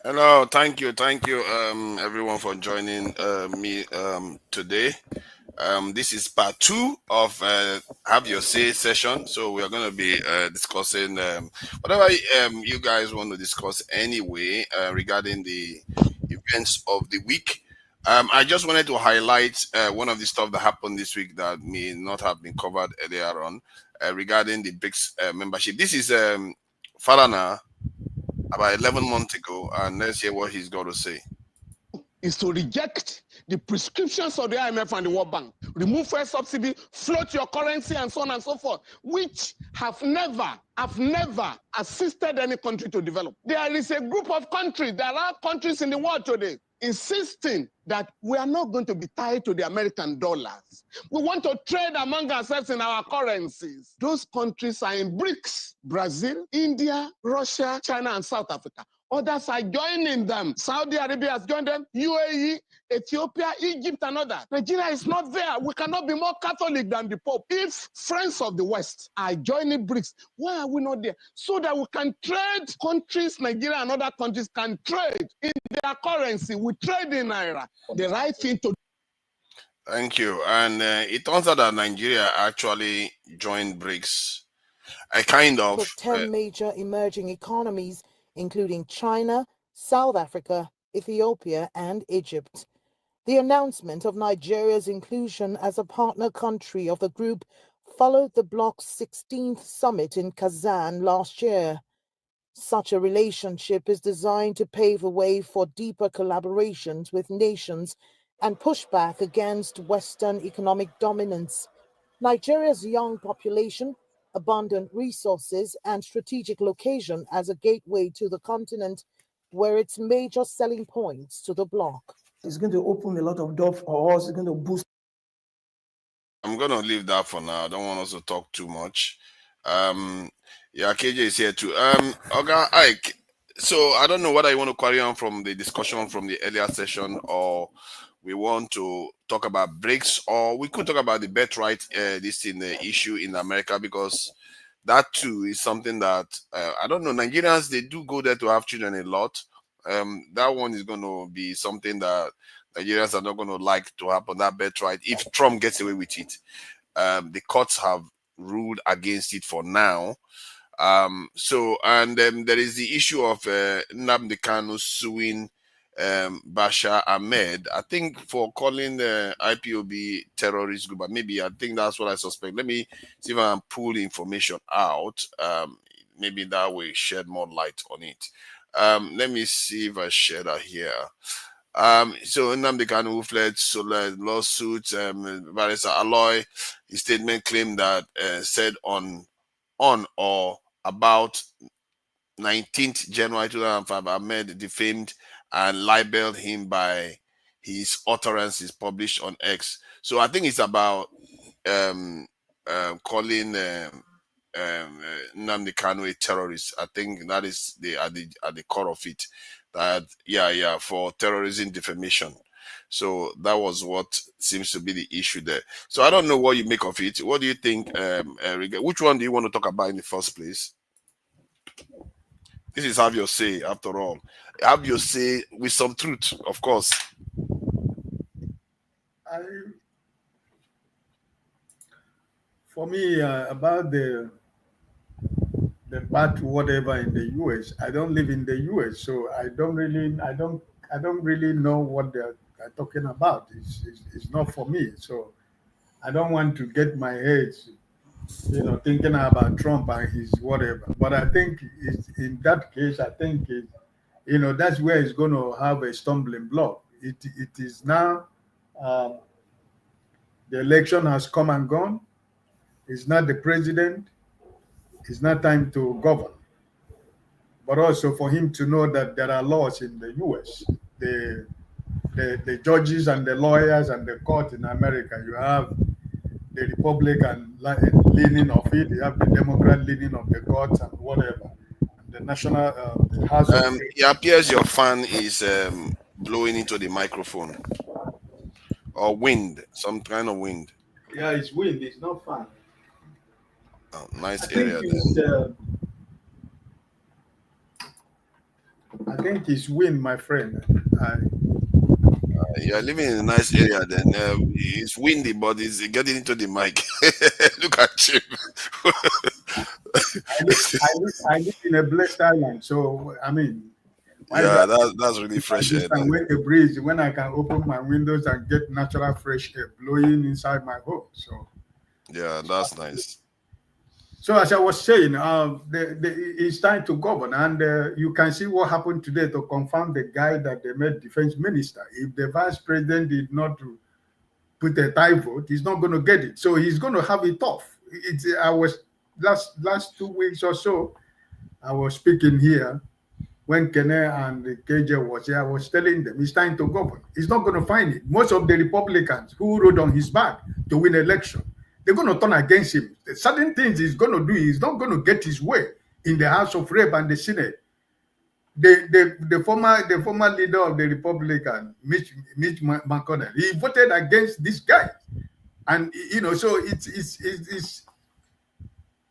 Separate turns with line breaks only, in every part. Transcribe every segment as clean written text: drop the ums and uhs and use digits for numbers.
Hello, thank you, everyone for joining me today. This is part two of Have Your Say session. So we are going to be discussing whatever you guys want to discuss anyway regarding the events of the week. I just wanted to highlight one of the stuff that happened this week that may not have been covered earlier on regarding the BRICS membership. This is Farana about 11 months ago, and let's hear what he's got to say.
Is to reject the prescriptions of the IMF and the World Bank, remove fuel subsidy, float your currency, and so on and so forth, which have never assisted any country to develop. There is a group of countries, there are countries in the world today insisting that we are not going to be tied to the American dollars. We want to trade among ourselves in our currencies. Those countries are in BRICS: Brazil, India, Russia, China, and South Africa. Others are joining them. Saudi Arabia has joined them, UAE, Ethiopia, Egypt, and others. Nigeria is not there. We cannot be more Catholic than the Pope. If friends of the West are joining BRICS, why are we not there? So that we can trade, countries, Nigeria and other countries can trade in their currency. We trade in Naira. The right thing to do.
Thank you. And it turns out that Nigeria actually joined BRICS. I kind of.
Of 10 major emerging economies, including China, South Africa, Ethiopia, and Egypt. The announcement of Nigeria's inclusion as a partner country of the group followed the bloc's 16th summit in Kazan last year. Such a relationship is designed to pave the way for deeper collaborations with nations and push back against Western economic dominance. Nigeria's young population, abundant resources, and strategic location as a gateway to the continent were its major selling points to the bloc.
It's going to open a lot of doors for us. It's going to boost.
I'm going to leave that for now. I don't want us to talk too much. Yeah, KJ is here too. Okay, Ike. So I don't know whether you want to carry on from the discussion from the earlier session, or we want to talk about BRICS, or we could talk about the birthright this in the issue in America, because that too is something that I don't know. Nigerians, they do go there to have children a lot. That one is going to be something that Nigerians are not going to like to happen. That birthright, if Trump gets away with it, the courts have ruled against it for now. So, and there is the issue of Nnamdi Kanu suing Bashir Ahmad, I think, for calling the IPOB terrorist group. But maybe I think that's what I suspect. Let me see if I can pull the information out. Maybe that will shed more light on it. Let me see if I share that here. So Nnamdi Kanu, who fled lawsuit, Barrister Alloy, his statement claimed that said on or about 19th January 2005, Ahmed defamed and libeled him by his utterances published on X. So I think it's about calling Nnamdi Kanu a terrorist. I think that is at the core of it. That for terrorism defamation. So that was what seems to be the issue there. So I don't know what you make of it. What do you think? Which one do you want to talk about in the first place? This is Have Your Say, after all. Have your say with some truth, of course.
For me, about the bad whatever in the US, I don't live in the US, so I don't really know what they're talking about. It's not for me, so I don't want to get my head, thinking about Trump and his whatever. But I think in that case, I think that's where it's going to have a stumbling block. It is now. The election has come and gone. It's not the president. It's not time to govern. But also for him to know that there are laws in the U.S. The judges and the lawyers and the court in America. You have the Republican leaning of it. You have the Democrat leaning of the courts and whatever. And the national House of
it appears your fan is blowing into the microphone. Or wind, some kind of wind.
Yeah, it's wind. It's not fan.
Oh, nice
I
area
think I think it's win, my friend.
You're living in a nice area. Then it's windy, but it's getting into the mic. Look at you.
I live in a blessed island, so I mean, why do I
Yeah, that's really fresh
this
air
time
there.
when the breeze, when I can open my windows and get natural fresh air blowing inside my home? So,
Yeah, that's nice.
so as I was saying, it's time to govern, and you can see what happened today to confirm the guy that they made defense minister. If the vice president did not put a tie vote, he's not going to get it. So he's going to have it tough. I was last 2 weeks or so, I was speaking here when Kene and KJ was here. I was telling them it's time to govern. He's not going to find it. Most of the Republicans who rode on his back to win election, they're going to turn against him. The certain things he's going to do, he's not going to get his way in the House of Rep and the Senate. The former leader of the Republican, Mitch McConnell, he voted against this guy, and so it's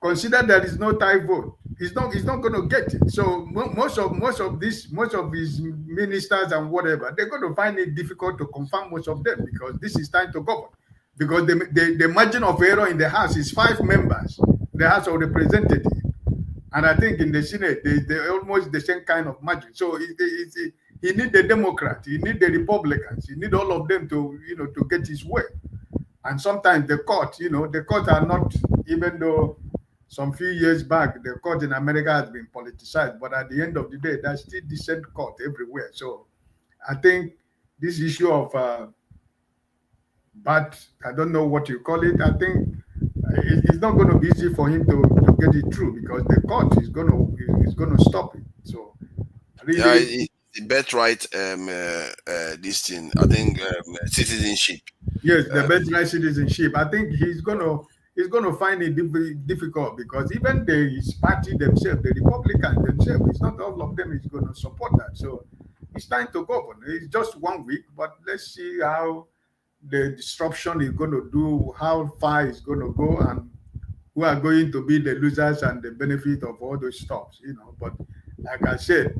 consider there is no tie vote. He's not going to get it. So most of his ministers and whatever, they're going to find it difficult to confirm most of them because this is time to govern. Because the margin of error in the House is 5 members, the House of Representatives, and I think in the Senate they almost the same kind of margin. So he need the Democrats, he need the Republicans, he need all of them to to get his way. And sometimes the court are not, even though some few years back the court in America has been politicized, but at the end of the day, there's still decent court everywhere. So I think this issue of but I don't know what you call it. I think it's not going to be easy for him to get it through because the court is going to stop it. So
Yeah,
really,
the birthright this thing. I think citizenship.
yes, the birthright citizenship. I think he's gonna find it difficult because even his party themselves, the Republicans themselves, it's not all of them is going to support that. So it's time to govern. It's just 1 week, but let's see how the disruption is going to do, how far it's going to go, and who are going to be the losers and the benefit of all those stops. But like I said,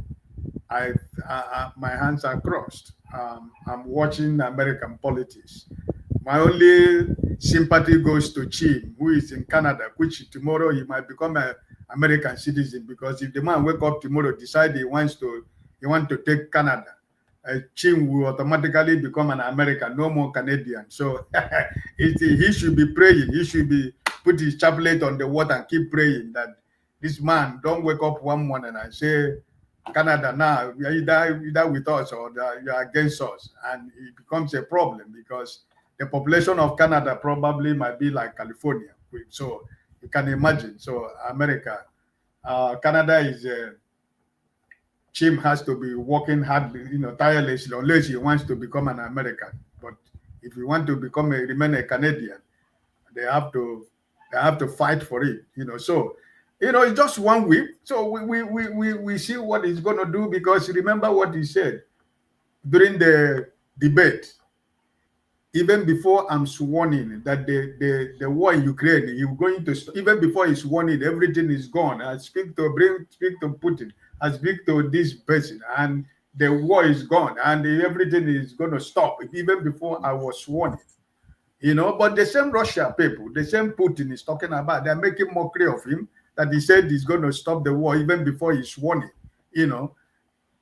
my hands are crossed. I'm watching American politics. My only sympathy goes to Chin, who is in Canada, which tomorrow he might become an American citizen because if the man wake up tomorrow decide he wants to take Canada, Chin will automatically become an American, no more Canadian. So he should be praying. He should be put his chaplet on the water and keep praying that this man don't wake up one morning and say, Canada now, either with us or you are against us. And it becomes a problem because the population of Canada probably might be like California. So you can imagine. So America, Canada is Chim has to be working hard, tirelessly, unless he wants to become an American. But if he want to remain a Canadian, they have to fight for it. So it's just 1 week. So we see what he's going to do because remember what he said during the debate. Even before I'm sworn in, that the war in Ukraine, you're going to even before he's sworn in, everything is gone. I speak to Putin. I speak to this person, and the war is gone, and everything is going to stop. Even before I was sworn in, But the same Russia people, the same Putin is talking about, they're making mockery of him that he said he's going to stop the war even before he's sworn in.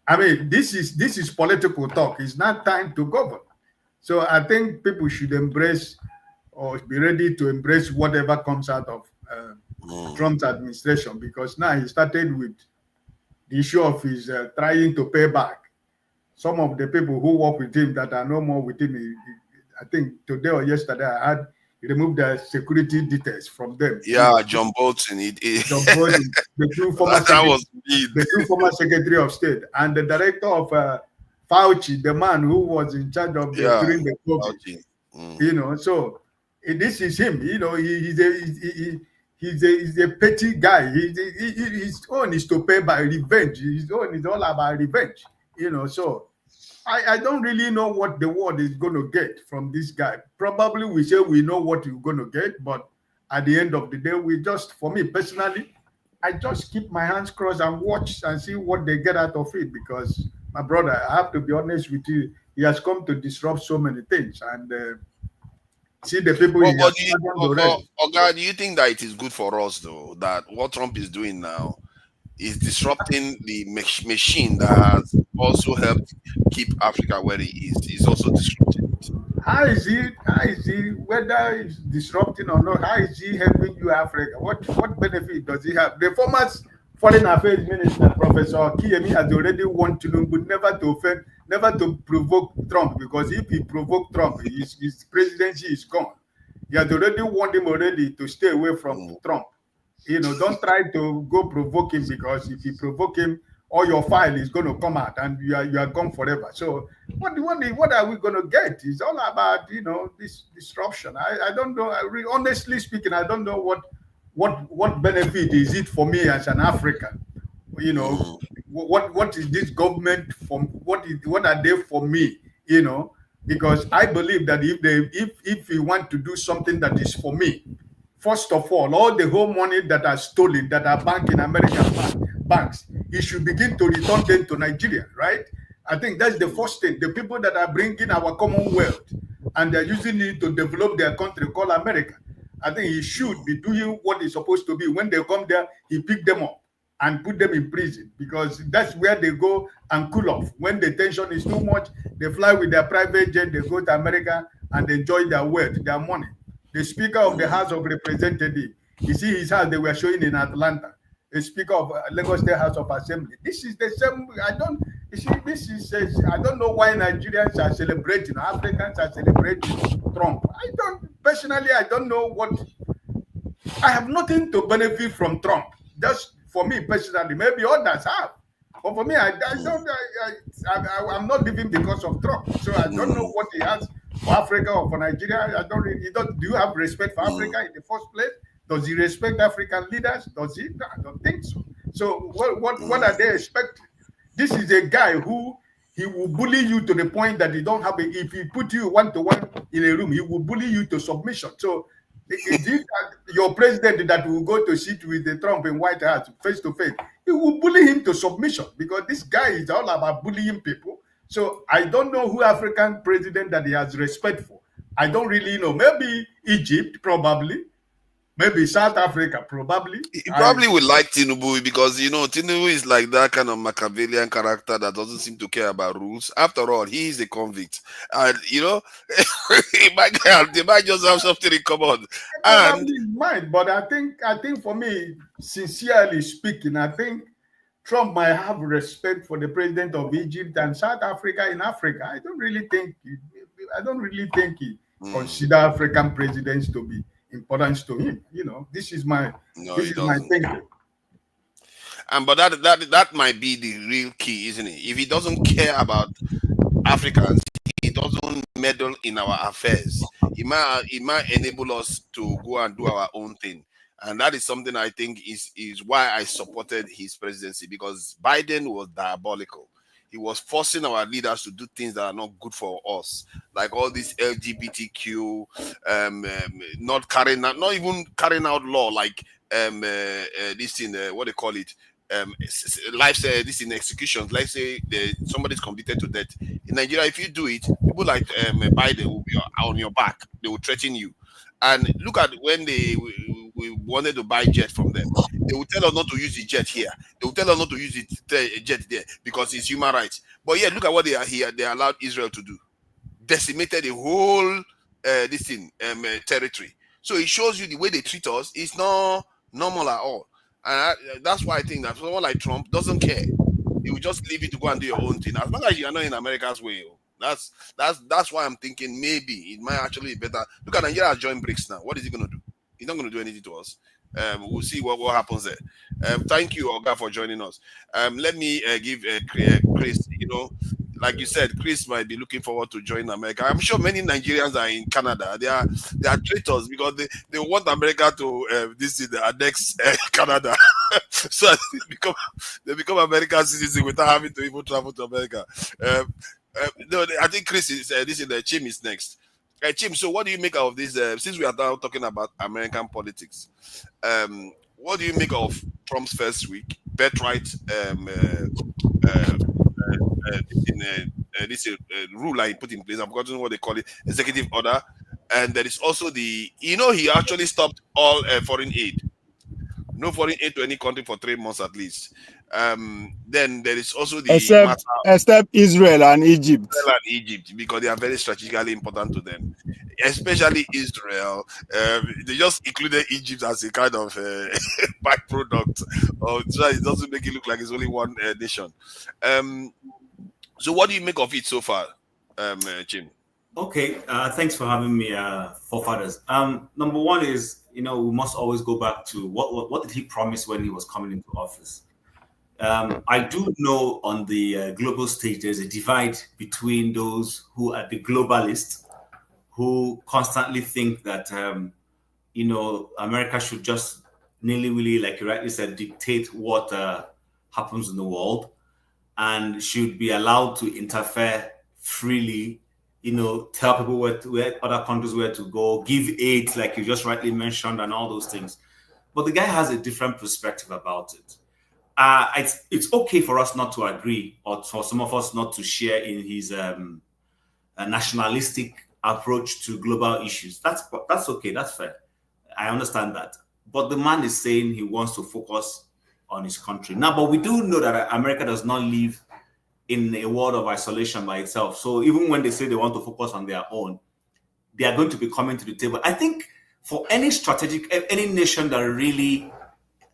I mean, this is political talk. It's not time to govern. So I think people should embrace or be ready to embrace whatever comes out of Trump's administration because now he started with the issue of his trying to pay back some of the people who work with him that are no more with him. I think today or yesterday I had removed the security details from them.
Yeah, John Bolton.
John Bolton, the two former Secretary of State and the director of Fauci, the man who was in charge of during the COVID. So this is him. He's a petty guy. His own is to pay by revenge. His own is all about revenge. So I don't really know what the world is going to get from this guy. Probably we know what you're going to get, but at the end of the day, for me personally, I just keep my hands crossed and watch and see what they get out of it. Because my brother, I have to be honest with you, he has come to disrupt so many things, and see the people he has pardoned already.
Oga, do you think that it is good for us though that what Trump is doing now is disrupting the machine that has also helped keep Africa where it is? Is also disrupting it.
How is he whether it's disrupting or not, how is he helping you Africa? What benefit does he have? The former foreign affairs minister, Professor Kiyemi, has already warned Tinubu never to offend, never to provoke Trump, because if he provoke Trump, his presidency is gone. He has already warned him already to stay away from Trump. Don't try to go provoke him, because if you provoke him, all your file is going to come out and you are gone forever. So what are we going to get? It's all about this disruption. I don't know. Honestly speaking, I don't know what benefit is it for me as an African. What is this government for? What are they for me? Because I believe that if we want to do something that is for me, first of all the whole money that are stolen, that are banked in American banks, he should begin to return them to Nigeria, right? I think that's the first thing. The people that are bringing our commonwealth and they're using it to develop their country called America, I think he should be doing what he's supposed to be. When they come there, he pick them up and put them in prison, because that's where they go and cool off. When the tension is too much, they fly with their private jet, they go to America and enjoy their wealth, their money. The Speaker of the House of Representatives, you see his house they were showing in Atlanta. The Speaker of Lagos State House of Assembly. This is the same. I don't know why Nigerians are celebrating, Africans are celebrating Trump. I don't know what. I have nothing to benefit from Trump. Just for me personally, maybe others have. But for me, I'm not living because of Trump. So I don't know what he has for Africa or for Nigeria. Do you have respect for Africa in the first place? Does he respect African leaders? Does he? No, I don't think so. So what are they expecting? This is a guy who he will bully you to the point that if he put you one-to-one in a room, he will bully you to submission. So is it your president that will go to sit with the Trump in White House face to face? He will bully him to submission, because this guy is all about bullying people. So I don't know who African president that he has respect for. I don't really know. Maybe Egypt, probably. Maybe South Africa, probably.
He probably would like Tinubu, because Tinubu is like that kind of Machiavellian character that doesn't seem to care about rules. After all, he is a convict, and they might just have something in common. And
might, but I think for me, sincerely speaking, I think Trump might have respect for the president of Egypt and South Africa in Africa. I don't really think he consider African presidents to be important to him. This is my thinking.
But that might be the real key, isn't it? If he doesn't care about Africans, he doesn't meddle in our affairs. It might enable us to go and do our own thing. And that is something I think is why I supported his presidency, because Biden was diabolical. He was forcing our leaders to do things that are not good for us, like all this LGBTQ, not even carrying out law, like this thing, what they call it, life this in executions. Let's say somebody's convicted to death in Nigeria. If you do it, people like Biden will be on your back. They will threaten you. And look at when we wanted to buy jet from them. They will tell us not to use the jet here. They will tell us not to use the jet there because it's human rights. But yeah, look at what they are here. They allowed Israel to do. Decimated the whole territory. So it shows you the way they treat us is not normal at all. And that's why I think that someone like Trump doesn't care. He will just leave you to go and do your own thing. As long as you are not in America's way. That's why I'm thinking maybe it might actually be better. Look at Nigeria has joined BRICS now. What is he going to do? He's not going to do anything to us. We'll see what happens there. Thank you, Oga, for joining us. Let me give Chris, like you said, Chris might be looking forward to join America. I'm sure many Nigerians are in Canada. They are traitors because they want America to annex Canada, so they become American citizens without having to even travel to America. No, I think Chris is the Chim is next. Chim, so what do you make of this? Since we are now talking about American politics, what do you make of Trump's first week? Birthright this rule I put in place. I've forgotten what they call it, executive order. And there is also he actually stopped all foreign aid. No foreign aid to any country for 3 months at least. Then there is also the matter
except Israel and Egypt.
Because they are very strategically important to them, especially Israel. They just included Egypt as a kind of byproduct. So it doesn't make it look like it's only one nation. So what do you make of it so far, Jim?
Okay, thanks for having me, forefathers. Number one is, we must always go back to what did he promise when he was coming into office? I do know on the global stage there's a divide between those who are the globalists, who constantly think that America should just nilly-willy, like you rightly said, dictate what happens in the world, and should be allowed to interfere freely, tell people where other countries where to go, give aid, like you just rightly mentioned, and all those things. But the guy has a different perspective about it. It's okay for us not to agree, or for some of us not to share in his nationalistic approach to global issues. That's okay. That's fair. I understand that. But the man is saying he wants to focus on his country now. But we do know that America does not live in a world of isolation by itself. So even when they say they want to focus on their own, they are going to be coming to the table. I think for any nation that really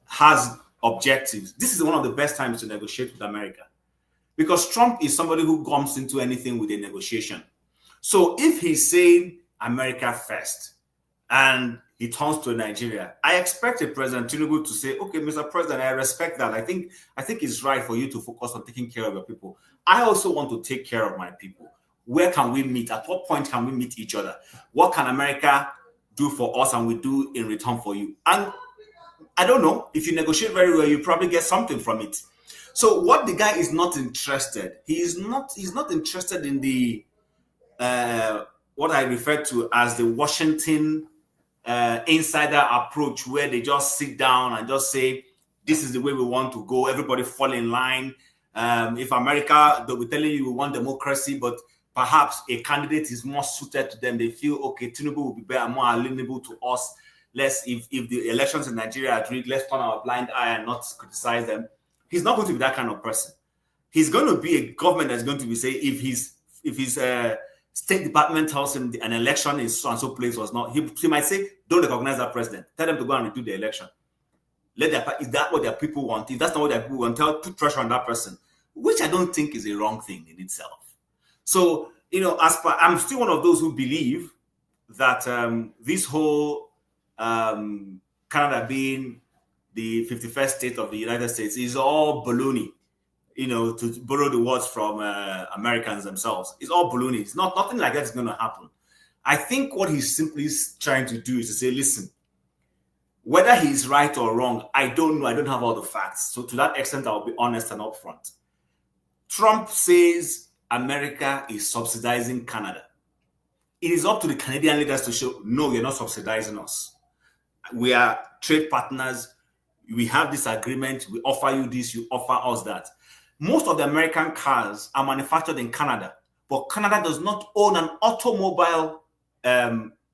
has objectives, this is one of the best times to negotiate with America, because Trump is somebody who comes into anything with a negotiation. So if he's saying America first and he turns to Nigeria, I expect a President Tinubu to say, okay, Mr. President, I respect that. I think it's right for you to focus on taking care of your people. I also want to take care of my people. Where can we meet? At what point can we meet each other? What can America do for us and we do in return for you? And I don't know, if you negotiate very well, you probably get something from it. So what the guy is not interested, he's not interested in the what I refer to as the Washington insider approach, where they just sit down and just say, this is the way we want to go, everybody fall in line. If America, they'll be telling you we want democracy, but perhaps a candidate is more suited to them. They feel, okay, Tinubu will be better, more amenable to us. If the elections in Nigeria are rigged, let's turn our blind eye and not criticize them. He's not going to be that kind of person. He's going to be a government that's going to be saying, if his State Department tells him an election in so and so place was not, he might say, don't recognize that president. Tell them to go and redo the election. Is that what their people want? If that's not what their people want, put pressure on that person, which I don't think is a wrong thing in itself. So, I'm still one of those who believe that this whole Canada being the 51st state of the United States is all baloney, to borrow the words from Americans themselves. It's all baloney. It's nothing like that is going to happen. I think what he's simply trying to do is to say, listen, whether he's right or wrong, I don't know. I don't have all the facts. So to that extent, I'll be honest and upfront. Trump says America is subsidizing Canada. It is up to the Canadian leaders to show, no, you're not subsidizing us. We are trade partners. We have this agreement. We offer you this. You offer us that. Most of the American cars are manufactured in Canada, but Canada does not own an automobile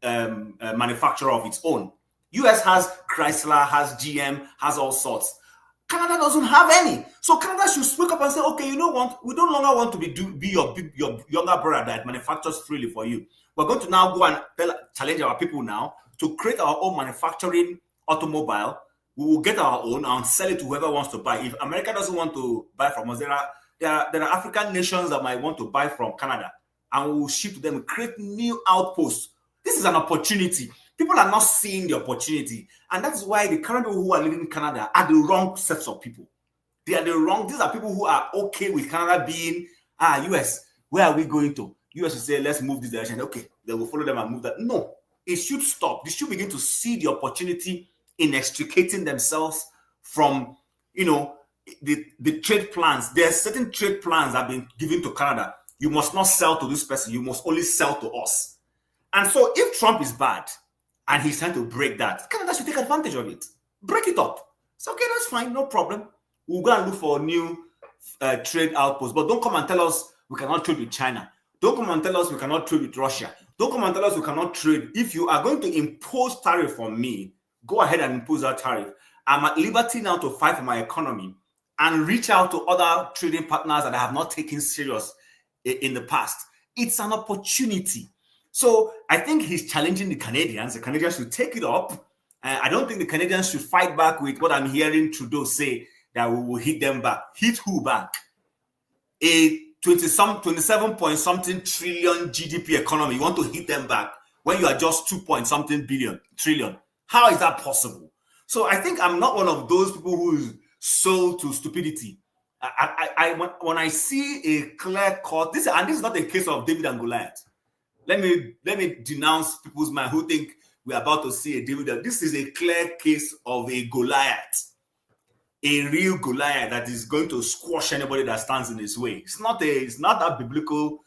manufacturer of its own. US has Chrysler, has GM, has all sorts. Canada doesn't have any. So Canada should wake up and say, okay, you know what? We no longer want to be your younger brother that manufactures freely for you. We're going to now go and challenge our people now to create our own manufacturing automobile. We will get our own and sell it to whoever wants to buy. If America doesn't want to buy from us, there are African nations that might want to buy from Canada, and we will ship to them and create new outposts. This is an opportunity. People are not seeing the opportunity, and that's why the current people who are living in Canada are the wrong sets of people. They are the wrong. These are people who are okay with Canada being US. Where are we going to? US will say, let's move this direction. Okay, they will follow them and move that. No, it should stop. They should begin to see the opportunity in extricating themselves from, the trade plans. There are certain trade plans that have been given to Canada. You must not sell to this person. You must only sell to us. And so if Trump is bad and he's trying to break that, Canada should take advantage of it. break it up. It's okay, that's fine, no problem. We'll go and look for new trade outposts, but don't come and tell us we cannot trade with China. Don't come and tell us we cannot trade with Russia. Don't come and tell us we cannot trade. If you are going to impose tariff on me, go ahead and impose that tariff. I'm at liberty now to fight for my economy and reach out to other trading partners that I have not taken serious in the past. It's an opportunity. So I think he's challenging the Canadians. The Canadians should take it up. I don't think the Canadians should fight back with what I'm hearing Trudeau say, that we will hit them back. Hit who back? A 27 point something trillion GDP economy. You want to hit them back when you are just 2 point something trillion. How is that possible? So I think I'm not one of those people who is sold to stupidity. When I see a clear cut, this is not a case of David and Goliath. Let me denounce people's mind who think we're about to see a David. This is a clear case of a Goliath, a real Goliath that is going to squash anybody that stands in his way. It's not that biblical.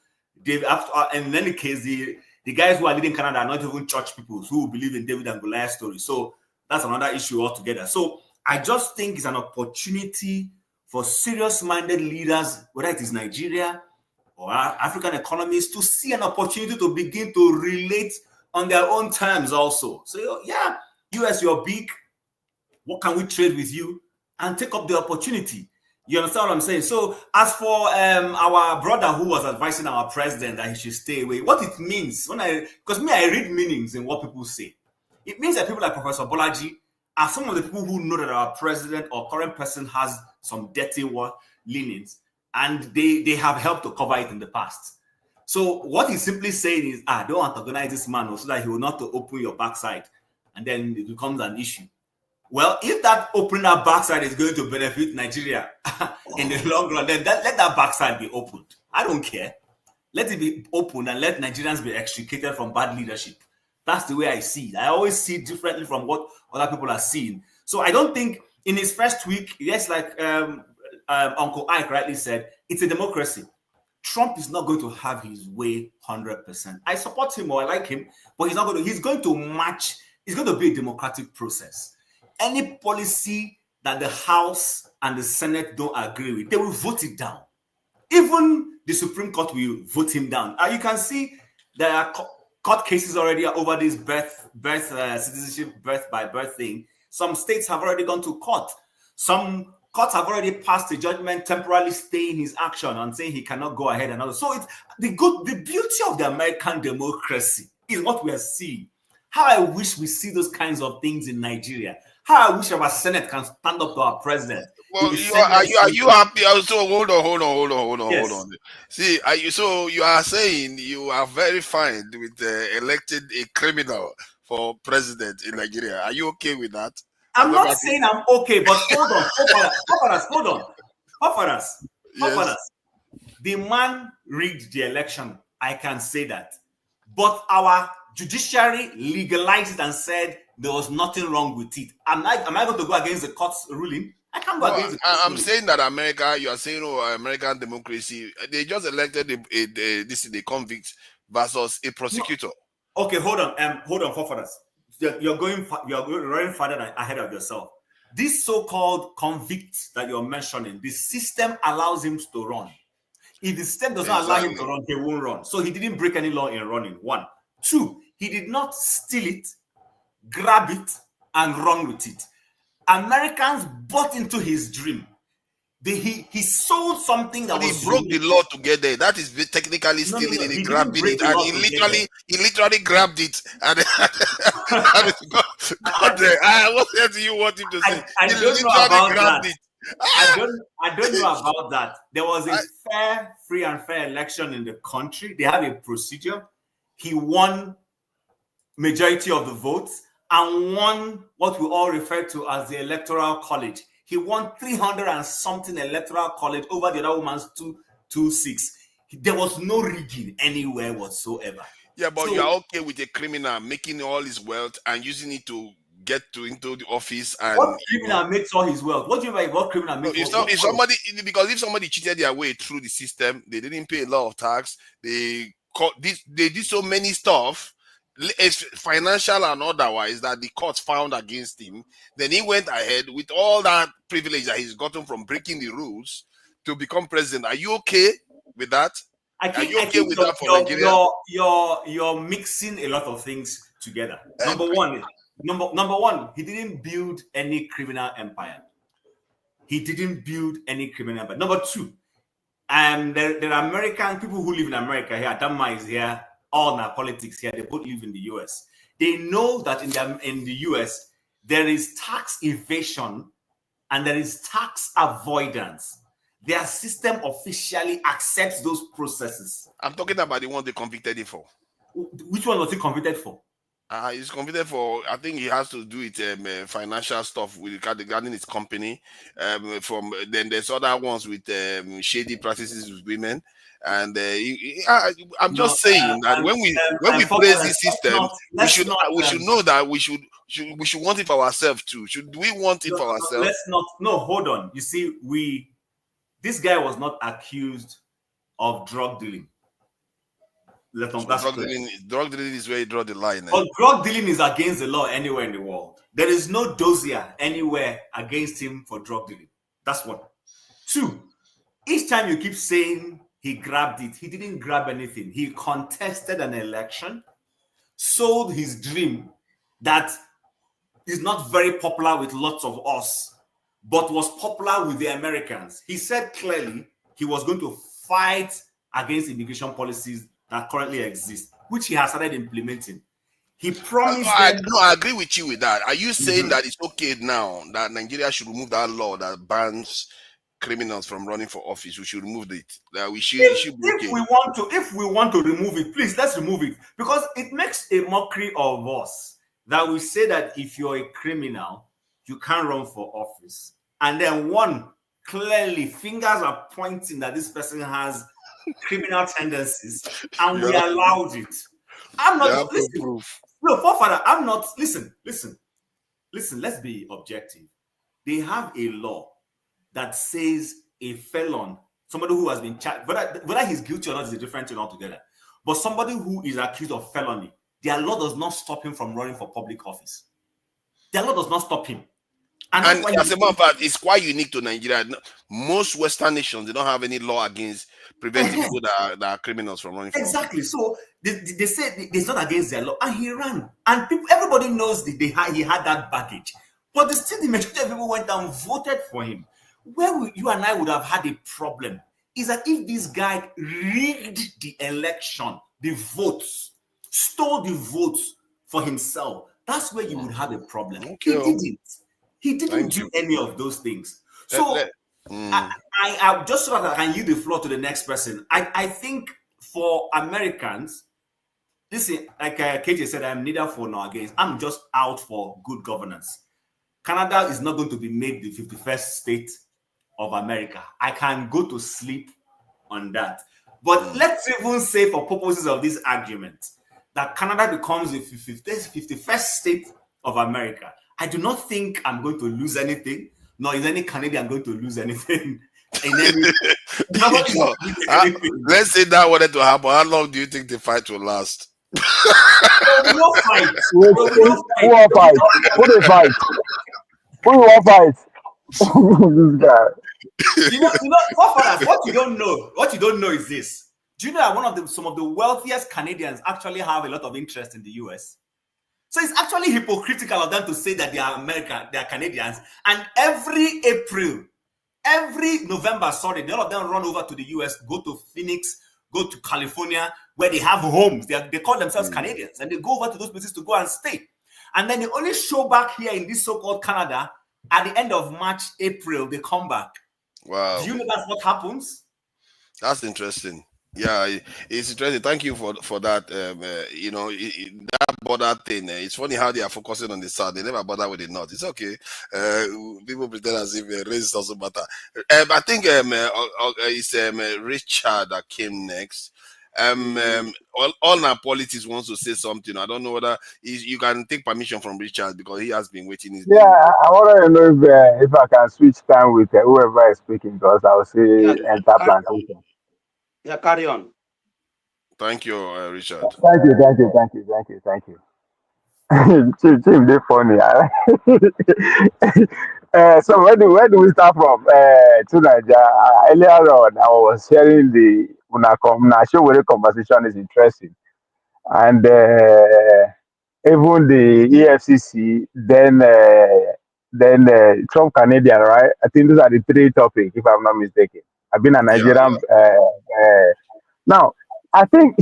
David. In any case, the guys who are leading Canada are not even church people who believe in David and Goliath story. So that's another issue altogether. So I just think it's an opportunity for serious-minded leaders, whether it is Nigeria or African economies, to see an opportunity to begin to relate on their own terms also. So yeah, US, you're big. What can we trade with you? And take up the opportunity. You understand what I'm saying? So as for our brother who was advising our president that he should stay away, what it means, because I read meanings in what people say. It means that people like Professor Bolaji are some of the people who know that our president or current person has some dirty leanings, and they have helped to cover it in the past. So what he's simply saying is, don't antagonize this man so that he will not open your backside, and then it becomes an issue. Well, if that opening that backside is going to benefit Nigeria in the long run, then let that backside be opened. I don't care. Let it be open and let Nigerians be extricated from bad leadership. That's the way I see it. I always see it differently from what other people are seeing. So I don't think in his first week, yes, like Uncle Ike rightly said, it's a democracy. Trump is not going to have his way 100%. I support him or I like him, but he's going to match. It's going to be a democratic process. Any policy that the House and the Senate don't agree with, they will vote it down. Even the Supreme Court will vote him down. You can see there are court cases already over this citizenship birth by birth thing. Some states have already gone to court. Some courts have already passed a judgment temporarily staying his action and saying he cannot go ahead and all. So it's the beauty of the American democracy is what we are seeing. How I wish we see those kinds of things in Nigeria. How I wish our Senate can stand up to our president.
Well, are you happy? So hold on. See, so you are saying you are very fine with electing a criminal for president in Nigeria. Are you okay with that?
I'm not saying I'm okay, but hold on. Yes. The man rigged the election. I can say that. But our judiciary legalized it and said there was nothing wrong with it. Am I going to go against the court's ruling? I can't go against the court's ruling.
Saying that America, you are saying, American democracy, they just elected a convict versus a prosecutor.
No. Okay, hold on, forefathers. You're running farther ahead of yourself. This so-called convict that you're mentioning, the system allows him to run. If the system does not allow him to run, he won't run. So he didn't break any law in running. 1. 2, he did not steal it, grab it, and run with it. Americans bought into his dream. He sold something that
he broke the law to get there. That is technically stealing and he grabbed it, and he literally grabbed it and got there. What else do you want him to say?
I don't know about that. I don't know about that. There was a free and fair election in the country. They have a procedure. He won majority of the votes and won what we all refer to as the Electoral College. He won 300 and something Electoral College over the other woman's 226. There was no rigging anywhere whatsoever.
Yeah, but you're okay with a criminal making all his wealth and using it to get into the office. And
what criminal makes all his wealth? What do you mean by what criminal makes all his wealth?
If somebody cheated their way through the system, they didn't pay a lot of tax, they did so many stuff. it's financial and otherwise, that the court found against him. Then he went ahead with all that privilege that he's gotten from breaking the rules to become president. Are you okay with that? Are you okay with that for Nigeria?
You're mixing a lot of things together. Number one, he didn't build any criminal empire. He didn't build any criminal empire. Number two, there are American people who live in America here. Adama is here. All our politics here. They both live in the US. They know that in the US there is tax evasion and there is tax avoidance. Their system officially accepts those processes.
I'm talking about the one they convicted him for.
Which one was he convicted for?
He's convicted for, I think he has to do it financial stuff regarding his company. Then there's other ones with shady practices with women. And I'm just saying that when we praise this system, we should know that we should want it for ourselves too. Should we want it for ourselves?
Let's not. No, hold on. You see, this guy was not accused of drug dealing.
Drug dealing is where you draw the line.
But drug dealing is against the law anywhere in the world. There is no dossier anywhere against him for drug dealing. That's one. Two, each time you keep saying he grabbed it, he didn't grab anything. He contested an election, sold his dream that is not very popular with lots of us, but was popular with the Americans. He said clearly he was going to fight against immigration policies that currently exist, which he has started implementing. He promised.
I agree with you with that. Are you saying that it's okay now that Nigeria should remove that law that bans criminals from running for office? We should remove it. That we should.
If we want to remove it, please let's remove it, because it makes a mockery of us that we say that if you're a criminal, you can't run for office, and then one clearly fingers are pointing that this person has criminal tendencies, and we allowed it. I'm not listening. No, forefather, I'm not. Listen. Let's be objective. They have a law that says a felon, somebody who has been charged, whether he's guilty or not is a different thing altogether. But somebody who is accused of felony, their law does not stop him from running for public office. Their law does not stop him.
And as a matter of fact, it's quite unique to Nigeria. Most Western nations, they don't have any law against preventing people that are criminals from running for
exactly. So they say it's not against their law, and he ran. And everybody knows that he had that baggage. But the majority of people went and voted for him. Where you and I would have had a problem is that if this guy rigged the election, the votes, stole the votes for himself, that's where you would have a problem. Okay. He didn't do any of those things. So I just so that I can yield the floor to the next person. I think for Americans, listen, like KJ said, I'm neither for nor against. I'm just out for good governance. Canada is not going to be made the 51st state of America. I can go to sleep on that. But let's even say, for purposes of this argument, that Canada becomes the 51st state of America. I do not think I'm going to lose anything, nor is any Canadian going to lose anything.
Let's say that wanted to happen. How long do you think the fight will last?
We will fight.
Who will fight? Who will fight? Who will fight? This guy.
What you don't know is this. Do you know that some of the wealthiest Canadians actually have a lot of interest in the US? So it's actually hypocritical of them to say that they are American, they are Canadians, and every November, all of them run over to the US, go to Phoenix, go to California, where they have homes. They call themselves Canadians, and they go over to those places to go and stay. And then they only show back here in this so-called Canada at the end of March, April, they come back.
Wow.
Do you know that's what happens?
That's interesting. Yeah, it's interesting. Thank you for that. That border thing. It's funny how they are focusing on the south. They never bother with the north. It's okay. People pretend as if race doesn't matter. I think it's Richard that came next. All our politics wants to say something. I don't know whether you can take permission from Richard because he has been waiting.
Yeah, I want to know if I can switch time with whoever is speaking, because I will say enter plantation.
Yeah, carry on.
Thank you, Richard.
Thank you, thank you, thank you, thank you, thank you. Chief, they funny. So where do we start from? To Nigeria. Earlier on, I was hearing the Una show where the conversation is interesting, and even the EFCC, then Trump Canadian, right? I think those are the three topics, if I'm not mistaken. I've been a
Yeah,
Nigerian.
yeah.
Now, I think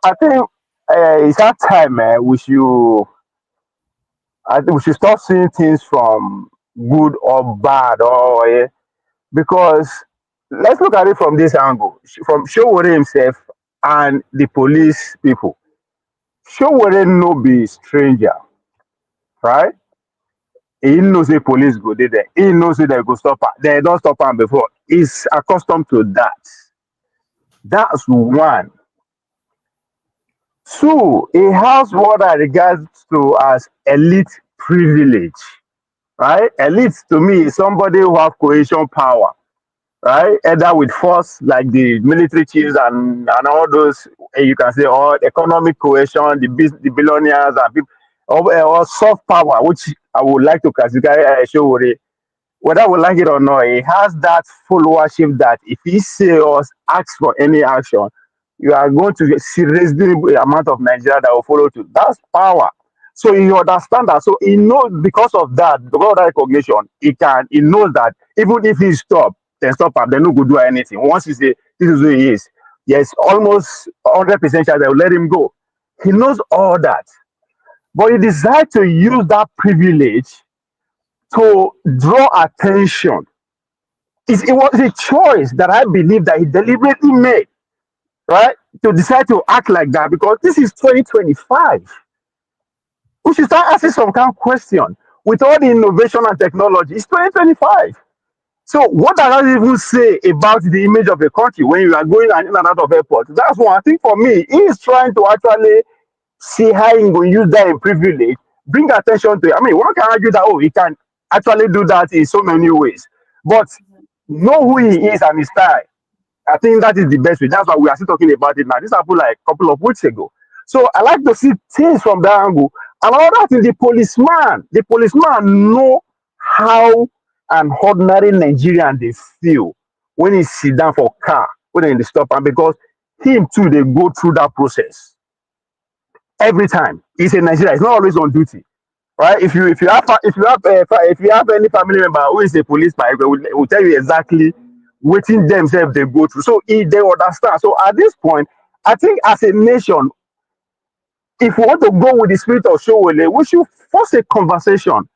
I think it's that time, man. I think we should stop seeing things from good or bad, or because let's look at it from this angle, from Showore himself and the police people. Showore no be stranger, right? He knows the police go dey there. He knows say they go stop am. They don't stop am before. He's accustomed to that. That's one. Two, he has what I regard to as elite privilege, right? Elite to me is somebody who have cohesion power, right? Either with force like the military chiefs and all those, you can say, or economic cohesion, the billionaires and people, or soft power, which I would like to classify Showore, whether we like it or not, he has that followership that if he say or ask for any action, you are going to see reasonable amount of Nigeria that will follow to. That's power. So he understand that. So he knows because of that, because of that recognition, he knows that even if he stop, then stop him, they no go do anything. Once he say this is who he is, yes, almost 100% chance they will let him go. He knows all that. But he decided to use that privilege to draw attention. It was a choice that I believe that he deliberately made, right? To decide to act like that because this is 2025. We should start asking some kind of question. With all the innovation and technology, it's 2025. So what does that even say about the image of a country when you are going in and out of airports? That's one. I think for me, he is trying to actually see how he will use that in privilege, bring attention to it. I mean, one can argue that, oh, he can actually do that in so many ways. But know who he is and his style. I think that is the best way. That's why we are still talking about it now. This happened like a couple of weeks ago. So I like to see things from that angle. And another thing, the policeman know how an ordinary Nigerian they feel when he sit down for car, when they stop, and because him too they go through that process every time. He's a Nigerian. He's not always on duty, right? If you have any family member who is a policeman, will tell you exactly what themselves they go through. So they understand. So at this point, I think as a nation, if we want to go with the spirit of Showole, we should force a conversation.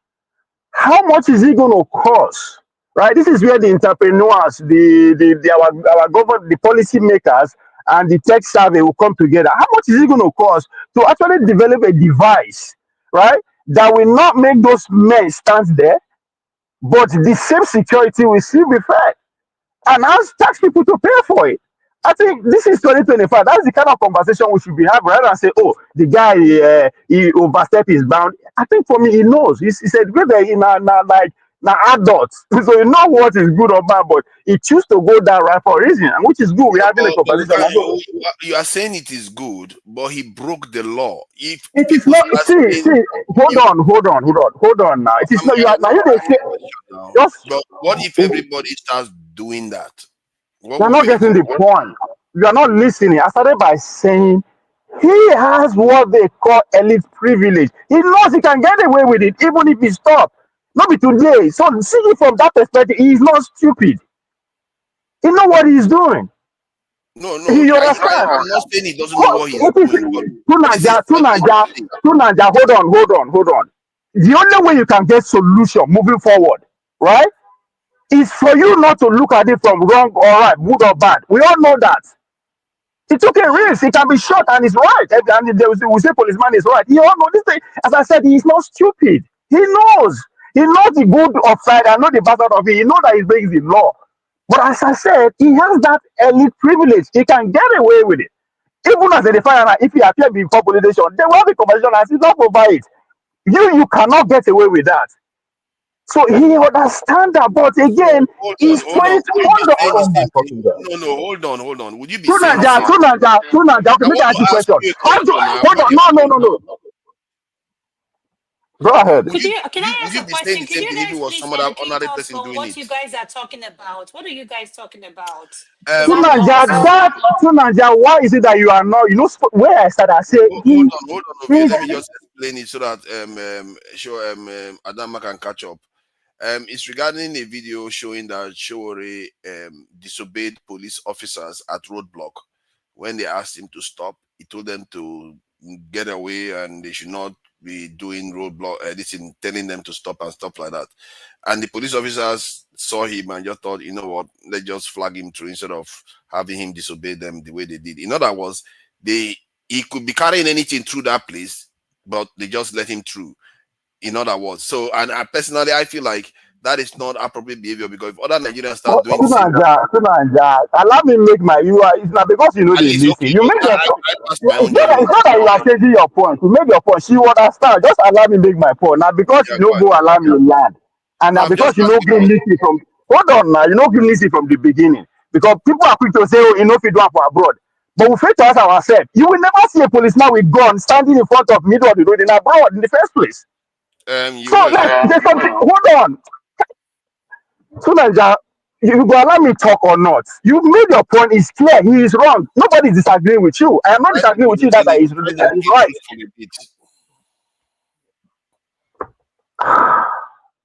How much is it going to cost? Right? This is where the entrepreneurs, our government, the policy makers, and the tech savvy will come together. How much is it going to cost to actually develop a device, right, that will not make those men stand there, but the same security will still be fair, and ask tax people to pay for it? I think this is 2025. That's the kind of conversation we should be having rather than say, oh, the guy he overstepped his bound. I think for me, he knows. He said, like now adults. So you know what is good or bad, but he choose to go that right for a reason, and which is good. We're
Yeah,
having a
but
conversation.
you are saying it is good, but he broke the law. If
It is
people
not.
start saying,
See. Hold
you,
on. Now it is not. You are now. You they say
now,
just.
but what if everybody starts doing that? What
You're
will
not
make
getting
it?
the point. You are not listening. I started by saying he has what they call elite privilege. He knows he can get away with it even if he stop. Not be today. So see it from that perspective. He is not stupid. He know what he is doing.
No.
You
I'm
understand?
not saying he doesn't know what he's
It is
doing, but this is strategy.
two Naija. Hold on. The only way you can get solution moving forward, right, is for you not to look at it from wrong or right, good or bad. We all know that. He took a risk. He can be shot and he's right. And they will say policeman is right. He all know this thing. As I said, he's not stupid. He knows. He knows the good of side and know the bad side of it. He knows that he's breaking the law. But as I said, he has that elite privilege. He can get away with it. Even as a defiant, if he appear before politician, they will have a conversation and say, don't provide it. You cannot get away with that. So he understand that, but again,
Hold on,
he's
hold on.
20.
Would you be
Hold
saying the
on, my
same thing?
fucking girl.
No, hold on. Would you be saying the
Tunanja,
same?
Tunanja, Tunanja. Okay,
I
make
want
I ask you a
to ask
question.
you a
How do
question now.
hold
What
on?
you
No. Go ahead.
Can I
Would
ask
you
a
be saying
question?
the
Can
same
you
thing if it
guys
was
please
some other
educate
ordinary
us
person
for
doing
what
it?
you guys are talking about? What are you guys talking about? Because I'm
Hold
Tunanja,
lost.
on.
Tunanja, why is it that you are not? You know, where I started, I say
Hold on, Ovie.
he
Let me just explain it so that sure Adama can catch up. It's regarding a video showing that Showore disobeyed police officers at roadblock. When they asked him to stop, he told them to get away and they should not be doing roadblock editing, telling them to stop and stuff like that. And the police officers saw him and just thought, you know what, let's just flag him through instead of having him disobey them the way they did. In other words, he could be carrying anything through that place, but they just let him through. In other words, so and I personally I feel like that is not appropriate behavior because if other Nigerians start doing the same,
Tunanja, allow me make my you are. It's not because you know
at
they
least
listen.
okay,
You
okay,
make your point.
I pass my
It's
own
not,
judgment.
it's not that you are changing your point. You make your point. She will understand. Just allow me make my point. Now because
Yeah,
you know
go ahead.
go allow me land. And
No,
now
I'm just
because you know
asking.
give listen from hold on now, you know give listen from the beginning. Because people are quick to say, oh, you know, if you do it for abroad. But we fail to ask ourselves, you will never see a policeman with gun standing in front of middle of the road in abroad in the first place.
You
So
will.
there's something hold on. So Naija, you go allow me talk or not. You made your point. It's clear. He is wrong. Nobody is disagreeing with you. I am not disagreeing with you that
Try to
that is
begin
right.
from a bit.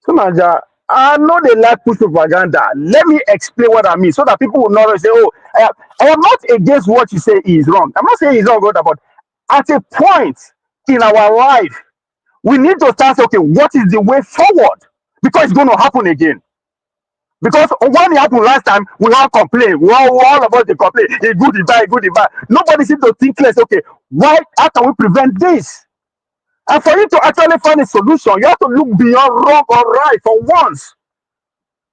So Naija, I know they like push propaganda. Let me explain what I mean so that people will not say, oh, I am not against what you say is wrong. I'm not saying he's not good, but at a point in our life, we need to start saying, okay, what is the way forward? Because it's going to happen again. Because when it happened last time, we all complain. All of us they complain. It's good, it's bad, it's good, it's bad. Nobody seems to think less. Okay, why? How can we prevent this? And for you to actually find a solution, you have to look beyond wrong or right for once.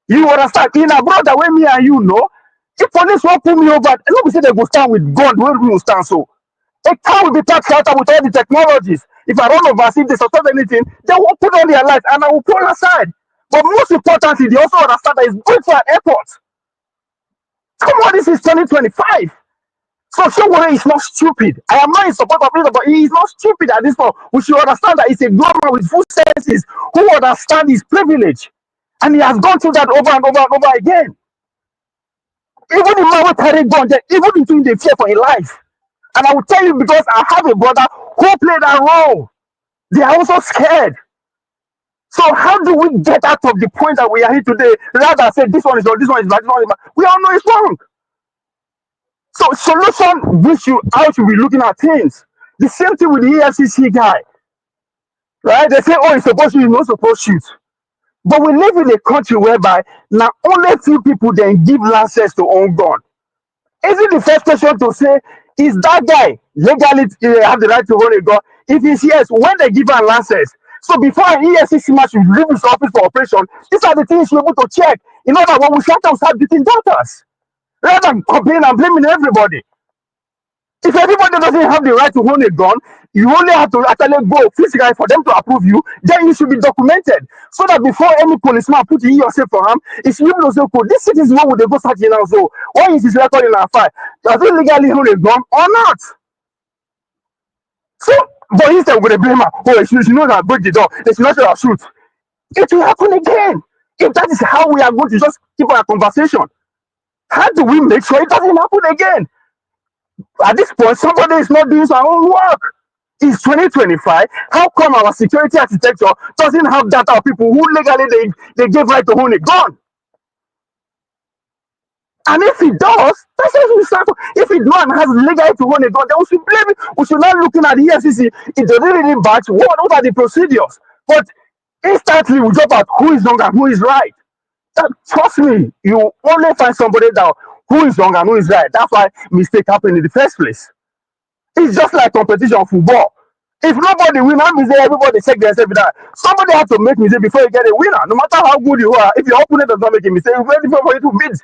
You understand? In a brother, when me and you know, if police won't pull me over, nobody say they go stand with gun. Where we will stand so? A car will be packed out with all the technologies. If I run over, see if they suspect anything, they will put on their lights and I will pull aside. But most importantly, they also understand that it's good for an airport. Come on, this is 2025. So Showore is not stupid. I am not in support of it, but he is not stupid at this point. We should understand that he's a grown man with full senses who understand his privilege. And he has gone through that over and over and over again. Even the man who carried gun, even between the fear for his life. And I will tell you because I have a brother who played that role. They are also scared. So how do we get out of the point that we are here today? Rather than say this one is wrong, this one is bad, this one is bad. We all know it's wrong. So solution we should how should we looking at things. The same thing with the EFCC guy, right? They say, oh, he's supposed to, he's not supposed to shoot. But we live in a country whereby now only few people then give license to own gun. Is it the first question to say, is that guy legally have the right to own a gun? If it's yes, when they give a license. So before an EFCC man should leave his office for operation, these are the things you're able to check. In order when we start beating daughters, rather than complaining and blaming everybody. If everybody doesn't have the right to own a gun, you only have to actually go physically for them to approve you, then you should be documented. So that before any policeman put you in yourself for harm, it's you to say, okay, this citizen would they go search now. So why is his record in our file? Does he legally own a gun or not? So, but instead we're going to blame her. Oh, she knows how to break the door. They should not shoot. Shoot. It will happen again. If that is how we are going to just keep our conversation, how do we make sure it doesn't happen again? At this point, somebody is not doing his own work. It's 2025. How come our security architecture doesn't have data of people who legally they gave right to own a gun? And if it does, that's what we start. If it not has legal to own a gun, then we should blame it. We should not looking at the EFCC. If they really batch, what are the procedures? But instantly we drop out who is wrong and who is right. Trust me, you only find somebody that who is wrong and who is right. That's why mistake happen in the first place. It's just like competition of football. If nobody win, that means everybody check themselves with that. Somebody has to make mistake before you get a winner. No matter how good you are, if your opponent does not make a mistake, it's very difficult for you to beat.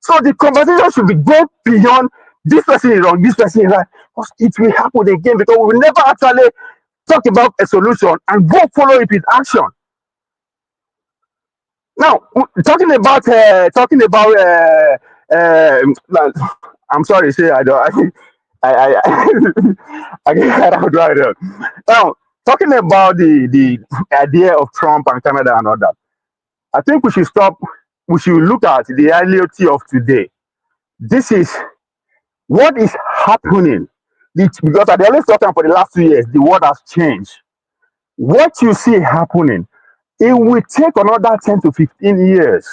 So the conversation should be going beyond this person is wrong, this person is right. Because it will happen again because we will never actually talk about a solution and go follow it with action. Now, talking about like, I'm sorry, say I don't. I get how do I do? Now, talking about the idea of Trump and Canada and all that, I think we should stop. We should look at the reality of today. This is what is happening. Because I always talking for the last 2 years, the world has changed. What you see happening, it will take another 10 to 15 years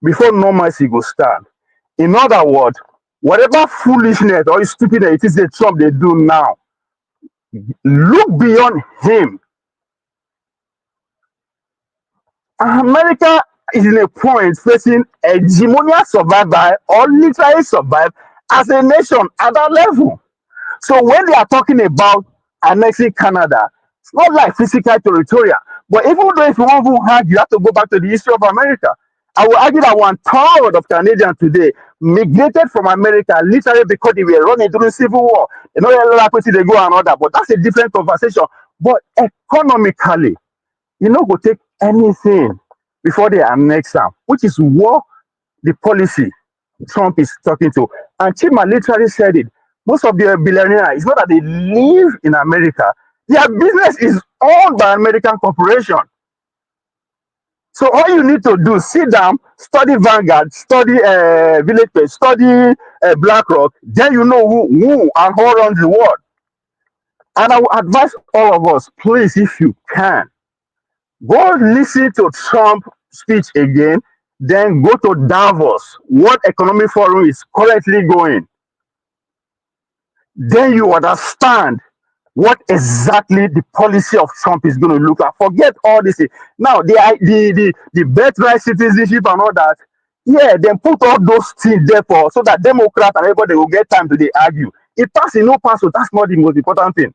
before normalcy go start. In other words, whatever foolishness or stupidness it is that Trump they do now, look beyond him. America is in a point facing hegemonial survival or literally survive as a nation at that level. So when they are talking about annexing Canada, it's not like physical territorial. But even though if you want to argue, you have to go back to the history of America. I will argue that 1/3 of Canadians today migrated from America literally because they were running during Civil War. You know, a lot of places they go and all that, but that's a different conversation. But economically, you know, go take anything before they annex them, which is what the policy Trump is talking to. And Chima literally said it. Most of the billionaires, it's not that they live in America, their business is owned by American corporation. So all you need to do, sit down, study Vanguard, study Village Page, study BlackRock, then you know who and how runs the world. And I will advise all of us, please, if you can, go listen to Trump speech again, then go to Davos, what economic forum is currently going. Then you understand what exactly the policy of Trump is going to look like. Forget all this. Now, the birthright citizenship and all that, yeah, then put all those things there for so that Democrats and everybody will get time to they argue. It pass in no pass, so that's not the most important thing.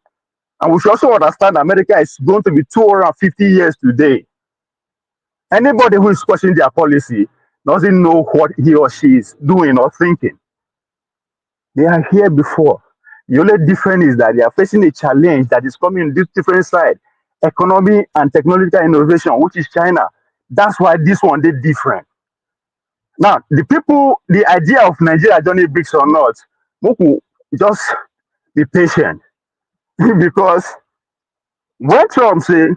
And we should also understand America is going to be 250 years today. Anybody who is questioning their policy doesn't know what he or she is doing or thinking. They are here before. The only difference is that they are facing a challenge that is coming in this different side, economy and technological innovation, which is China. That's why this one did different. Now, the people, the idea of Nigeria joining BRICS or not, Moku, just be patient because when Trump say,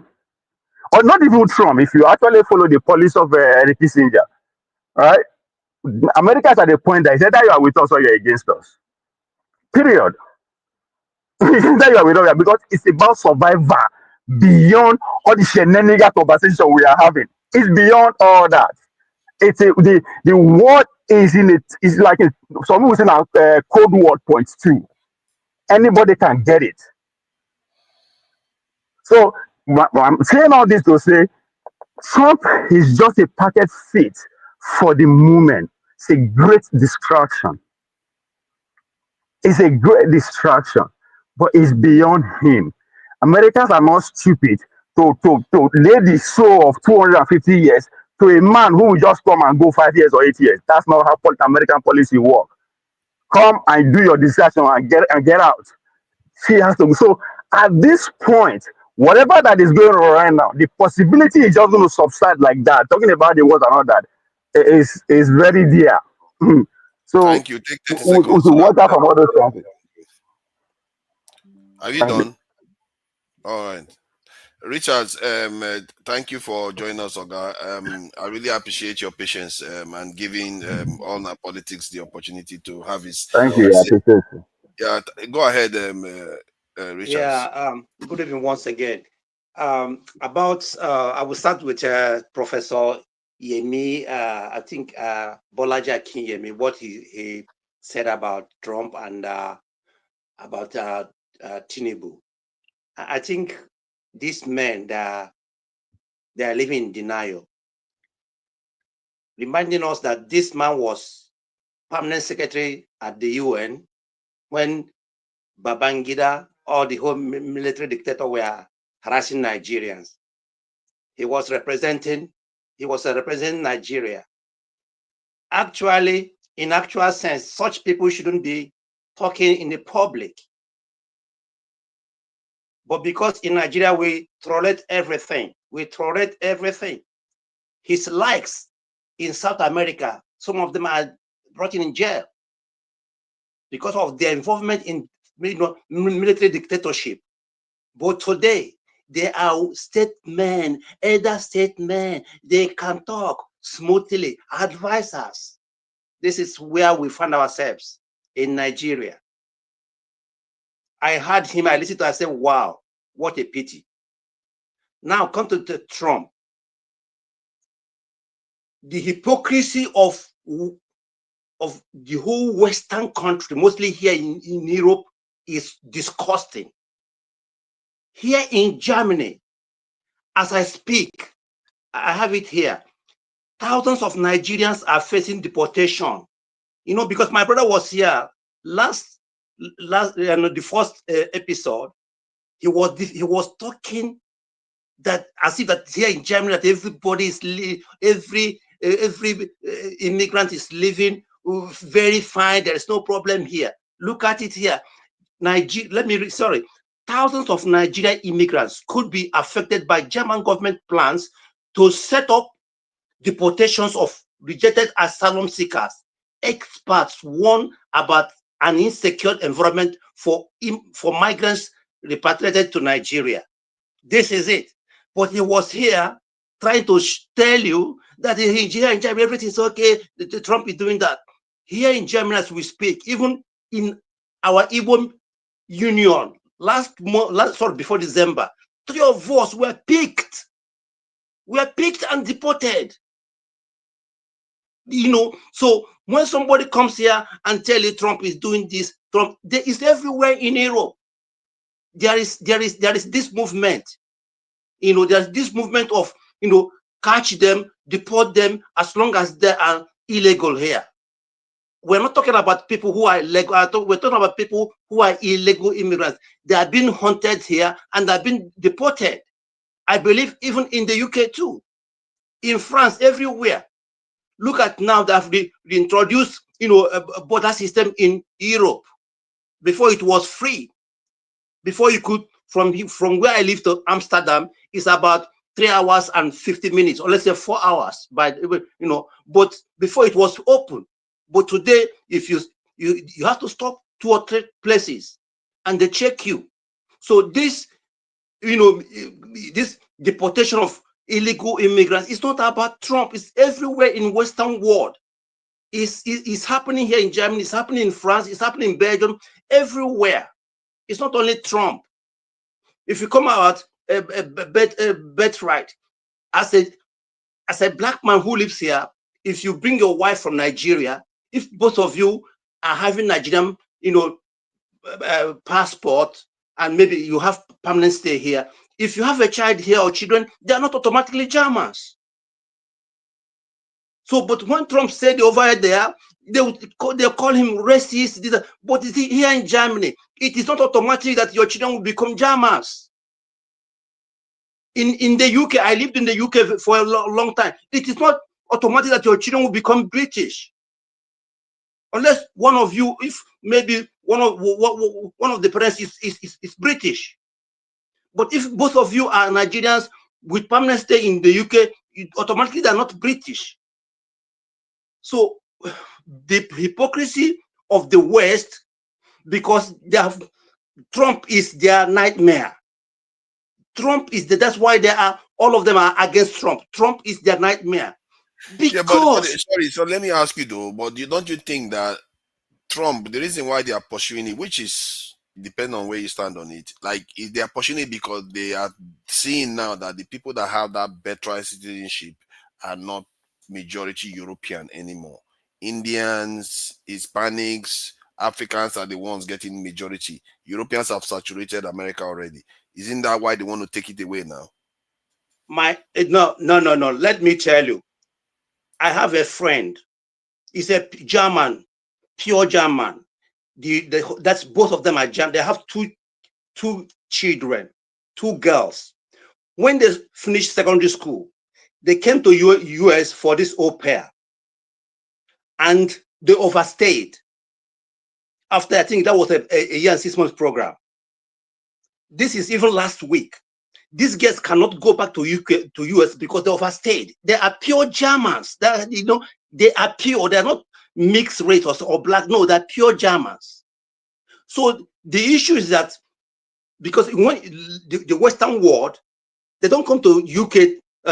or not even Trump, if you actually follow the policy of Eric Kissinger, all right, America is at the point that it's either you are with us or you're against us. Period. It's either you are with us because it's about survival beyond all the shenanigan conversation we are having. It's beyond all that. The word is in it. It's like some people say now code word points too. Anybody can get it. So I'm saying all this to say Trump is just a packet fit for the moment. It's a great distraction. It's a great distraction, but it's beyond him. Americans are not stupid to lay the soul of 250 years to a man who will just come and go 5 years or 8 years. That's not how American policy work. Come and do your discussion and get out. She has to. So at this point, whatever that is going on right now, the possibility is just going to subside like that. Talking about the world and all that is very dear. So
Thank you. Take 30
we
seconds
should
to wrap
watch out
it up.
from all those things.
Are you
Thank you.
done? All right. Richards, thank you for joining us, Oga. I really appreciate your patience and giving all our politics the opportunity to have his.
Thank you. I appreciate you.
Yeah, go ahead, Richards.
Yeah, good evening once again. I will start with Professor Yemi, I think Bolaji Akinyemi, what he said about Trump and about Tinubu. I think these men, they are living in denial, reminding us that this man was permanent secretary at the UN when Babangida or the whole military dictator were harassing Nigerians. He was representing Nigeria. Actually, in actual sense, such people shouldn't be talking in the public. But because in Nigeria we tolerate everything, his likes in South America, some of them are brought in jail because of their involvement in military dictatorship. But today, they are statesmen, elder statesmen. They can talk smoothly, advise us. This is where we find ourselves in Nigeria. I heard him, I listened to him, I said, wow, what a pity. Now come to Trump. The hypocrisy of the whole Western country, mostly here in Europe, is disgusting. Here in Germany, as I speak, I have it here. Thousands of Nigerians are facing deportation. You know, because my brother was here last the first episode. He was talking that as if that here in Germany that everybody is every immigrant is living very fine. There is no problem here. Look at it here. Thousands of Nigerian immigrants could be affected by German government plans to set up deportations of rejected asylum seekers. Experts warn about an insecure environment for migrants repatriated to Nigeria. This is it. But he was here trying to tell you that here in Germany everything's okay. Trump is doing that. Here in Germany, as we speak, even in our Igbo union, before December, 3 of us were picked. We were picked and deported. You know, so when somebody comes here and tell you Trump is doing this, Trump, there is everywhere in Europe. There is this movement. You know, there's this movement of, you know, catch them, deport them as long as they are illegal here. We're not talking about people who are legal. We're talking about people who are illegal immigrants. They are being hunted here and they're being deported. I believe even in the UK too, in France, everywhere. Look at now that they reintroduced, you know, a border system in Europe. Before it was free. Before you could, from where I live to Amsterdam, it's about 3 hours and 50 minutes, or let's say 4 hours. But you know, but before it was open. But today, if you have to stop 2 or 3 places, and they check you. So this, you know, this deportation of illegal immigrants, it's not about Trump. It's everywhere in Western world. It's happening here in Germany. It's happening in France. It's happening in Belgium. Everywhere. It's not only Trump. If you come out a birthright, as a black man who lives here, if you bring your wife from Nigeria, if both of you are having Nigerian, you know, passport, and maybe you have permanent stay here, if you have a child here or children, they are not automatically Germans. So, but when Trump said over there, they call him racist. But here in Germany, it is not automatic that your children will become Germans. In the UK, I lived in the UK for a long time. It is not automatic that your children will become British, unless one of you, if maybe one of the parents is British. But if both of you are Nigerians with permanent stay in the UK, automatically they're not British. So the hypocrisy of the West, because Trump is their nightmare. Trump is that's why all of them are against Trump. Trump is their nightmare. Because
yeah, but sorry, so let me ask you though, but don't you think that Trump, the reason why they are pursuing it, which is depend on where you stand on it, like if they are pursuing it because they are seeing now that the people that have that birthright citizenship are not majority European anymore. Indians, Hispanics, Africans are the ones getting majority. Europeans have saturated America already. Isn't that why they want to take it away now?
No. Let me tell you. I have a friend. He's a German, pure German. That's both of them are German. They have two children, 2 girls. When they finished secondary school, they came to US for this au pair, and they overstayed. After, I think that was a year and 6 months program. This is even last week. these guys cannot go back to UK to US because they overstayed. They are pure Germans. That they are pure. They are not mixed race or black. No, they're pure Germans. So the issue is that because when the Western world, they don't come to UK,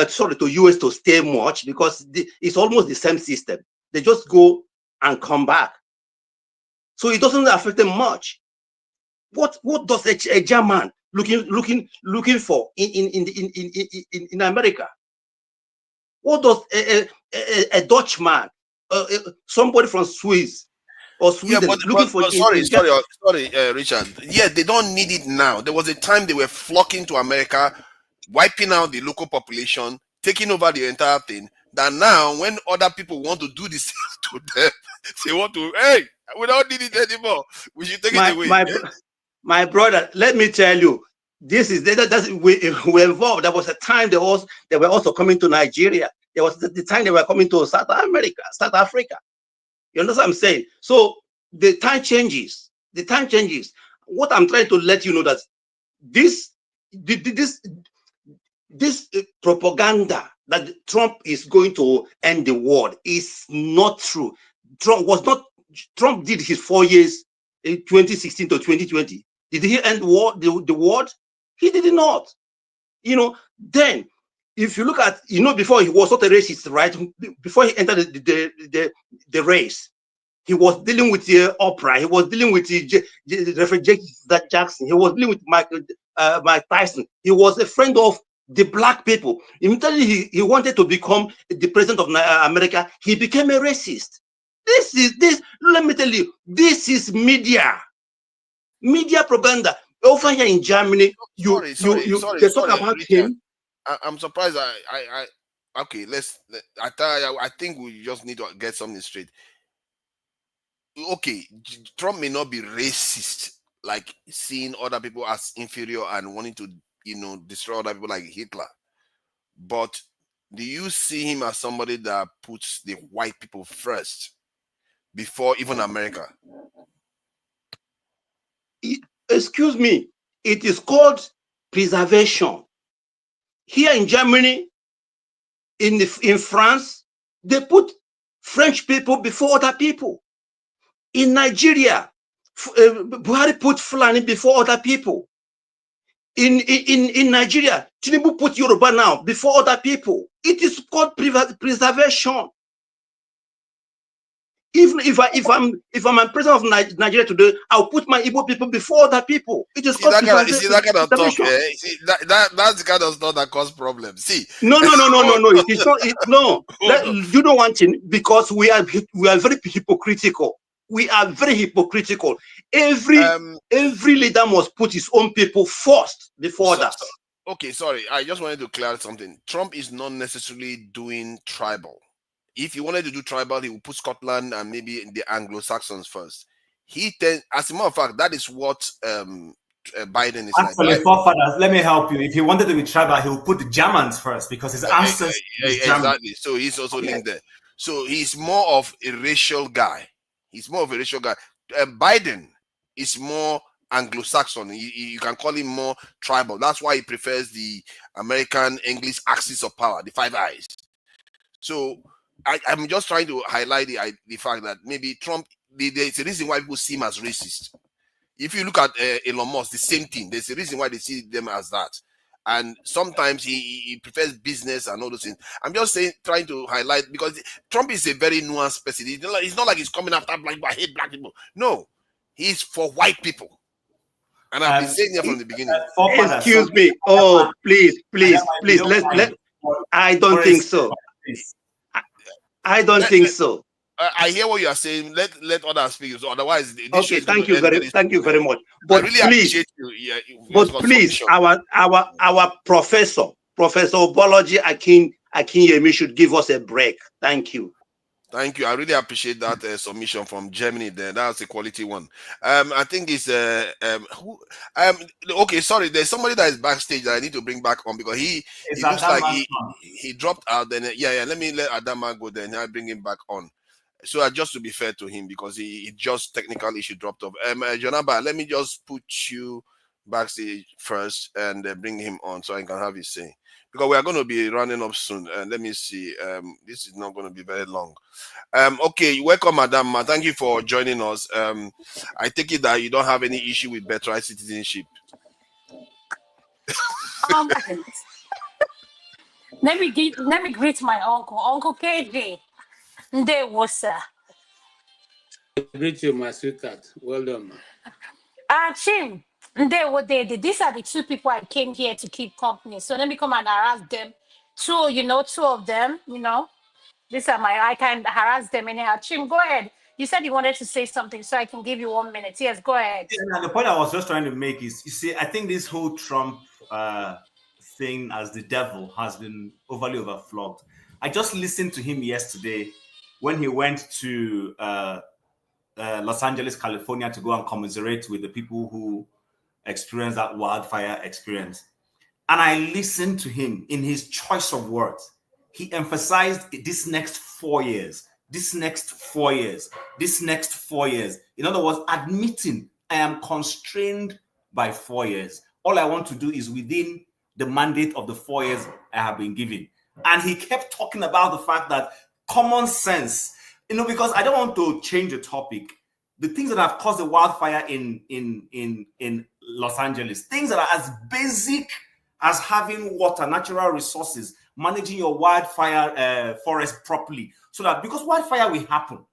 to US to stay much because it's almost the same system. They just go and come back. So it doesn't affect them much. What does a German looking for in America? What does a Dutchman, somebody from Swiss or Sweden looking for?
Sorry, Richard. Yeah, they don't need it now. There was a time they were flocking to America, wiping out the local population, taking over the entire thing. That now, when other people want to do the same to them, they want to, hey, we don't need it anymore. We should take it away.
My brother, let me tell you, this is we're involved. There was a time they were also coming to Nigeria. There was the time they were coming to South Africa. You understand what I'm saying? So the time changes. The time changes. What I'm trying to let you know that this propaganda that Trump is going to end the world is not true. Trump did his 4 years in 2016 to 2020. Did he end the world? He did not. Then if you look at, before he was not a racist, right? Before he entered the race, he was dealing with the opera. He was dealing with the Reverend Jackson. He was dealing with Mike Tyson. He was a friend of the black people. Immediately he wanted to become the president of America. He became a racist. Let me tell you, this is media propaganda. Over here in Germany, they talk about
Richard,
him.
I'm surprised. Okay, I think we just need to get something straight. Okay, Trump may not be racist, like seeing other people as inferior and wanting to, destroy other people like Hitler. But do you see him as somebody that puts the white people first before even America?
Excuse me, it is called preservation. Here in Germany, in France, they put French people before other people. In Nigeria, Buhari put Fulani before other people. In Nigeria, Tinubu put Yoruba now before other people. It is called preservation. Even if I'm a president of Nigeria today, I'll put my Igbo people before other people. It is called preservation.
See that kind of talk. See, that's the kind of stuff that cause problems. See,
no. It is not. No, you know one thing, because we are very hypocritical. We are very hypocritical. Every leader must put his own people first before that.
Okay, sorry. I just wanted to clear something. Trump is not necessarily doing tribal. If he wanted to do tribal, he would put Scotland and maybe the Anglo-Saxons first. As a matter of fact, that is what Biden is
actually like. Forefathers, let me help you. If he wanted to be tribal, he would put the Germans first because his ancestors.
Exactly. So he's also linked there. So he's more of a racial guy. Biden is more Anglo-Saxon. You can call him more tribal. That's why he prefers the American English axis of power, the 5 eyes. So I'm just trying to highlight the fact that maybe Trump, there's a reason why people see him as racist. If you look at Elon Musk, the same thing. There's a reason why they see them as that. And sometimes he prefers business and all those things. I'm just trying to highlight, because Trump is a very nuanced person. It's not like he's coming after black people. I hate black people. No, he's for white people. And I've been saying that from the beginning.
Excuse me. Oh, please. I don't think so. I don't think so.
I hear what you are saying. Let others speak. So otherwise,
okay. Thank you very much. But
I really
please,
appreciate you. Yeah,
but please, our Professor Bolaji Akinyemi should give us a break. Thank you.
Thank you. I really appreciate that submission from Germany there. That's a quality one. I think it's okay, sorry, there's somebody that is backstage that I need to bring back on, because he looks like he dropped out. Then let me let Adama go then. I'll bring him back on. So just to be fair to him, because he just technical issue dropped off. Jonaba, let me just put you backstage first and bring him on so I can have his say, because we are going to be running up soon. Let me see. This is not going to be very long. Okay, welcome, Madam. Thank you for joining us. I take it that you don't have any issue with birthright citizenship.
Let me greet my Uncle KJ. There was sir.
I greet you, my sweetheart. Well done, man.
Chim. They were there. These are the two people I came here to keep company. So let me come and harass them. Two of them, These are I can harass them anyhow. Chim, go ahead. You said you wanted to say something, so I can give you 1 minute. Yes, go ahead.
Yeah, the point I was just trying to make is, you see, I think this whole Trump thing as the devil has been overly overflogged. I just listened to him yesterday when he went to Los Angeles, California, to go and commiserate with the people who experienced that wildfire experience. And I listened to him in his choice of words. He emphasized this next 4 years, this next 4 years, this next 4 years. In other words, admitting I am constrained by 4 years. All I want to do is within the mandate of the 4 years I have been given. And he kept talking about the fact that common sense, because I don't want to change the topic. The things that have caused the wildfire in Los Angeles, things that are as basic as having water, natural resources, managing your wildfire forest properly, so that, because wildfire will happen,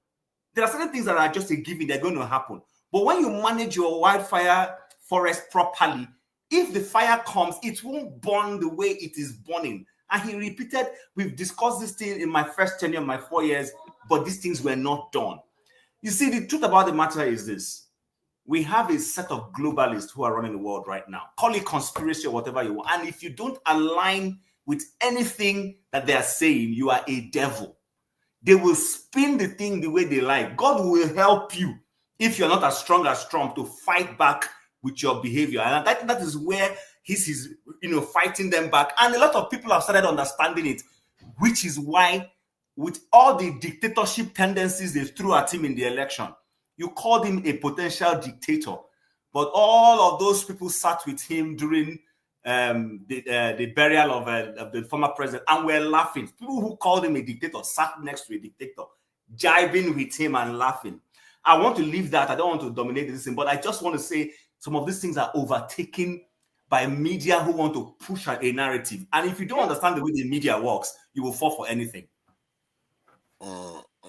there are certain things that are just a given, they're going to happen. But when you manage your wildfire forest properly, if the fire comes, it won't burn the way it is burning. And he repeated, we've discussed this thing in my first tenure, my 4 years, but these things were not done. You see, the truth about the matter is this. We have a set of globalists who are running the world right now. Call it conspiracy or whatever you want. And if you don't align with anything that they are saying, you are a devil. They will spin the thing the way they like. God will help you if you're not as strong as Trump to fight back with your behavior. And that is where he's fighting them back. And a lot of people have started understanding it, which is why, with all the dictatorship tendencies they threw at him in the election, you called him a potential dictator. But all of those people sat with him during the burial of the former president and were laughing. People who called him a dictator sat next to a dictator, jibing with him and laughing. I want to leave that. I don't want to dominate this thing, but I just want to say some of these things are overtaken by media who want to push a narrative. And if you don't understand the way the media works, you will fall for anything.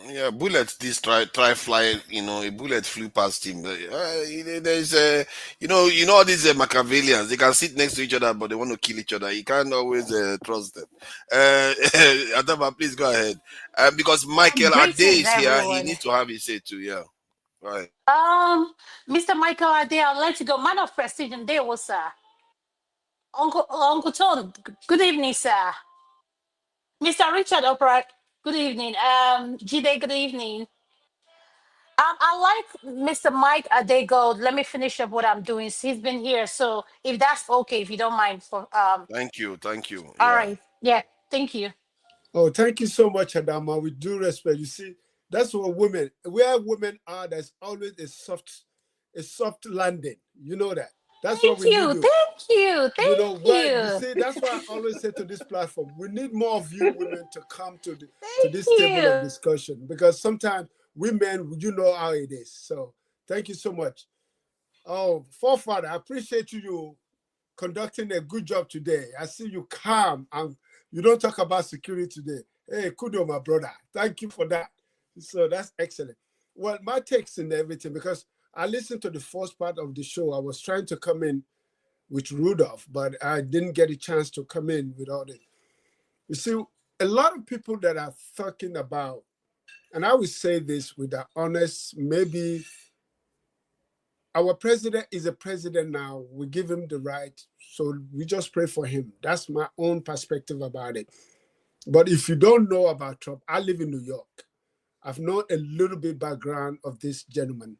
Yeah, bullets. This try fly. A bullet flew past him. There's all these Machiavellians. They can sit next to each other, but they want to kill each other. You can't always trust them. Adama, please go ahead. Because Michael Ade is here.
Everyone.
He needs to have his say too. Yeah, right.
Mr. Michael Ade, I'll let you go. Man of prestige, and there was sir. Uncle Tone, good evening, sir. Mr. Richard Opera, good evening. Jide, good evening. I like Mr. Mike Adego. Let me finish up what I'm doing. He's been here, so if that's okay, if you don't mind,
Thank you.
All right. Yeah. Thank you.
Oh, thank you so much, Adama. With due respect, you see, that's what where women are, there's always a soft landing. You know that. That's what we need.
Thank you.
You see, that's why I always say to this platform, we need more of you women to come to this table of discussion, because sometimes women, you know how it is. So thank you so much. Oh, forefather, I appreciate you conducting a good job today. I see you calm and you don't talk about security today. Hey, kudo, my brother. Thank you for that. So that's excellent. Well, my takes and everything, because I listened to the first part of the show. I was trying to come in with Rudolph, but I didn't get a chance to come in with all this. You see, a lot of people that are talking about, and I will say this with the honest, maybe our president is a president now. We give him the right, so we just pray for him. That's my own perspective about it. But if you don't know about Trump, I live in New York. I've known a little bit background of this gentleman,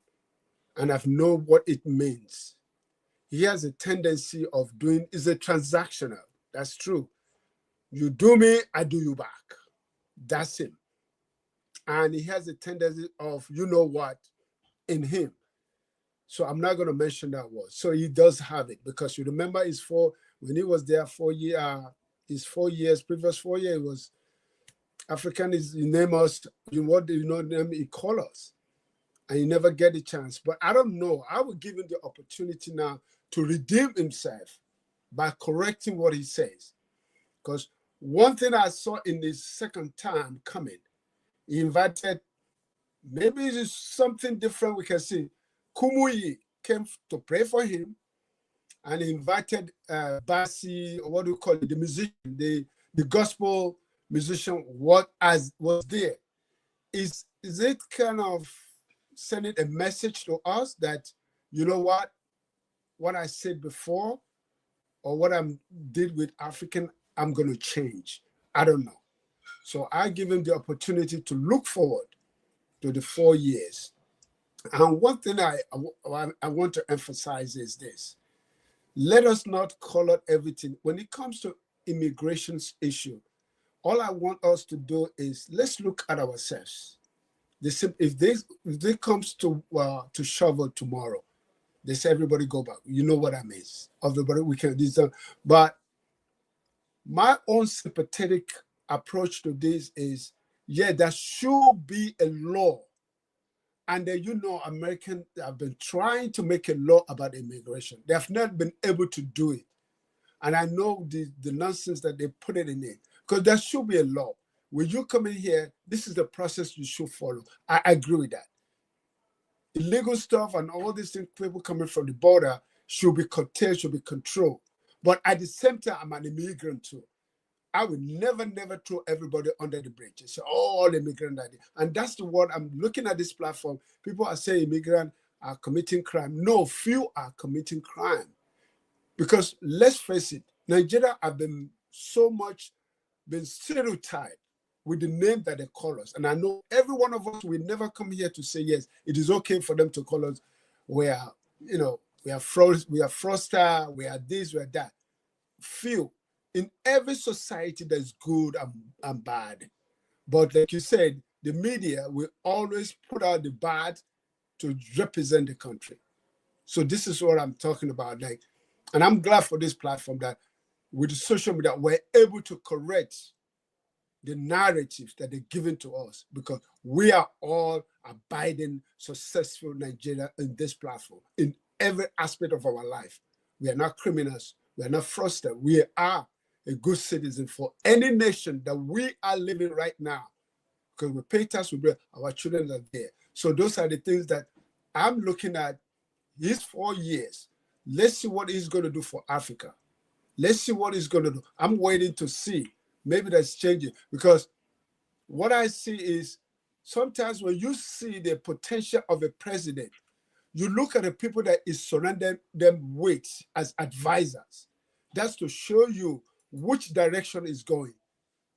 and I've known what it means. He has a tendency of is a transactional. That's true. You do me, I do you back. That's him. And he has a tendency of, you know what, in him. So I'm not going to mention that word. So he does have it, because you remember when he was there 4 years, his 4 years, previous 4 years, it was African is, you name us, what do you know name, he call us. And he never get a chance. But I don't know. I will give him the opportunity now to redeem himself by correcting what he says. Because one thing I saw in his second time coming, he invited, maybe it's something different we can see. Kumuyi came to pray for him, and he invited Basi, or what do you call it, the musician, the gospel musician, was there. Is it kind of sending a message to us that, you know what I said before, or what I did with African, I'm going to change? I don't know. So I give him the opportunity to look forward to the 4 years. And one thing I want to emphasize is this. Let us not color everything. When it comes to immigration issue, all I want us to do is, let's look at ourselves. If they comes to shovel tomorrow, they say everybody go back. You know what I mean? Everybody, we can do that. But my own sympathetic approach to this is, yeah, there should be a law. And then, Americans have been trying to make a law about immigration. They have not been able to do it. And I know the nonsense that they put it in there, because there should be a law. When you come in here, this is the process you should follow. I agree with that. Illegal stuff and all these things, people coming from the border, should be curtailed, should be controlled. But at the same time, I'm an immigrant too. I will never throw everybody under the bridge. It's all immigrants. And that's the word I'm looking at this platform. People are saying immigrants are committing crime. No, few are committing crime. Because let's face it, Nigeria have been stereotyped with the name that they call us. And I know every one of us will never come here to say, yes, it is okay for them to call us, we are fraudster, we are this, we are that. Few. In every society, there's good and bad. But like you said, the media will always put out the bad to represent the country. So this is what I'm talking about. And I'm glad for this platform that with the social media, we're able to correct the narratives that they're giving to us, because we are all abiding, successful Nigeria in this platform, in every aspect of our life. We are not criminals. We are not fraudsters. We are a good citizen for any nation that we are living right now, because we pay tax, our children are there. So those are the things that I'm looking at. His 4 years. Let's see what he's going to do for Africa. Let's see what he's going to do. I'm waiting to see. Maybe that's changing, because what I see is sometimes when you see the potential of a president, you look at the people that is surrounding them with as advisors. That's to show you which direction is going.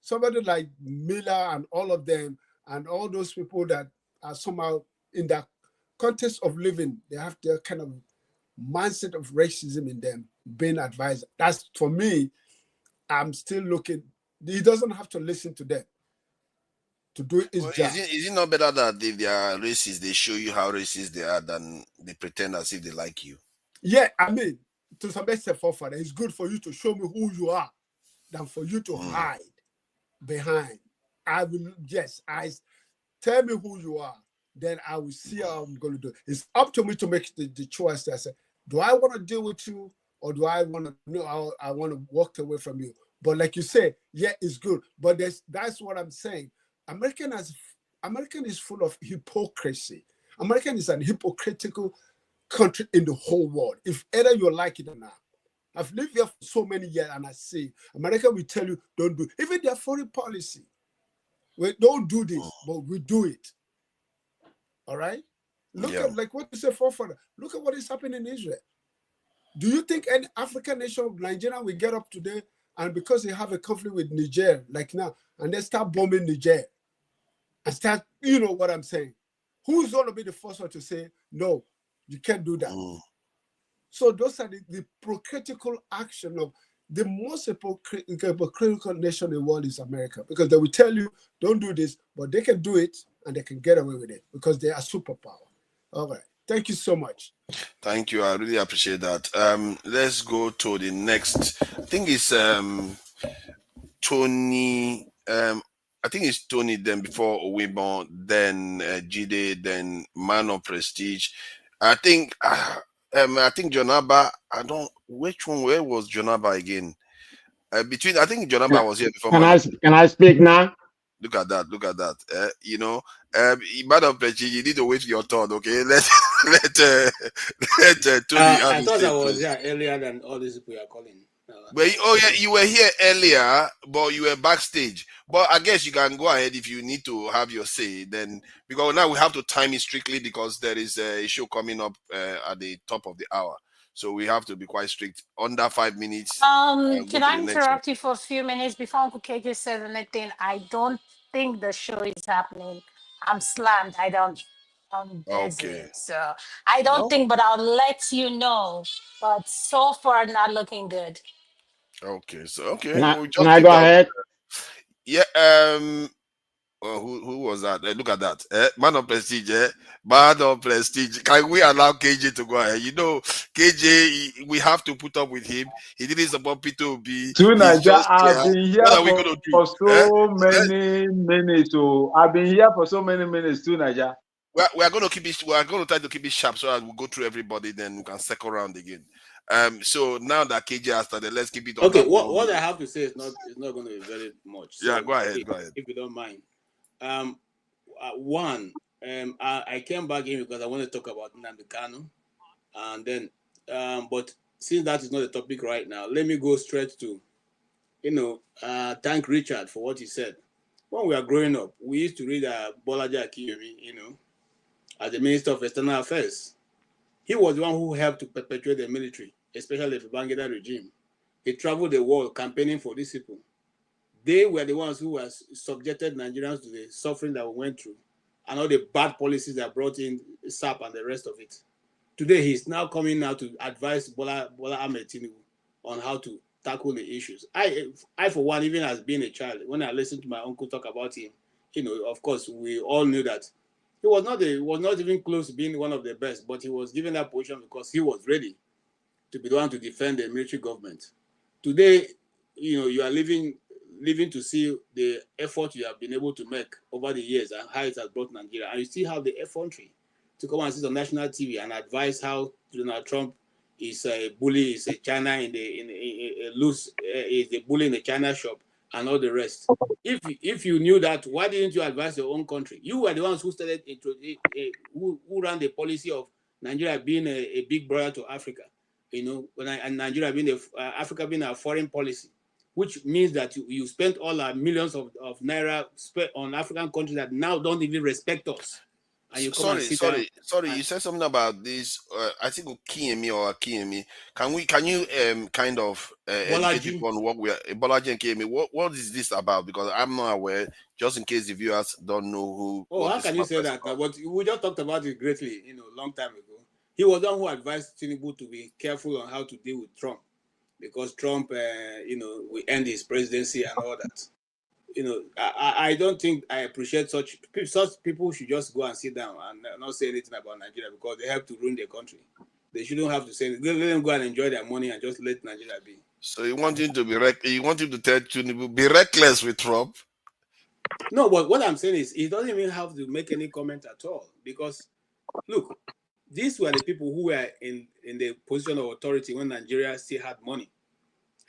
Somebody like Miller and all of them, and all those people that are somehow in that context of living, they have their kind of mindset of racism in them, being advised. That's, for me, I'm still looking. He doesn't have to listen to them to do his job.
Is it not better that if they are racist, they show you how racist they are than they pretend as if they like you?
Yeah, I mean, to some extent, forefather, it's good for you to show me who you are than for you to hide behind. Tell me who you are, then I will see how I'm going to do it. It's up to me to make the choice. I say, do I want to deal with you, or do I want to I want to walk away from you? But like you say, yeah, it's good. But that's what I'm saying. American is full of hypocrisy. American is an hypocritical country in the whole world. If either you like it or not. I've lived here for so many years, and I see America will tell you, don't do it. Even their foreign policy. We don't do this, but we do it. All right? Look at, like what you said, forefather. Look at what is happening in Israel. Do you think any African nation of Nigeria will get up today, and because they have a conflict with Niger, like now, and they start bombing Niger, and start, you know what I'm saying? Who's going to be the first one to say, no, you can't do that? So those are the hypocritical action of the most hypocritical nation in the world is America, because they will tell you, don't do this, but they can do it, and they can get away with it because they are superpower. All right. Thank you so much.
Thank you. I really appreciate that. Let's go to the next. I think it's Tony. I think it's Tony. Then before Owebo, then Jide, then Man of Prestige. I think. I think Jonaba. I don't. Which one? Where was Jonaba again? Between. I think Jonaba was here before Man of.
Can I speak now?
Look at that. Look at that. Man of Prestige. You need to wait for your turn. Okay. Let Tony have
I
his
thought
say,
I was
please.
here earlier than all these people are calling.
Well, oh yeah, you were here earlier, but you were backstage. But I guess you can go ahead if you need to have your say. Then because now we have to time it strictly because there is a show coming up at the top of the hour, so we have to be quite strict. Under 5 minutes, go
Can
to
I
the next one.
interrupt you for a few minutes before Uncle KJ says anything? I don't think the show is happening. I'm slammed. I'm busy.
Okay.
So I don't
No.
think, but I'll let you know. But so far, not looking good.
Okay. So okay, we'll
Can
just
I
leave
go
that.
ahead?
Yeah. Who was that? Look at that. Man of Prestige. Man of Prestige. Can we allow KJ to go ahead? You know, KJ, we have to put up with him. He didn't support P2B.
To
He's
Nigeria,
just here.
I've been here
What are we going to do?
for so many minutes. So I've been here for so many minutes to Nigeria.
We are going to keep it. We are going to try to keep it sharp so that we go through everybody. Then we can circle around again. So now that KJ has started, let's keep it on
Okay,
that.
what I have to say is not going to be very much. So
Yeah, go ahead. Go ahead.
if you don't mind. One, I came back in because I want to talk about Nnamdi Kanu, and then, but since that is not the topic right now, let me go straight to, thank Richard for what he said. When we were growing up, we used to read Bolaji Akinyemi, as the Minister of External Affairs. He was the one who helped to perpetuate the military, especially the Babangida regime. He traveled the world campaigning for these people. They were the ones who subjected Nigerians to the suffering that we went through and all the bad policies that brought in SAP and the rest of it. Today, he's now coming now to advise Bola Ahmed Tinubu on how to tackle the issues. I, for one, even as being a child, when I listened to my uncle talk about him, of course, we all knew that he was not even close to being one of the best, but he was given that position because he was ready to be the one to defend the military government. Today, you are living to see the effort you have been able to make over the years and how it has brought Nigeria. And you still have the effrontery to come and sit on national TV and advise how Donald Trump is a bully, is a China is a bully in the China shop and all the rest. If you knew that, why didn't you advise your own country? You were the ones who started who ran the policy of Nigeria being a big brother to Africa. And Nigeria being Africa being a foreign policy, which means that you spent all our millions of naira spent on African countries that now don't even respect us. And you come and sit down.
Sorry. You said something about this. I think Kiemi. Can you kind of educate people on what we are Bolaji and Kiemi? What is this about? Because I'm not aware. Just in case the viewers don't know who.
Oh, how can you say that? But we just talked about it greatly, long time ago. He was the one who advised Tinubu to be careful on how to deal with Trump, because Trump, will end his presidency and all that. I don't think I appreciate such people should just go and sit down and not say anything about Nigeria because they have to ruin their country. They shouldn't have to say it. Let them go and enjoy their money and just let Nigeria be.
So you want him to be you want him to tell Tinubu be reckless with Trump?
No, but what I'm saying is he doesn't even have to make any comment at all because, look, these were the people who were in the position of authority when Nigeria still had money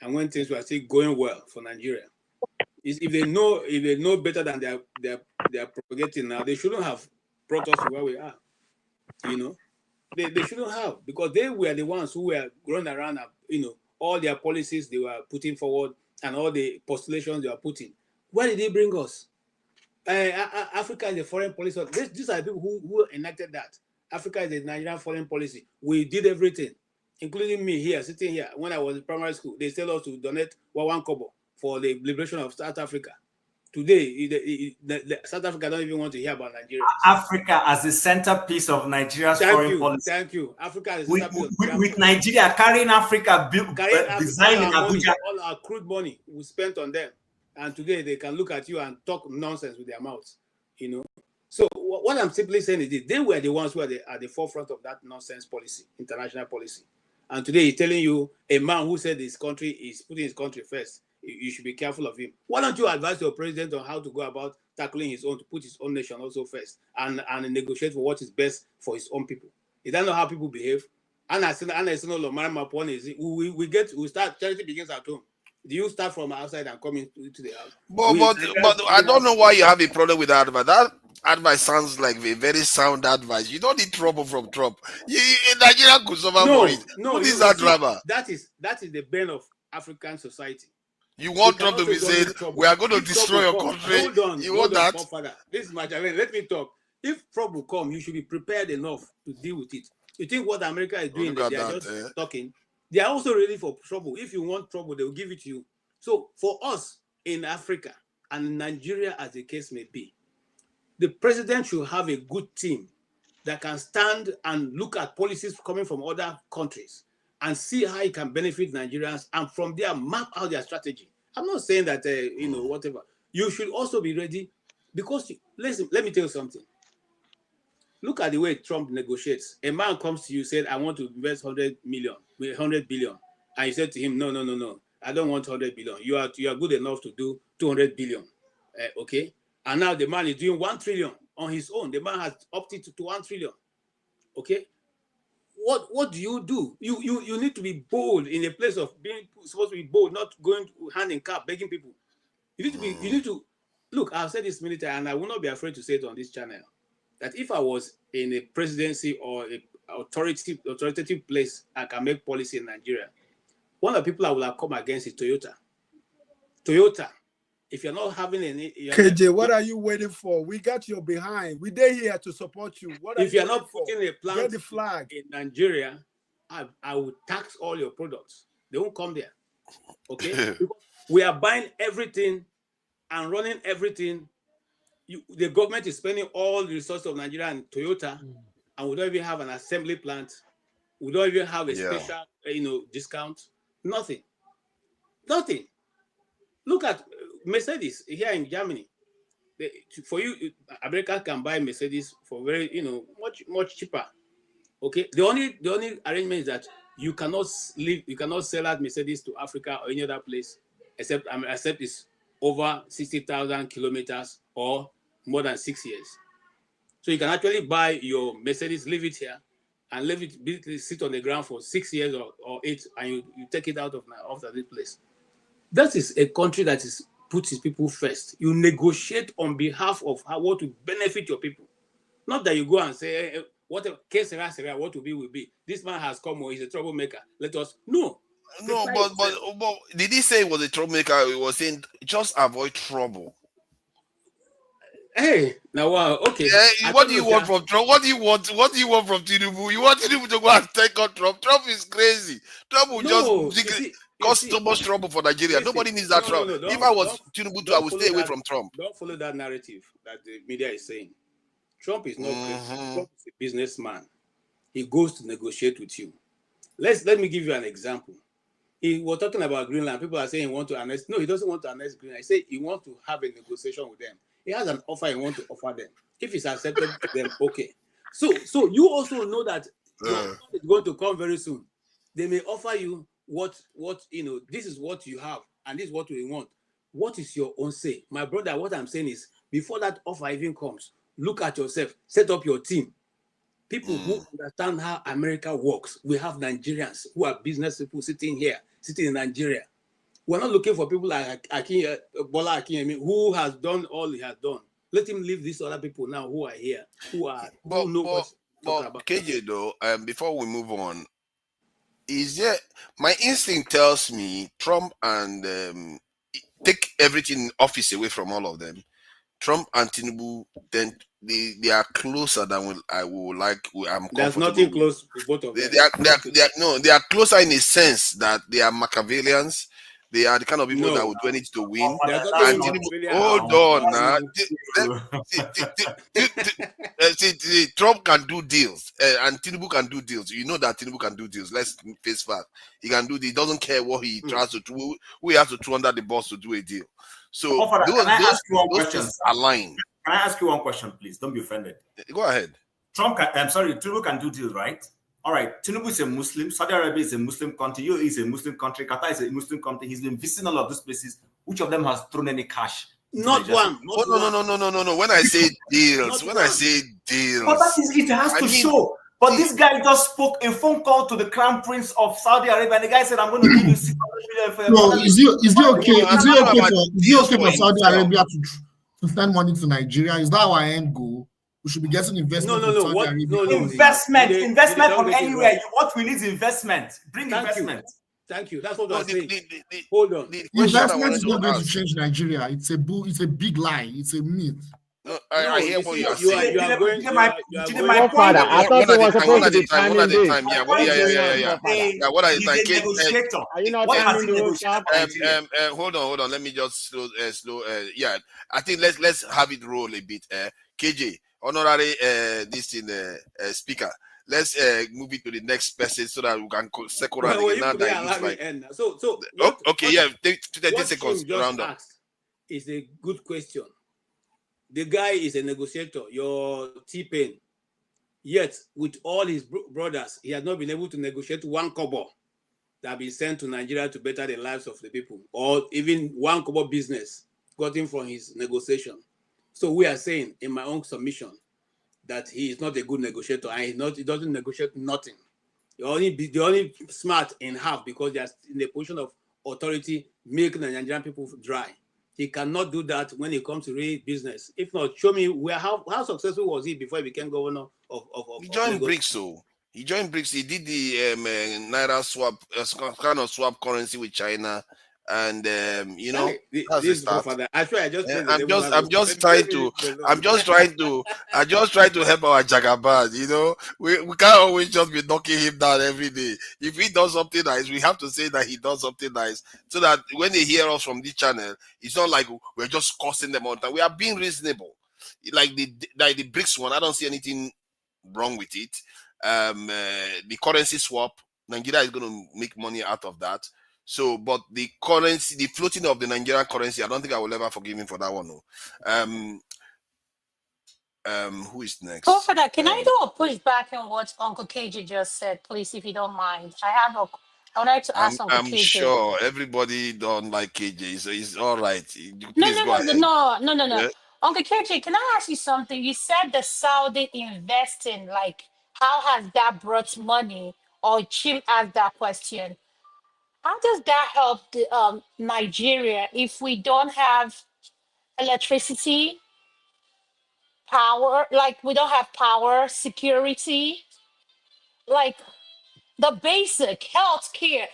and when things were still going well for Nigeria. If they know better than they're propagating now, they shouldn't have brought us to where we are. They shouldn't have, because they were the ones who were running around and, all their policies they were putting forward and all the postulations they were putting. Where did they bring us? Africa is a foreign policy. These are the people who enacted that. Africa is a Nigerian foreign policy. We did everything, including me here, sitting here. When I was in primary school, they tell us to donate 1 kobo for the liberation of South Africa. Today, South Africa don't even want to hear about Nigeria.
Africa as the centerpiece of Nigeria's foreign policy.
Thank you. Africa as the
centerpiece with Nigeria carrying Africa, design in Abuja.
All our crude money we spent on them. And today they can look at you and talk nonsense with their mouths. So what I'm simply saying is this, they were the ones who are at the forefront of that nonsense policy, international policy. And today he's telling you, a man who said his country is putting his country first, you should be careful of him. Why don't you advise your president on how to go about tackling his own, to put his own nation also first, and negotiate for what is best for his own people? Is that not how people behave? We start, charity begins at home. Do you start from outside and come into the house?
But I don't know why you have a problem with that advice. That advice sounds like a very sound advice. You don't need trouble from Trump. Nigeria could suffer for it.
No,
this is drama.
That is the bane of African society.
You want Trump to be saying, we are going to destroy your country.
Hold on,
you want that?
This is my challenge. Let me talk. If trouble come, you should be prepared enough to deal with it. You think what America is doing, they are just talking. They are also ready for trouble. If you want trouble, they will give it to you. So for us in Africa and Nigeria, as the case may be, the president should have a good team that can stand and look at policies coming from other countries and see how it can benefit Nigerians, and from there map out their strategy. I'm not saying that whatever. You should also be ready, because listen, let me tell you something. Look at the way Trump negotiates. A man comes to you, said, I want to invest 100 billion. And you said to him, no. I don't want 100 billion. You are good enough to do 200 billion. Okay? And now the man is doing 1 trillion on his own. The man has opted to 1 trillion. Okay? What do? You need to be bold in a place of being supposed to be bold, not going hand in cap, begging people. You need to look, I've said this many times, and I will not be afraid to say it on this channel, that if I was in a presidency or a authoritative place, I can make policy in Nigeria. One of the people I will have come against is Toyota. If you're not having any...
KJ, what are you waiting for? We got your behind. We're here to support you.
If you're not putting a plant
get the flag
in Nigeria, I will tax all your products. They won't come there. Okay? We are buying everything and running everything. The government is spending all the resources of Nigeria and Toyota, and we don't even have an assembly plant. We don't even have a special, discount. Nothing. Look at Mercedes here in Germany. For you, America can buy Mercedes for very, much cheaper. Okay. The only arrangement is that you cannot sell that Mercedes to Africa or any other place, except it's over 60,000 kilometers or more than 6 years. So you can actually buy your Mercedes, leave it here, and leave it sit on the ground for 6 years or 8, and you take it out of this place. That is a country that puts its people first. You negotiate on behalf of what to benefit your people. Not that you go and say, whatever case what will be. This man has come, or he's a troublemaker. Let us no.
No, but did he say he was a troublemaker? He was saying just avoid trouble.
Hey, now wow, okay.
What do you want from Trump? What do you want from Tinubu? You want Tinubu to go and take on Trump? Trump is crazy. Trump will cause so much trouble for Nigeria. Nobody needs that trouble. If I was Tinubu, I would stay away from Trump.
Don't follow that narrative that the media is saying. Trump is not crazy. Trump is a businessman. He goes to negotiate with you. Let me give you an example. He was talking about Greenland. People are saying he wants to annex. No, he doesn't want to annex Greenland. He said he wants to have a negotiation with them. He has an offer he wants to offer them. If it's accepted to them, okay. So you also know that it's going to come very soon. They may offer you what this is what you have, and this is what we want. What is your own say? My brother, what I'm saying is, before that offer even comes, look at yourself, set up your team. People who understand how America works. We have Nigerians who are business people sitting in Nigeria. We're not looking for people like Bola Akinyemi, who has done all he has done. Let him leave these other people now who are here, who know what's about.
KJ, though, before we move on, my instinct tells me Trump and take everything office away from all of them. Trump and Tinubu, then they are closer than I would like.
There's nothing close to both of them.
They are closer in a sense that they are Machiavellians. They are the kind of people that would do anything to win. And Tinubu, hold on now. Trump can do deals, and Tinubu can do deals. You know that Tinubu can do deals. Let's face fact. He can do. He doesn't care what he tries to do. Who he has to throw under the bus to do a deal. So those things align.
Can I ask you one question, please? Don't be offended.
Go ahead.
Tinubu can do deals, right? All right, Tinubu is a Muslim. Saudi Arabia is a Muslim country. UAE is a Muslim country. Qatar is a Muslim country. He's been visiting all of these places. Which of them has thrown any cash?
Not one.
No. When I say deals, but
that is it has to show. But this guy just spoke a phone call to the Crown Prince of Saudi Arabia, and the guy said, "I'm going to give you 600 million for your."
No, is it okay for Saudi Arabia to send money to Nigeria? Is that our end goal? We should be getting investment.
Investment from anywhere. What we need is investment. Bring investment.
Thank you. That's what I'm saying. Hold on.
Investment is not going to change Nigeria. It's a big lie. It's a myth.
No, I hear what you are
saying.
My father, I thought it was supposed to be timing this.
Yeah, what are you saying?
Are you not timing the World Cup?
Hold on. Let me just slow. Yeah, I think let's have it roll a bit. KJ, honorary this in speaker. Let's move it to the next person so that we can circle around again. Okay, yeah, 30 seconds round up.
It's a good question. The guy is a negotiator, your T-Pain. Yet, with all his brothers, he has not been able to negotiate one kobo that has been sent to Nigeria to better the lives of the people, or even one kobo business gotten from his negotiation. So we are saying, in my own submission, that he is not a good negotiator, and he doesn't negotiate nothing. They're only smart in half because they are in a position of authority, making the Nigerian people dry. He cannot do that when it comes to real business. If not, show me how successful was he before he became governor of
He joined BRICS, so he joined BRICS. He did the Naira swap, kind of swap currency with China, and that's the start. I'm just trying to help our Jagabad. We can't always just be knocking him down every day. If he does something nice, we have to say that he does something nice, so that when they hear us from this channel, it's not like we're just cursing them all the time. We are being reasonable. Like the BRICS one, I don't see anything wrong with it. The currency swap, Nigeria is going to make money out of that. So, but the currency, the floating of the Nigerian currency, I don't think I will ever forgive him for that one. No. Who is next?
Oh, for that, can I do a pushback on what Uncle KJ just said, please, if you don't mind? I would like to ask Uncle KJ.
I'm sure everybody don't like KJ, so it's all right.
No. Yeah? Uncle KJ, can I ask you something? You said the Saudi investing, like, how has that brought money? Or Chim asked that question. How does that help the, Nigeria if we don't have electricity, power, like we don't have power, security, like the basic healthcare?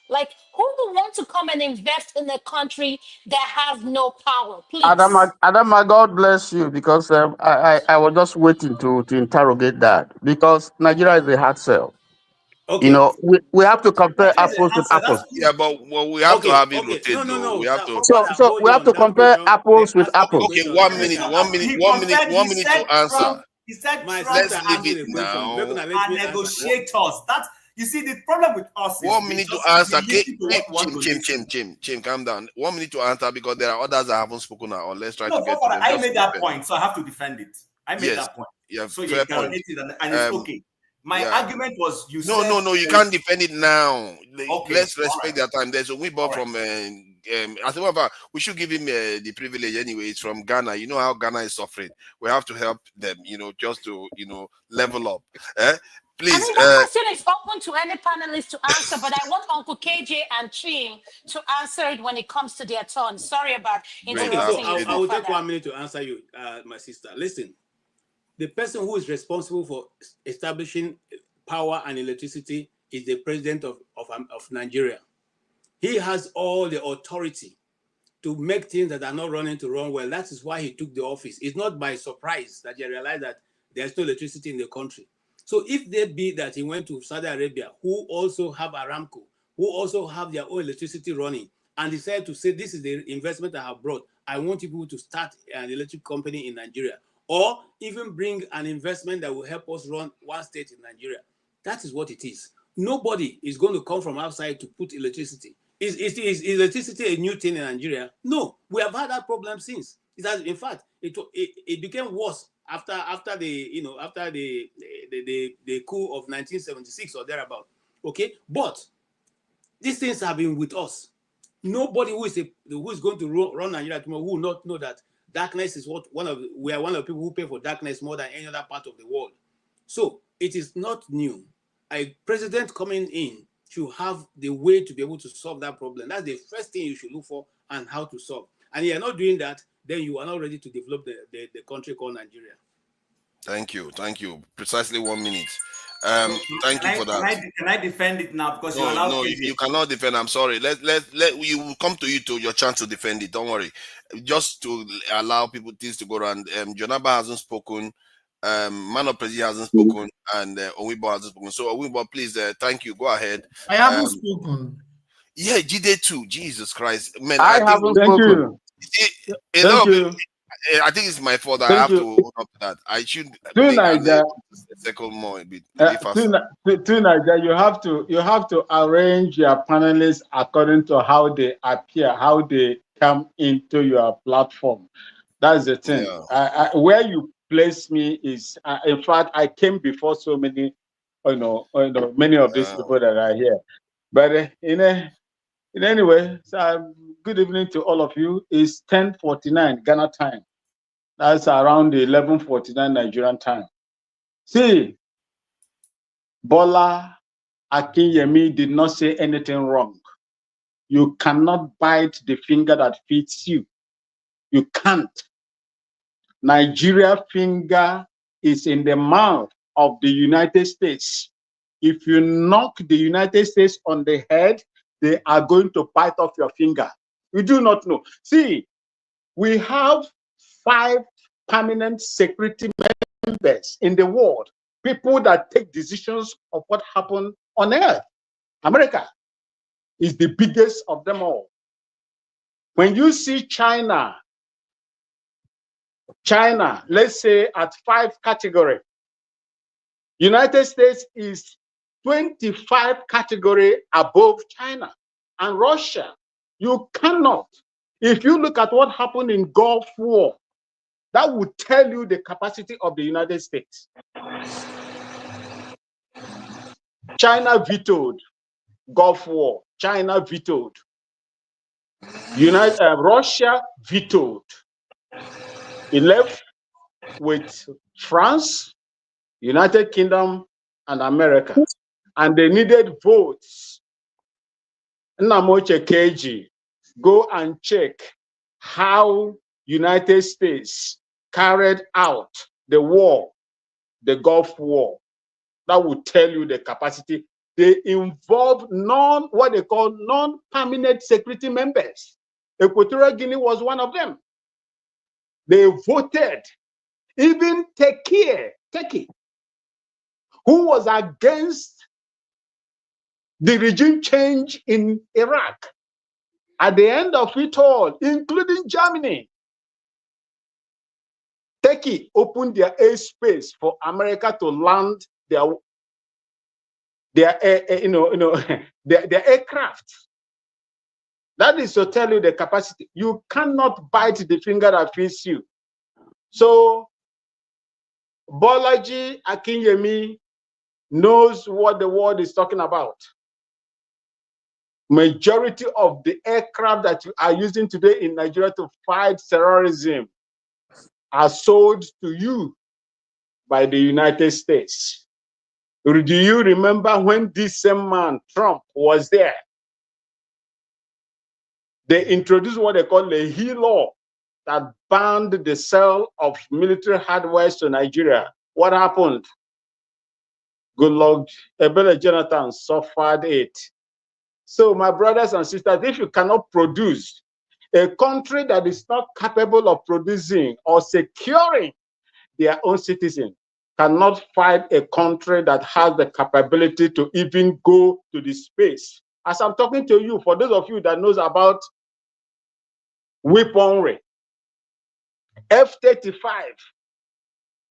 Like, who would want to come and invest in a country that has no power, please?
Adama, God bless you, because I was just waiting to interrogate that, because Nigeria is a hard sell.
Okay.
We have to compare apples with apples.
Yeah, but we have to have it rotate.
No.
We have to.
So we have to compare apples with apples.
Okay, 1 minute to answer.
He said,
let's leave it now.
And negotiators. You see, the problem with us is
1 minute to answer. Chim, calm down. 1 minute to answer, because there are others that haven't spoken now. Let's try to get to them.
I made that point, so I have to defend it. I made that point.
Yeah,
so you can hit it, and it's okay. My argument was you said...
No, you can't defend it now. Okay, let's respect their time. There's a Weibo from... I think we should give him the privilege anyway. It's from Ghana. You know how Ghana is suffering. We have to help them, just to, level up. Please.
I mean, that question is open to any panelist to answer, but I want Uncle KJ and Chim to answer it when it comes to their turn. Sorry about interrupting you.
I will take 1 minute to answer you, my sister. Listen, the person who is responsible for establishing power and electricity is the president of Nigeria. He has all the authority to make things that are not running to run well. That is why he took the office. It's not by surprise that you realize that there's no electricity in the country. So if there be that he went to Saudi Arabia, who also have Aramco, who also have their own electricity running, and decided to say, this is the investment I have brought, I want people to start an electric company in Nigeria, or even bring an investment that will help us run one state in Nigeria. That is what it is. Nobody is going to come from outside to put electricity. Is electricity a new thing in Nigeria? No, we have had that problem since. In fact, it became worse after the coup of 1976 or thereabout. Okay, but these things have been with us. Nobody who is going to run Nigeria tomorrow who will not know that darkness is we are one of the people who pay for darkness more than any other part of the world. So it is not new. A president coming in should have the way to be able to solve that problem. That's the first thing you should look for and how to solve. And if you're not doing that, then you are not ready to develop the country called Nigeria.
Thank you. Precisely 1 minute. Thank you for that.
Can I defend it now? Because
no, you cannot defend. I'm sorry. We will come to you to your chance to defend it. Don't worry. Just to allow things to go around. Jonaba hasn't spoken. Man of President hasn't spoken, and Owibo hasn't spoken. So Owibo, please, thank you. Go ahead.
I haven't spoken.
Yeah, Jide too. Jesus Christ, man!
I haven't spoken.
Thank you. I think it's my fault that I have to hold up to that. I should make a second more a bit.
To Nigeria, you have to arrange your panelists according to how they appear, how they come into your platform. That's the thing. Yeah. Where you place me is, in fact, I came before so many, many of these people that are here. But in any way, so good evening to all of you. It's 10:49 Ghana time. That's around 11:49 Nigerian time. See, Bola Akinyemi did not say anything wrong. You cannot bite the finger that feeds you. You can't. Nigeria finger is in the mouth of the United States. If you knock the United States on the head, they are going to bite off your finger. We do not know. See, we have 5 permanent security members in the world, people that take decisions of what happened on earth. America is the biggest of them all. When you see China, let's say at 5 category, United States is 25 category above China and Russia. You cannot. If you look at what happened in Gulf War, that would tell you the capacity of the United States. China vetoed Gulf War. China vetoed. Russia vetoed. It left with France, United Kingdom, and America. And they needed votes. Nnamoche Keji, go and check how United States carried out the war, the Gulf War. That will tell you the capacity. They involve what they call non-permanent security members. Equatorial Guinea was one of them. They voted. Even Turkey, who was against the regime change in Iraq, at the end of it all, including Germany, Turkey opened their airspace for America to land their aircraft. That is to tell you the capacity. You cannot bite the finger that feeds you. So Bolaji Akinyemi knows what the world is talking about. Majority of the aircraft that you are using today in Nigeria to fight terrorism are sold to you by the United States. Do you remember when this same man, Trump, was there? They introduced what they call the He law that banned the sale of military hardware to Nigeria. What happened? Good Lord, Ebele Jonathan suffered it. So my brothers and sisters, if you cannot produce, a country that is not capable of producing or securing their own citizens cannot fight a country that has the capability to even go to the space. As I'm talking to you, for those of you that knows about weaponry, F-35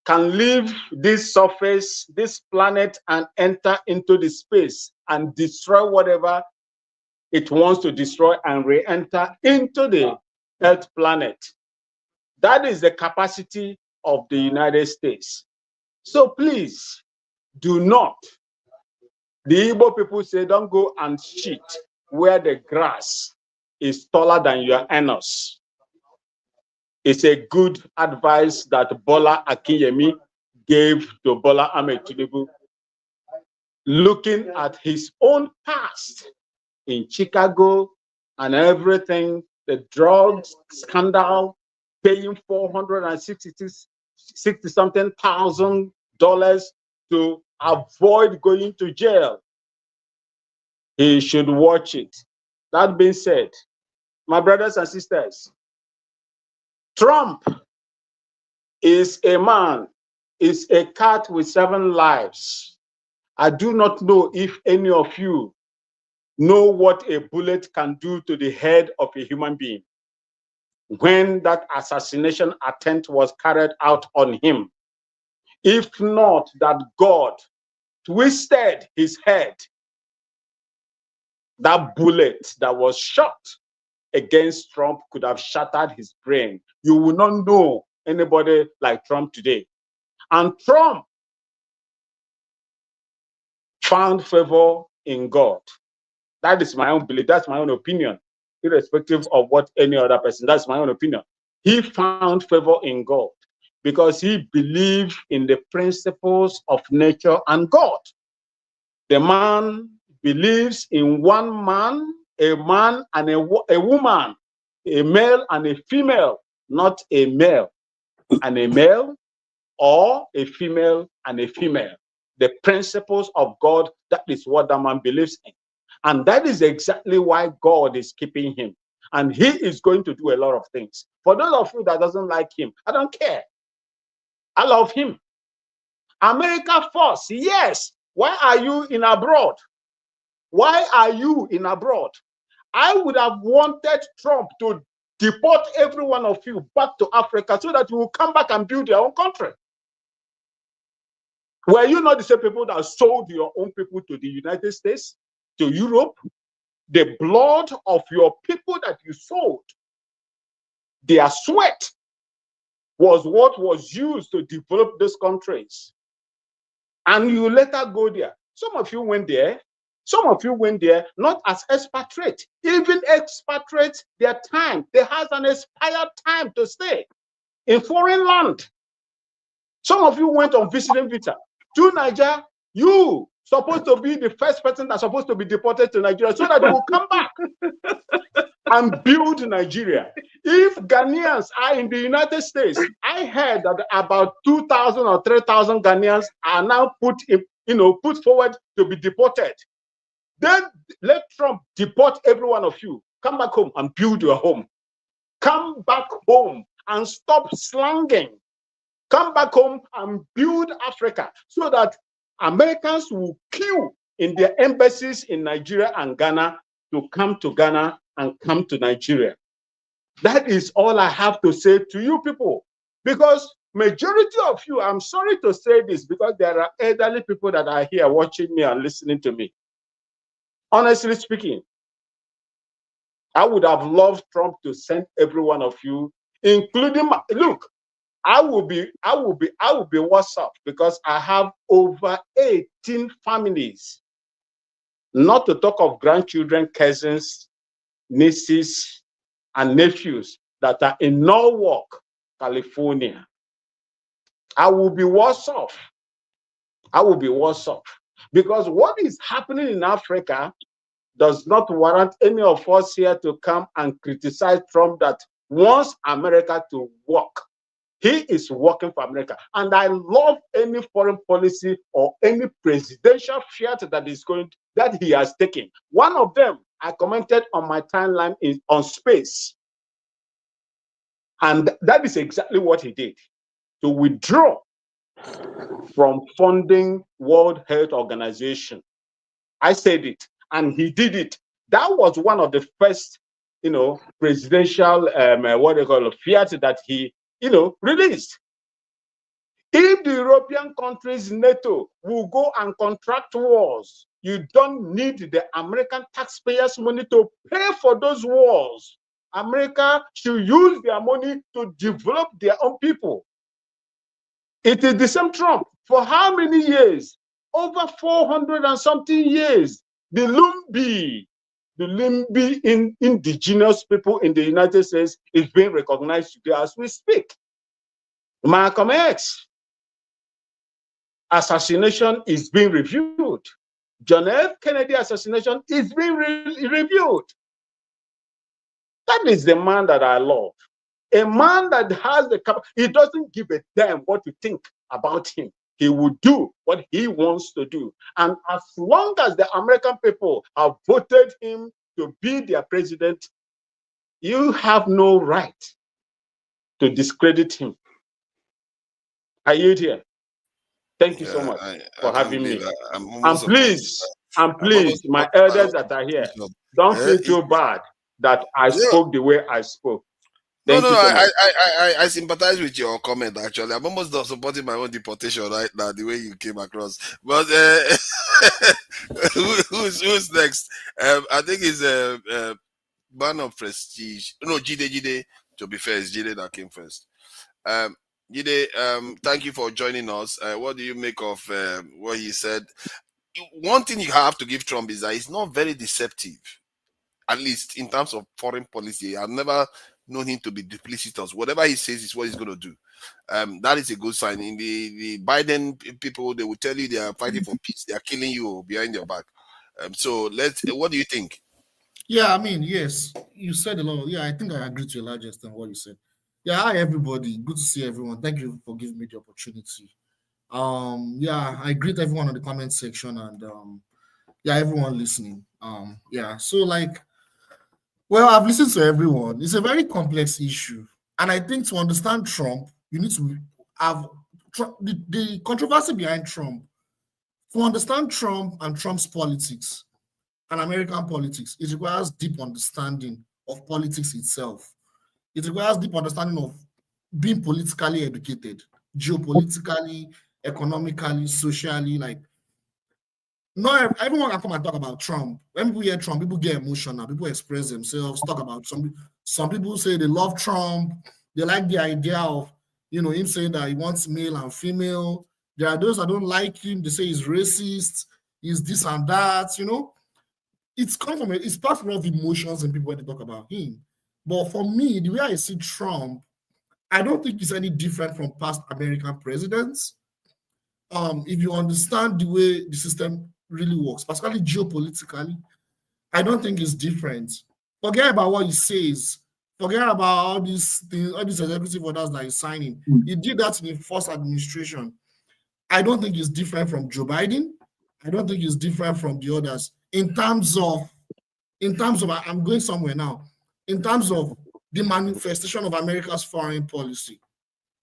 can leave this surface, this planet, and enter into the space and destroy whatever it wants to destroy and re-enter into the Earth planet. That is the capacity of the United States. So please do not. The Igbo people say, don't go and shit where the grass is taller than your anus. It's a good advice that Bola Akinyemi gave to Bola Ahmed Tinubu, looking at his own past in Chicago and everything, the drugs scandal, paying $460 something thousand to avoid going to jail. He should watch it. That being said, my brothers and sisters, Trump is a man, is a cat with 7 lives. I do not know if any of you know what a bullet can do to the head of a human being. When that assassination attempt was carried out on him, if not that God twisted his head, that bullet that was shot against Trump could have shattered his brain. You will not know anybody like Trump today. And Trump found favor in God. That is my own belief. That's my own opinion, irrespective of what any other person. That's my own opinion. He found favor in God because he believed in the principles of nature and God. The man believes in one man and a woman, a male and a female, not a male and a male or a female and a female. The principles of God, that is what that man believes in. And that is exactly why God is keeping him. And he is going to do a lot of things. For those of you that doesn't like him, I don't care. I love him. America first, yes. Why are you in abroad? Why are you in abroad? I would have wanted Trump to deport every one of you back to Africa so that you will come back and build your own country. Were you not the same people that sold your own people to the United States, to Europe? The blood of your people that you sold, their sweat was what was used to develop those countries. And you later go there. Some of you went there. Some of you went there not as expatriate. Even expatriates, their time, they have an expired time to stay in foreign land. Some of you went on visiting visa to Nigeria. You supposed to be the first person that's supposed to be deported to Nigeria so that you will come back and build Nigeria. If Ghanaians are in the United States, I heard that about 2,000 or 3,000 Ghanaians are now put forward to be deported. Then let Trump deport every one of you. Come back home and build your home. Come back home and stop slanging. Come back home and build Africa so that Americans will queue in their embassies in Nigeria and Ghana to come to Ghana and come to Nigeria. That is all I have to say to you people. Because majority of you, I'm sorry to say this, because there are elderly people that are here watching me and listening to me. Honestly speaking, I would have loved Trump to send every one of you, including look, I will be WhatsApp because I have over 18 families, not to talk of grandchildren, cousins, nieces, and nephews that are in Norwalk, California. I will be WhatsApp. I will be WhatsApp because what is happening in Africa does not warrant any of us here to come and criticize Trump that wants America to work. He is working for America. And I love any foreign policy or any presidential fiat that he has taken. One of them, I commented on my timeline, is on space. And that is exactly what he did, to withdraw from funding World Health Organization. I said it, and he did it. That was one of the first, presidential, fiat that he, released. If the European countries, NATO, will go and contract wars, you don't need the American taxpayers' money to pay for those wars. America should use their money to develop their own people. It is the same Trump. For how many years? Over 400 and something years. The Lumbi in indigenous people in the United States is being recognized today as we speak. Malcolm X assassination is being reviewed. John F. Kennedy assassination is being reviewed. That is the man that I love. A man that has the capacity. He doesn't give a damn what you think about him. He will do what he wants to do. And as long as the American people have voted him to be their president, you have no right to discredit him. I yield here. Thank you so much for having me. And please, my elders that are here, don't feel too bad that I spoke the way I spoke.
No, I sympathize with your comment. Actually, I'm almost not supporting my own deportation right now. The way you came across, but who's next? I think it's Man of Prestige. No, Jide. To be fair, it's Jide that came first. Jide, thank you for joining us. What do you make of what he said? One thing you have to give Trump is that he's not very deceptive, at least in terms of foreign policy. I've never known him to be duplicitous. Whatever he says is what he's going to do. That is a good sign. In the Biden people, they will tell you they are fighting for peace. They are killing you behind your back. So what do you think?
Yeah, I mean, yes, you said a lot. Yeah, I think I agree to a large extent what you said. Yeah, hi everybody. Good to see everyone. Thank you for giving me the opportunity. Yeah, I greet everyone in the comment section and yeah, everyone listening. Yeah, so like, well, I've listened to everyone. It's a very complex issue. And I think to understand Trump, you need to have the controversy behind Trump. To understand Trump and Trump's politics and American politics, it requires deep understanding of politics itself. It requires deep understanding of being politically educated, geopolitically, economically, socially. Like, not everyone can come and talk about Trump. When people hear Trump, people get emotional. People express themselves, talk about some people say they love Trump. They like the idea of, him saying that he wants male and female. There are those that don't like him. They say he's racist, he's this and that, It's come from it's part of emotions and people when they talk about him. But for me, the way I see Trump, I don't think it's any different from past American presidents. If you understand the way the system really works, particularly geopolitically, I don't think it's different. Forget about what he says. Forget about all these things, all these executive orders that he's signing. He did that in the first administration. I don't think it's different from Joe Biden. I don't think it's different from the others. In terms of, I'm going somewhere now. In terms of the manifestation of America's foreign policy.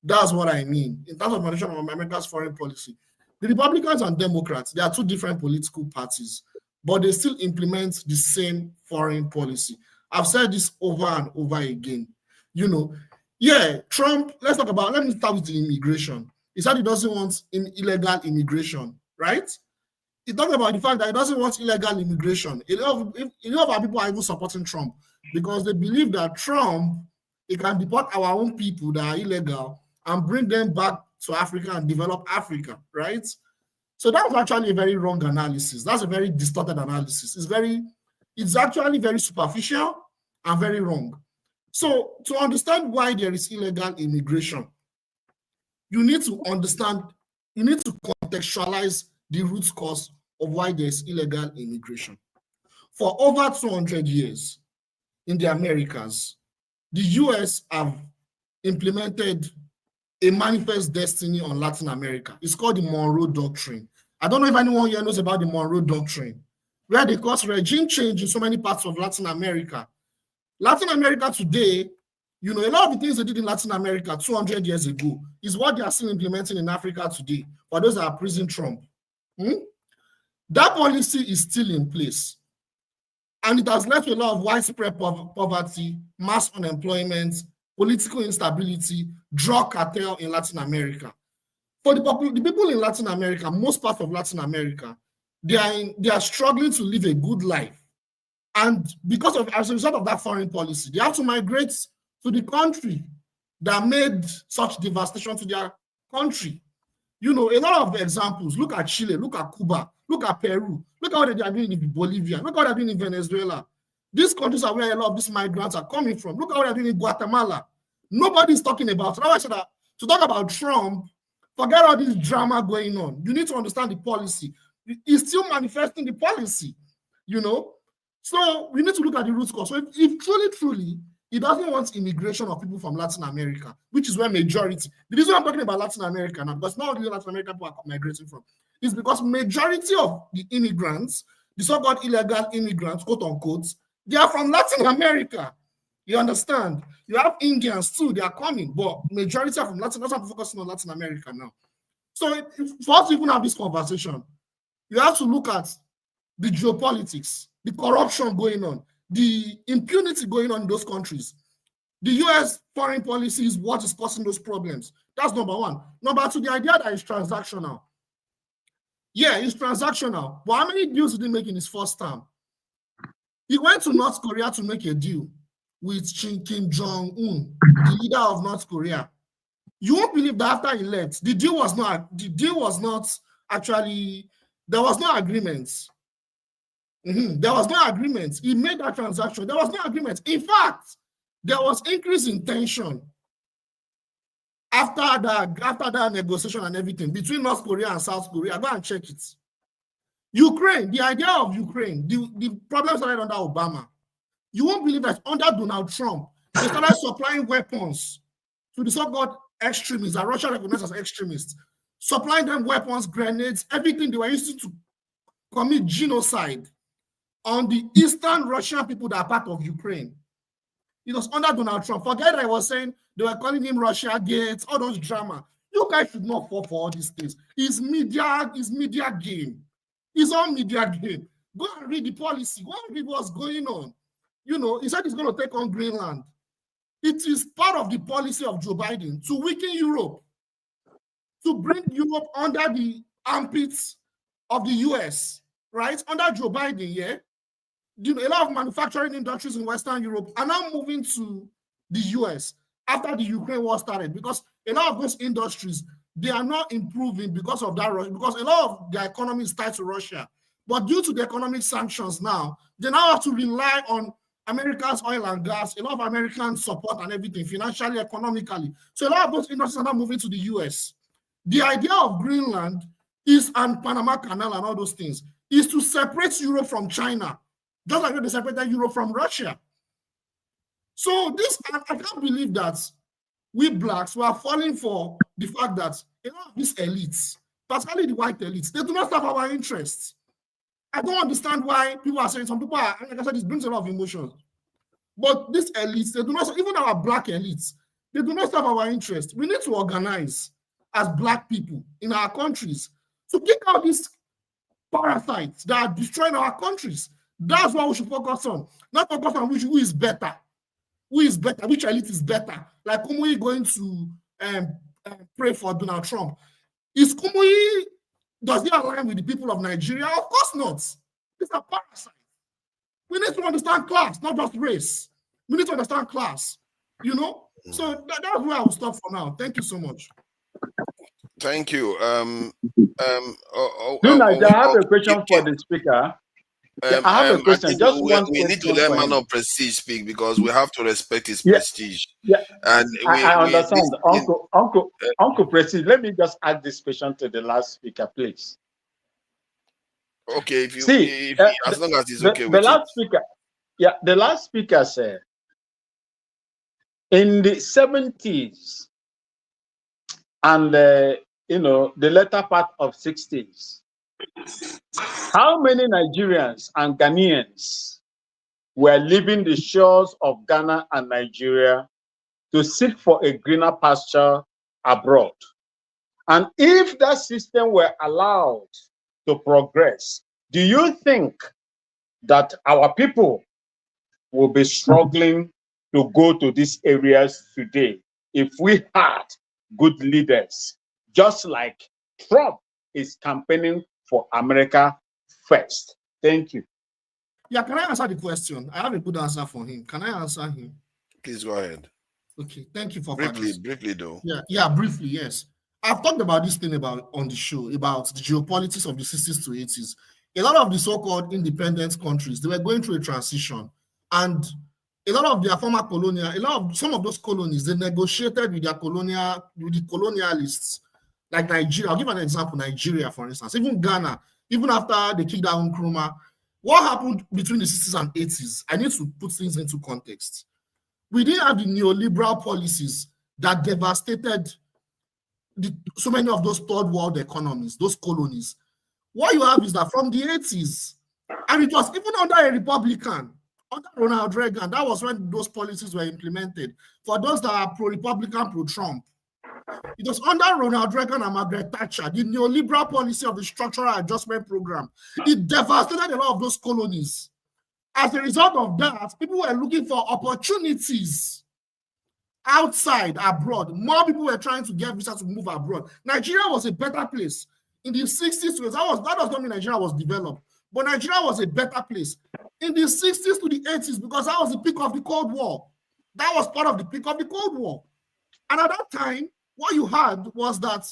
That's what I mean. In terms of manifestation of America's foreign policy. The Republicans and Democrats, they are two different political parties, but they still implement the same foreign policy. I've said this over and over again. Yeah, Trump, let me start with the immigration. He said he doesn't want illegal immigration, right? He talked about the fact that he doesn't want illegal immigration. A lot of our people are even supporting Trump because they believe that Trump, he can deport our own people that are illegal and bring them back to Africa and develop Africa, right? So that was actually a very wrong analysis. That's a very distorted analysis. It's actually very superficial and very wrong. So to understand why there is illegal immigration, you need to contextualize the root cause of why there's illegal immigration. For over 200 years in the Americas, the US have implemented a manifest destiny on Latin America. It's called the Monroe Doctrine. I don't know if anyone here knows about the Monroe Doctrine, where they caused regime change in so many parts of Latin America. Latin America today, a lot of the things they did in Latin America 200 years ago is what they are still implementing in Africa today for those that are praising Trump. That policy is still in place. And it has led to a lot of widespread poverty, mass unemployment, political instability, drug cartel in Latin America. For the people in Latin America, most parts of Latin America, they are struggling to live a good life. And because of, as a result of that foreign policy, they have to migrate to the country that made such devastation to their country. You know, a lot of examples. Look at Chile, look at Cuba, look at Peru, look at what they are doing in Bolivia, look at what they are doing in Venezuela. These countries are where a lot of these migrants are coming from. Look at what they are doing in Guatemala. Nobody's talking about it. Now I said that to talk about Trump, forget all this drama going on. You need to understand the policy. He's still manifesting the policy, you know. So we need to look at the root cause. So if truly, he doesn't want immigration of people from Latin America, which is where majority. The reason I'm talking about Latin America now, because not only Latin American people are migrating from, is because majority of the immigrants, the so-called illegal immigrants, quote unquote, they are from Latin America. You understand? You have Indians too, they are coming, but majority are from Latin. That's why I'm focusing on Latin America now. So for us to even have this conversation, you have to look at the geopolitics, the corruption going on, the impunity going on in those countries. The US foreign policy is what is causing those problems. That's number one. Number two, the idea that it's transactional. Yeah, it's transactional. But how many deals did he make in his first term? He went to North Korea to make a deal with Kim Jong-un, the leader of North Korea. You won't believe that after he left, the deal was not actually, there was no agreement. There was no agreement. He made that transaction. There was no agreement. In fact, there was increase in tension after that negotiation and everything between North Korea and South Korea. Go and check it. Ukraine, the idea of Ukraine, the problem started under Obama. You won't believe that under Donald Trump, they started supplying weapons to the so-called extremists that Russia recognizes as extremists, supplying them weapons, grenades, everything they were using to commit genocide on the Eastern Russian people that are part of Ukraine. It was under Donald Trump. Forget I was saying they were calling him Russia Gates, all those drama. You guys should not fall for all these things. It's media game. It's all media game. Go and read the policy. Go and read what's going on. You know, he said he's going to take on Greenland. It is part of the policy of Joe Biden to weaken Europe, to bring Europe under the armpits of the US, right? Under Joe Biden, yeah? A lot of manufacturing industries in Western Europe are now moving to the US after the Ukraine war started, because a lot of those industries, they are not improving because of that, because a lot of their economy is tied to Russia. But due to the economic sanctions now, they now have to rely on America's oil and gas, a lot of American support and everything, financially, economically. So a lot of those industries are now moving to the US. The idea of Greenland is, and Panama Canal and all those things, is to separate Europe from China, just like they separated Europe from Russia. So this, I can't believe that we blacks were falling for the fact that a lot of these elites, particularly the white elites, they do not serve our interests. I don't understand why people are saying, some people are, like I said, it brings a lot of emotions. But these elites, they do not, even our black elites, they do not serve our interests. We need to organize as black people in our countries to kick out these parasites that are destroying our countries. That's what we should focus on. Not focus on who is better. Who is better? Which elite is better? Like Kumuyi going to pray for Donald Trump. Is Kumuyi, does he align with the people of Nigeria? Of course not. These are parasites. We need to understand class, not just race. We need to understand class, you know? So that's where I will stop for now. Thank you so much.
Thank you.
I have a question for the speaker. I have a question.
I think
Just one
we need to
question
let
for
Man
him.
of Prestige speak, because we have to respect his
Yeah.
prestige.
Yeah,
And
I understand. Uncle Prestige, let me just add this question to the last speaker, please.
Okay, as long as it's okay with
the last speaker, the last speaker said in the 70s and the latter part of 60s, how many Nigerians and Ghanaians were leaving the shores of Ghana and Nigeria to seek for a greener pasture abroad? And if that system were allowed to progress, do you think that our people will be struggling to go to these areas today if we had good leaders, just like Trump is campaigning for America first? Thank you.
Yeah, can I answer the question? I have a good answer for him. Can I answer him?
Please go ahead.
Okay, thank you for
Briefly though.
Yeah, briefly, yes. I've talked about this thing about on the show about the geopolitics of the 60s to 80s. A lot of the so-called independent countries, they were going through a transition, and a lot of their former colonial, some of those colonies, they negotiated with the colonialists, like Nigeria. I'll give an example: Nigeria, for instance, even Ghana, even after they kicked down Nkrumah. What happened between the 60s and 80s? I need to put things into context. We didn't have the neoliberal policies that devastated so many of those third world economies, those colonies. What you have is that from the 80s, and it was even under a Republican, under Ronald Reagan, that was when those policies were implemented. For those that are pro-Republican, pro-Trump, it was under Ronald Reagan and Margaret Thatcher, the neoliberal policy of the structural adjustment program. It devastated a lot of those colonies. As a result of that, people were looking for opportunities outside, abroad. More people were trying to get visas to move abroad. Nigeria was a better place. In the 60s, that does not mean Nigeria was developed, but Nigeria was a better place. In the 60s to the 80s, because that was the peak of the Cold War. That was part of the peak of the Cold War. And at that time, what you had was that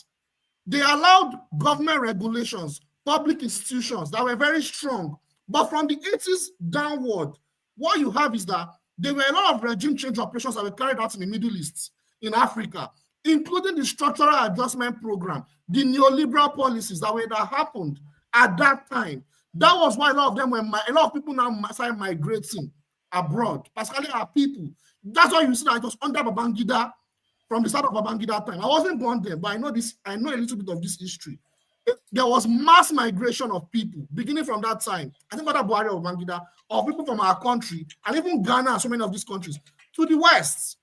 they allowed government regulations, public institutions that were very strong. But from the 80s downward, what you have is that there were a lot of regime change operations that were carried out in the Middle East, in Africa, including the structural adjustment program, the neoliberal policies that happened at that time. That was why a lot of people now started migrating abroad, particularly our people. That's why you see that it was under Babangida, from the start of Babangida time. I wasn't born there, but I know a little bit of this history. There was mass migration of people beginning from that time. I think under Buhari or Babangida, of people from our country, and even Ghana and so many of these countries, to the West.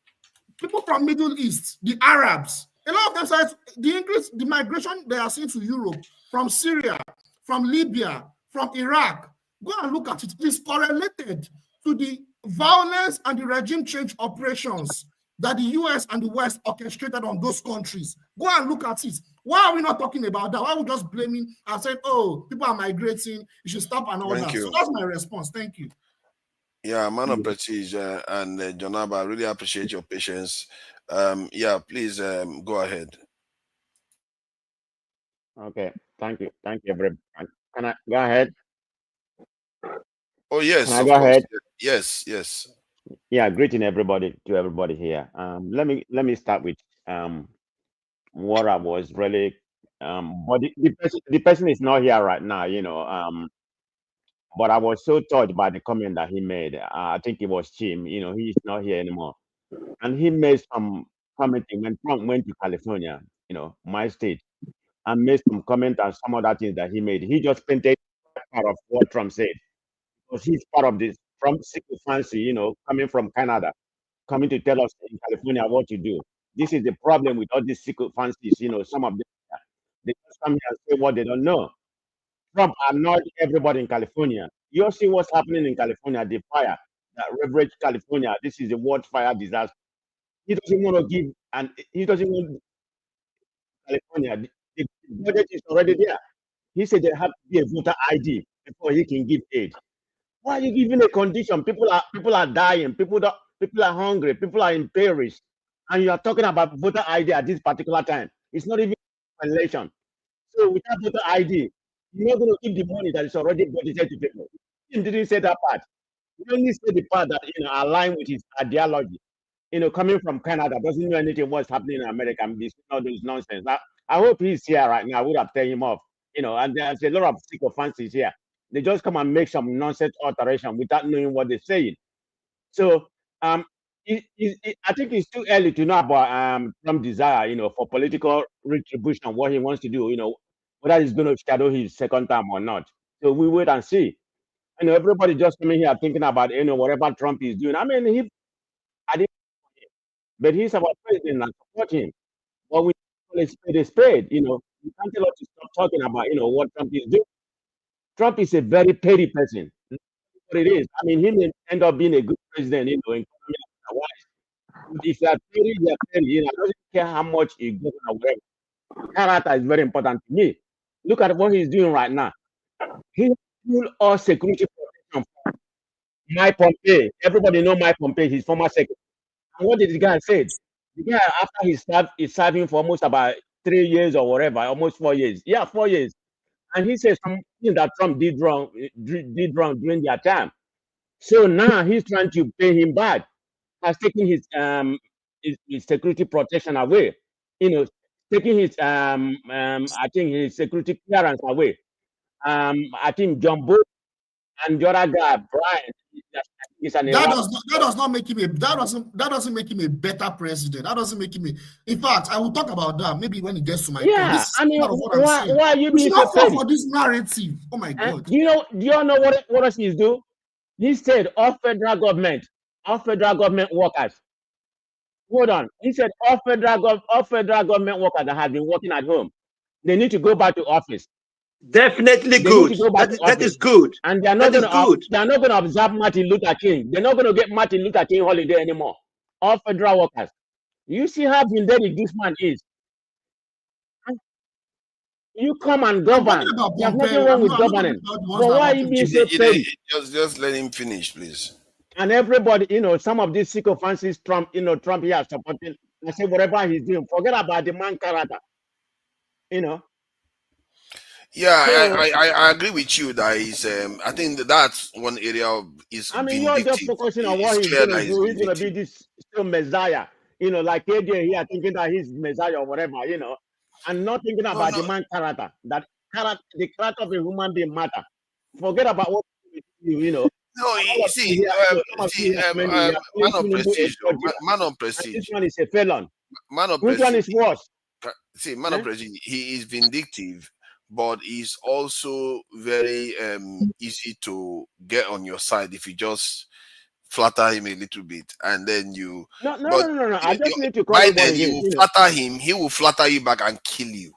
People from Middle East, the Arabs, a lot of them said the migration they are seeing to Europe, from Syria, from Libya, from Iraq. Go and look at it. It is correlated to the violence and the regime change operations that the US and the West orchestrated on those countries. Go and look at it. Why are we not talking about that? Why are we just blaming and saying, oh, people are migrating, you should stop and all that? So that's my response. Thank you.
Yeah, man of prestige and Jonaba, I really appreciate your patience. Yeah, please go ahead.
Okay, thank you, everybody. Can I go ahead?
Oh yes,
can I
of
go
course.
ahead?
Yes.
Yeah, greeting everybody here. Let me start with what I was really but the person is not here right now, but I was so touched by the comment that he made. I think it was Chim, he's not here anymore. And he made some commenting when Trump went to California, my state, and made some comment on some other things that he made. He just painted part of what Trump said. Because he's part of this Trump secret fancy, coming from Canada, coming to tell us in California what to do. This is the problem with all these secret fancies, some of them, they just come here and say what they don't know. Trump annoyed everybody in California. You see what's happening in California, the fire that ravaged California. This is a world fire disaster. He doesn't want to give, and he doesn't want California. The budget is already there. He said there have to be a voter ID before he can give aid. Why are you giving a condition? People are dying. People are hungry. People are in Paris, and you are talking about voter ID at this particular time. It's not even an election. So without voter ID, you're not going to give the money that is already budgeted to people. He didn't say that part. He only said the part that align with his ideology. Coming from Canada doesn't know anything what's happening in America. And this all those nonsense. I hope he's here right now. I would have taken him off. And there's a lot of sycophants here. They just come and make some nonsense alteration without knowing what they're saying. So I think it's too early to know about Trump's desire, for political retribution, what he wants to do, whether he's going to shadow his second term or not. So we wait and see. Everybody just coming here thinking about, whatever Trump is doing. I mean, but he's our president and support him. But we call a spade a spade. You can't tell us to stop talking about, what Trump is doing. Trump is a very petty person. What it is. I mean, he may end up being a good president, in economy wise. But if you are petty, you are petty. I don't care how much you go or whatever. Character is very important to me. Look at what he's doing right now. He full all security protection Mike Pompeo. Everybody know Mike Pompeo, his former secretary. And what did the guy say? The guy, after he's serving for almost about 3 years or whatever, almost 4 years. Yeah, 4 years. And he says something that Trump did wrong during their time. So now he's trying to pay him back. Has taken his security protection away. You know, taking his I think his security clearance away. I think John Bolton and the other guy, Brian, is an
That
Iraq.
does not make him that doesn't make him a better president. That doesn't make him in fact, I will talk about that maybe when it gets to my point.
Yeah,
This is
I mean,
part of what I'm saying.
why are you
We
being
should
so
not fall
petty?
for this narrative. Oh my God.
Do you know what else he's do? He said all federal government workers. Hold on. He said all federal government workers that have been working at home, they need to go back to office.
Definitely
They
good.
need to go back to
That
office.
is good.
And they're
That
not
is good.
going to observe Martin Luther King. They're not going to get Martin Luther King holiday anymore. All federal workers. You see how vindictive this man is. You come and
I'm talking
govern.
about
There's nothing
Pompeo.
wrong
I'm
with
not talking
governing.
about the ones
But
that
why are
work
you
in
being
jail.
so petty?
Just let him finish, please.
And everybody, some of these sycophants Trump, Trump here supporting. I say whatever he's doing, forget about the man character.
Yeah,
So
I agree with you that is I think that's one area of is
I mean, you're just
vindictive.
focusing on what
It's
he's
clear
gonna
that he's
do. He's gonna be
vindictive.
this still messiah, like AJ here thinking that he's messiah or whatever, and not thinking
No,
about
no,
the man character. The character of a human being matter. Forget about what you.
no.
And all of you here, some of you here, many here,
Man
calling
of
Tinubu a
prestige, though.
fraudulent,
Man of
and this
prestige,
one is a felon.
man of
Which one
prestige.
is worse?
See, man of
Eh?
prestige. He is vindictive, but he's also very easy to get on your side if you just flatter him a little bit, and then you.
No, no,
But
no, no, no. I just need to call
by
it what
then
it
you
is.
will flatter him. He will flatter you back and kill you.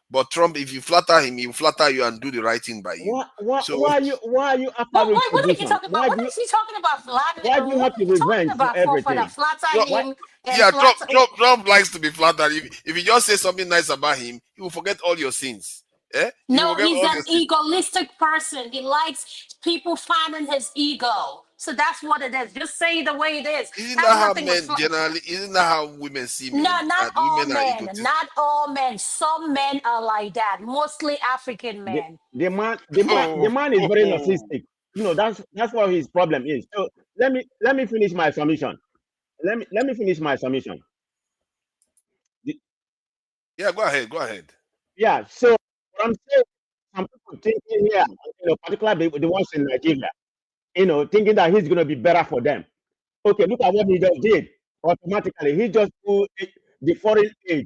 But Trump, if you flatter him, he will flatter you and do the right thing by you. So
Why are you after
What are you
retribution?
talking about? What is he talking about? Flattering?
Why do you
What
have
are
to
you talking
revenge for
about? For the
everything?
flatter
Trump,
him and
yeah,
flatter.
Trump likes to be flattered. If you just say something nice about him, he will forget all your sins. Eh? He will
No,
forget
he's
all
an
your sins.
egoistic person. He likes people finding his ego. So that's what it is. Just say it the way it is.
Isn't
Has
that how
nothing with
men generally? Isn't that how women see
No,
men?
not
That
all
women are
men.
egotistical.
Not all men. Some men are like that. Mostly African
The,
men.
the man is very narcissistic. That's what his problem is. So let me finish my submission. Let me finish my submission.
Yeah, go ahead. Go ahead.
Yeah. So what I'm saying, some people thinking here, particularly the ones in Nigeria, thinking that he's going to be better for them. Okay, look at what he just did. Automatically, he just put the foreign aid,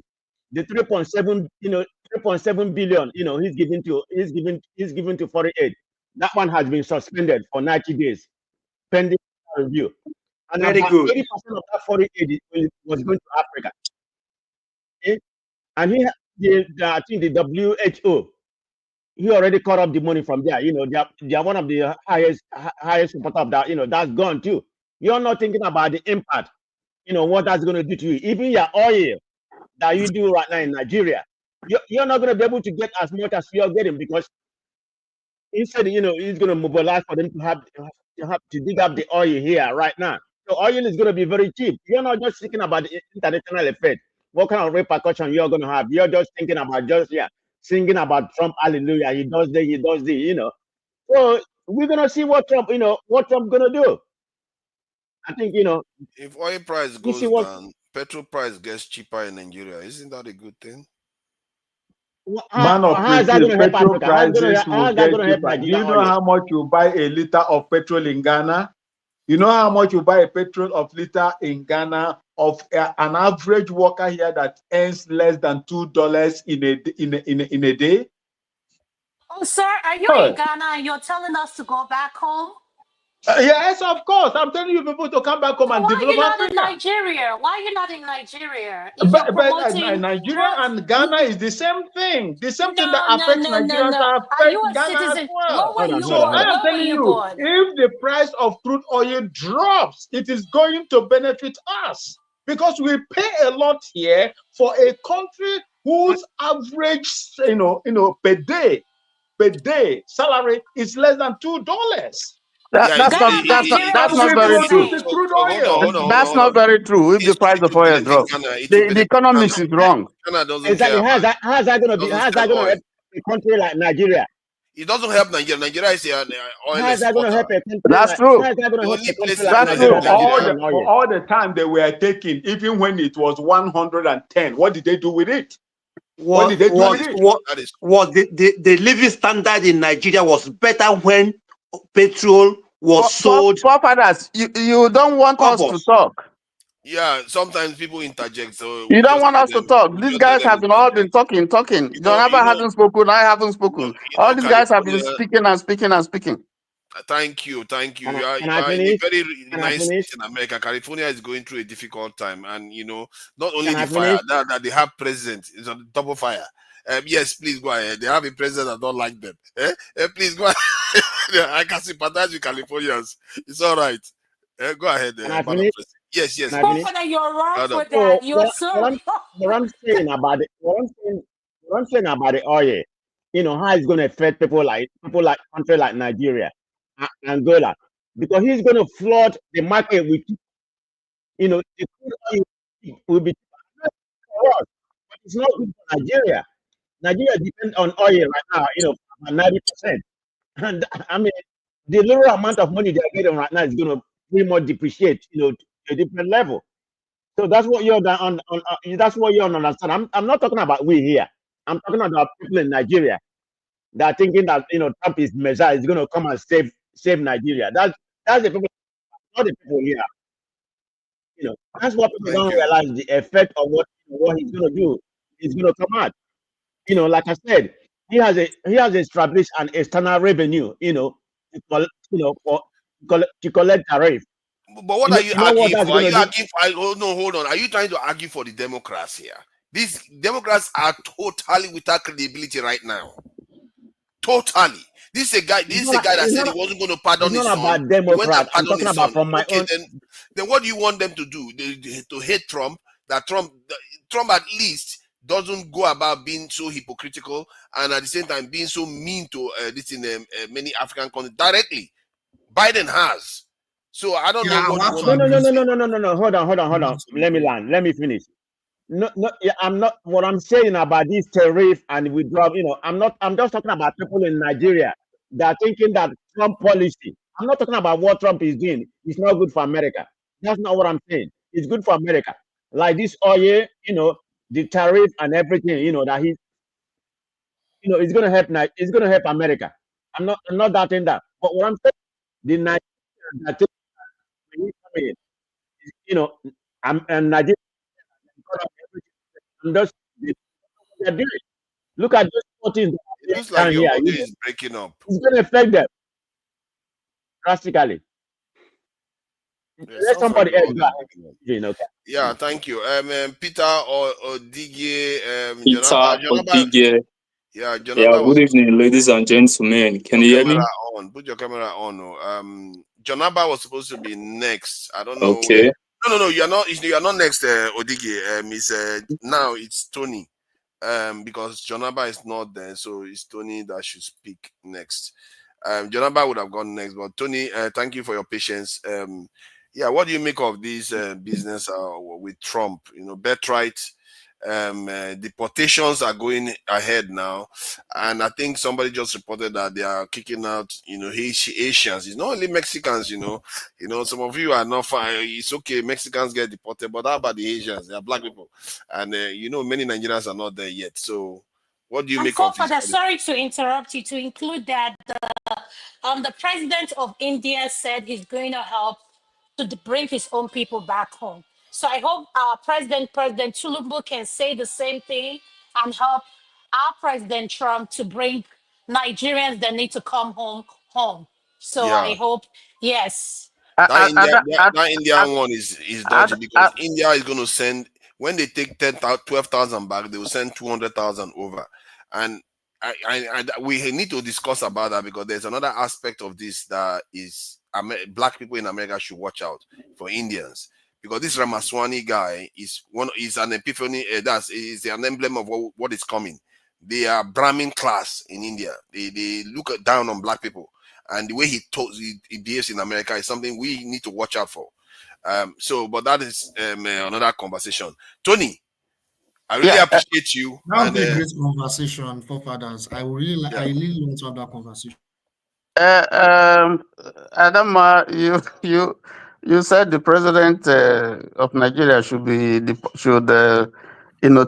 the 3.7, 3.7 billion, he's given to foreign aid. That one has been suspended for 90 days, pending review. And
Very
about
good.
80% of that foreign aid was going to Africa. Okay? And I think the WHO, he already caught up the money from there. They are one of the highest supporter of that. That's gone too. You're not thinking about the impact. What that's going to do to you. Even your oil that you do right now in Nigeria, you're not going to be able to get as much as you're getting because he said, he's going to mobilize for them to have to dig up the oil here right now. So oil is going to be very cheap. You're not just thinking about the international effect. What kind of repercussion you're going to have? You're just thinking about singing about Trump, hallelujah. He does this. So we're going to see what Trump going to do. I think,
If oil price
you see
goes
what
down, petrol price gets cheaper in Nigeria. Isn't that a good thing?
Man of
how is that going
prestige,
to help
petrol
Africa? How is
prices will
that going
get
to help
cheaper. Do
Nigeria
you know
oil?
how much you buy a liter of petrol in Ghana? You know how much you buy a petrol of liter in Ghana of an average worker here that earns less than $2 in a day?
Oh, sir, are you in Ghana and you're telling us to go back home?
Yes, of course. I'm telling you people to come back home
So
and
why are
develop
you not in
Africa.
Nigeria? Why are you not in Nigeria? If you're
But
promoting
Nigeria and Ghana is the same thing. The same thing that
no, no,
affects
no, no,
Nigerians
no. Are you
affects
a
Ghana as
citizen?
well. So
Hold
I
on.
am
Where were
telling
you
you,
born?
if the price of crude oil drops, it is going to benefit us because we pay a lot here for a country whose average, per day salary is less than $2.
Yeah,
That's
Ghana
not
and
that's not
Nigeria
that's
also
not
We
the
very true.
produce the
same.
so,
crude
so
oil.
That's
hold on.
not very true. If the
It's
price of oil
equivalent in
drops,
Ghana. It will
the
benefit Ghana.
economics is wrong.
Ghana doesn't care
Exactly.
about.
How's that gonna be?
Doesn't
How's
sell
that gonna
oil.
help a country like Nigeria?
It doesn't help Nigeria. Nigeria is an oil
How's that gonna
exporter.
help a country
That's
like?
true.
How's that
The
gonna help
only
a country
place
like
That's
Nigeria
true.
that
All
depend
Nigeria.
on oil?
all the time they were taking, even when it was 110. What did they do with it? What did they do
That
with
is
it?
true. That is true.
The living standard in Nigeria was better when petrol was sold
Forefathers, you don't want us to
cobbles.
talk.
Yeah, sometimes people interject, so
You
we
don't
just
want
let
us to
them.
talk.
We
These
just let
guys
them
have been all been
interject.
talking. John Abba hasn't spoken. I haven't spoken. All these guys have been
California.
speaking and speaking and speaking.
Thank you.
Can
You
I
are in a
finish?
very
Can I
nice
finish?
state in America. California is going through a difficult time, and not only
Can
the
I
fire
finish?
that they have president is on the double fire. Yes, please go ahead. They have a president that don't like them. Please go ahead. I can sympathize with Californians. It's all right. Go ahead,
Can I
Madam
finish?
President. Yes,
Can
yes,
I finish?
please.
Father, you're wrong
Madam.
for
So
that. You're so wrong.
what I'm saying about it, what I'm saying about the oil, how it's going to affect people like country like Nigeria, Angola, because he's going to flood the market with, the crude oil will be for us, but it's not good for Nigeria. Nigeria depends on oil right now, about 90%, and I mean the little amount of money they're getting right now is going to pretty much depreciate, to a different level. So that's what you're that's what you don't understand. I'm not talking about we here. I'm talking about people in Nigeria that are thinking that Trump is Messiah is going to come and save Nigeria. That's the people, not the people here. That's what people
Thank
don't
you.
realize the effect of what he's going to do. He's going to come out. Like I said, he has established an external revenue. To collect tariff.
But what are you
You know what
arguing
that's
for? Are
going to
you
do?
arguing for? Oh, no, hold on. Are you trying to argue for the Democrats here? These Democrats are totally without credibility right now. Totally. This is a guy. This is a guy that said he wasn't going to
It's
pardon his
not
son.
about
He went and
Democrat. I'm
pardoned
talking
his
about
son.
from my
Okay,
own.
then what do you want them to do? To hate Trump? That Trump at least doesn't go about being so hypocritical and at the same time being so mean to this in many African countries directly. Biden has. So I don't
Yeah,
know
I
what you
want
want
to
them to
agree.
No. Hold on. Let me land. Let me finish. No, yeah, I'm not. What I'm saying about this tariff and withdrawal, I'm just talking about people in Nigeria that are thinking that Trump policy. I'm not talking about what Trump is doing. It's not good for America. That's not what I'm saying. It's good for America. Like this oil, the tariff and everything, that it's gonna help. It's gonna help America. I'm not doubting that. But what I'm saying, the Nigerians that think that when he come in, and Nigeria, I'm just they're doing. Look at those 14 that
It looks
are
like
down
your
here.
audio is breaking up.
It's going to affect them drastically.
Yeah,
Let
sounds like
somebody
your
else
audio
go
is
ahead.
breaking up.
Okay.
Yeah, thank you. Peter or Didier,
Peter
Jonaba.
Odige.
Yeah,
Yeah,
Jonaba was
good
supposed
evening, ladies and gentlemen. Can
your
you hear
camera
me?
on. Put your camera on. Jonaba was supposed to be next. I don't know where.
Okay.
No. You're not. You're not next, Odige. It's now it's Tony. Because Jonaba is not there, so it's Tony that should speak next. Jonaba would have gone next, but Tony, thank you for your patience. Yeah, what do you make of this business with Trump? Birthright, deportations are going ahead now, and I think somebody just reported that they are kicking out, Asians. It's not only Mexicans. Some of you are not fine. It's okay, Mexicans get deported, but how about the Asians? They are black people, and many Nigerians are not there yet. So, what do you
And
make of this?
Father, sorry to interrupt you. To include that, the president of India said he's going to help to bring his own people back home. So I hope our President Tinubu, can say the same thing and help our President Trump to bring Nigerians that need to come home. So I
Yeah.
hope, yes.
That
I, I,
India,
I,
that,
I,
that
I,
Indian one is
I,
dodgy
I,
because India is going to send when they take 12,000 back, they will send 200,000 over, and we need to discuss about that because there's another aspect of this that is black people in America should watch out for Indians because this Ramaswamy guy is an epiphany. That's is an emblem of what is coming. They are Brahmin class in India. They look down on black people. and the way he behaves in America is something we need to watch out for. But that is another conversation. Tony, I really
Yeah,
appreciate you.
That would
And
be a great conversation, forefathers. I
yeah,
really want to have that conversation.
Adama, you said the president of Nigeria should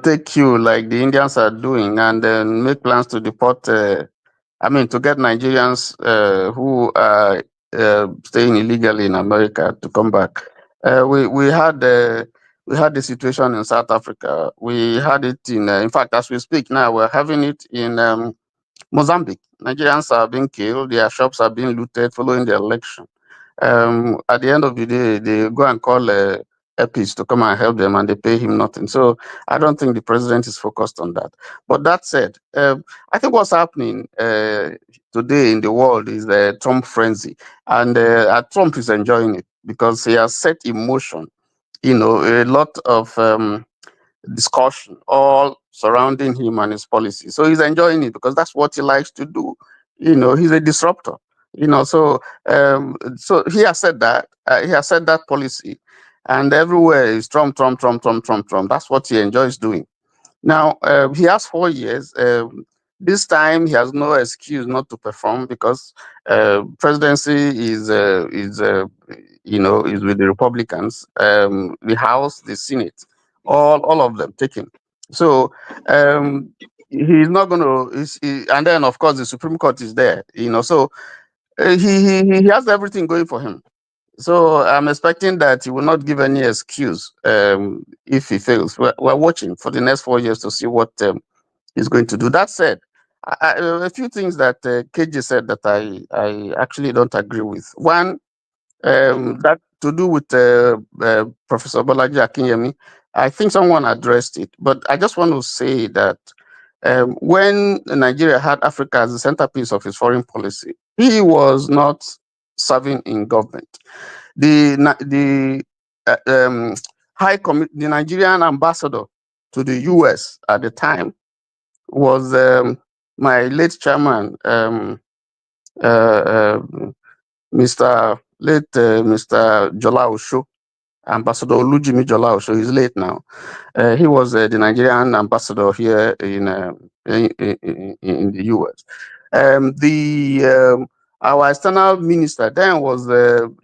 take cue like the Indians are doing, and then make plans to deport. To get Nigerians who are staying illegally in America to come back. We had the situation in South Africa. We had it in fact, as we speak now, we're having it in Mozambique. Nigerians are being killed, their shops are being looted following the election. At the end of the day, they go and call EPIs to come and help them, and they pay him nothing. So I don't think the president is focused on that. But that said, I think what's happening today in the world is the Trump frenzy, and Trump is enjoying it because he has set in motion, a lot of discussion all surrounding him and his policy. So he's enjoying it because that's what he likes to do. He's a disruptor. So he has said that policy, and everywhere is Trump, Trump, Trump, Trump, Trump, Trump. That's what he enjoys doing. Now he has 4 years. This time he has no excuse not to perform because presidency is with the Republicans, the House, the Senate, all of them taken. So he's not going to. And then of course the Supreme Court is there. So he has everything going for him. So I'm expecting that he will not give any excuse if he fails. We're watching for the next 4 years to see what he's going to do. That said, a few things that KJ said that I actually don't agree with. One, that to do with Professor Bolaji Akinyemi. I think someone addressed it, but I just want to say that when Nigeria had Africa as the centerpiece of his foreign policy, he was not serving in government. The the Nigerian ambassador to the U.S. at the time was my late chairman, Mr. Jola Osho, Ambassador Olujimi Jola Osho. He's late now. He was the Nigerian ambassador here in the U.S. Our external minister then was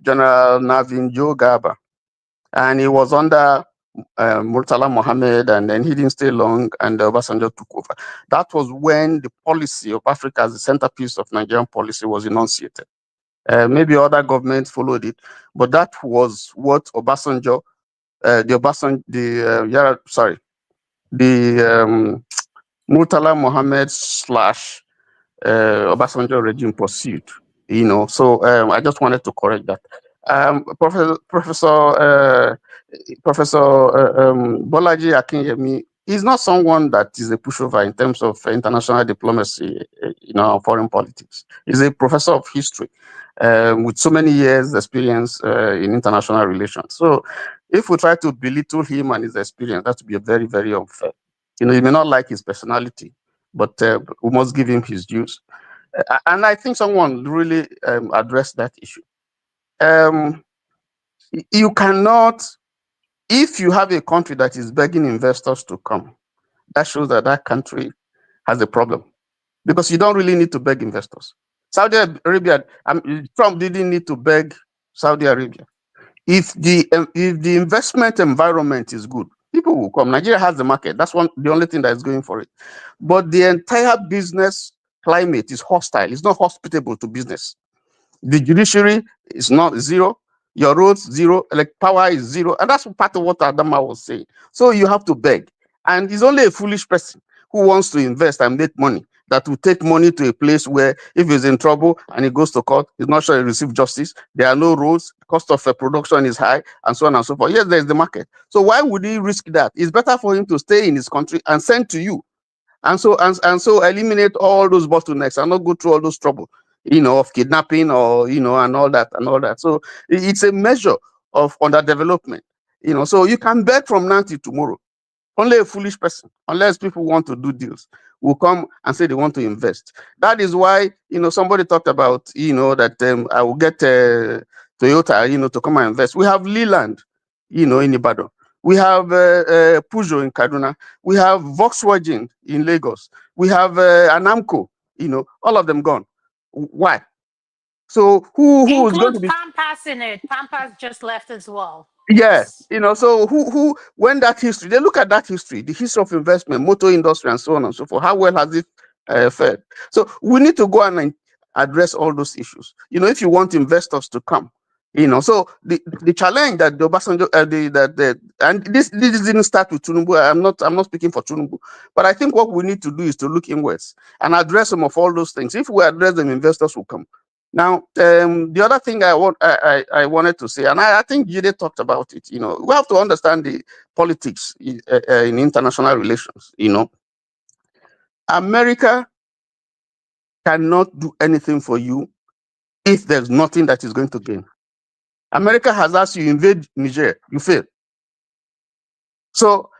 General Navin Joe Garba, and he was under Murtala Mohammed, and then he didn't stay long, and Obasanjo took over. That was when the policy of Africa as the centerpiece of Nigerian policy was enunciated. Maybe other governments followed it, but that was what Obasanjo, the Murtala Mohammed / Obasanjo regime pursued. So I just wanted to correct that. Professor Bolaji Akinyemi is not someone that is a pushover in terms of international diplomacy, foreign politics. He's a professor of history with so many years' experience in international relations. So if we try to belittle him and his experience, that would be very, very unfair. You may not like his personality, but we must give him his dues. And I think someone really addressed that issue. You cannot, if you have a country that is begging investors to come, that shows that that country has a problem, because you don't really need to beg investors. Saudi Arabia, Trump didn't need to beg Saudi Arabia. If the investment environment is good, people will come. Nigeria has the market. That's the only thing that is going for it. But the entire business climate is hostile. It's not hospitable to business. The judiciary is not zero. Your roads zero. Power is zero. And that's part of what Adama was saying. So you have to beg. And it's only a foolish person who wants to invest and make money that will take money to a place where if he's in trouble and he goes to court, he's not sure he receives justice. There are no roads. Cost of production is high, and so on and so forth. Yes, there's the market. So why would he risk that? It's better for him to stay in his country and send to you. And so eliminate all those bottlenecks and not go through all those trouble, of kidnapping or, and all that. So it's a measure of underdevelopment, so you can beg from now till tomorrow. Only a foolish person, unless people want to do deals, will come and say they want to invest. That is why, somebody talked about, that I will get Toyota, to come and invest. We have Leland, in Ibadan. We have Peugeot in Kaduna. We have Volkswagen in Lagos. We have Anamco, all of them gone. Why? So who is going to
Include
be?
Pampas in it. Pampas just left as well.
Yeah,
Yes.
so who when that history, they look at that history, the history of investment, motor industry, and so on and so forth. How well has it fared? So we need to go and address all those issues. If you want investors to come, so the challenge that the Obasanjo, and this didn't start with Tinubu. I'm not speaking for Tinubu, but I think what we need to do is to look inwards and address some of all those things. If we address them, investors will come. Now, the other thing I wanted to say, and I think Jide talked about it. We have to understand the politics in international relations. America cannot do anything for you if there's nothing that is going to gain. America has asked you invade Niger, you fail. So,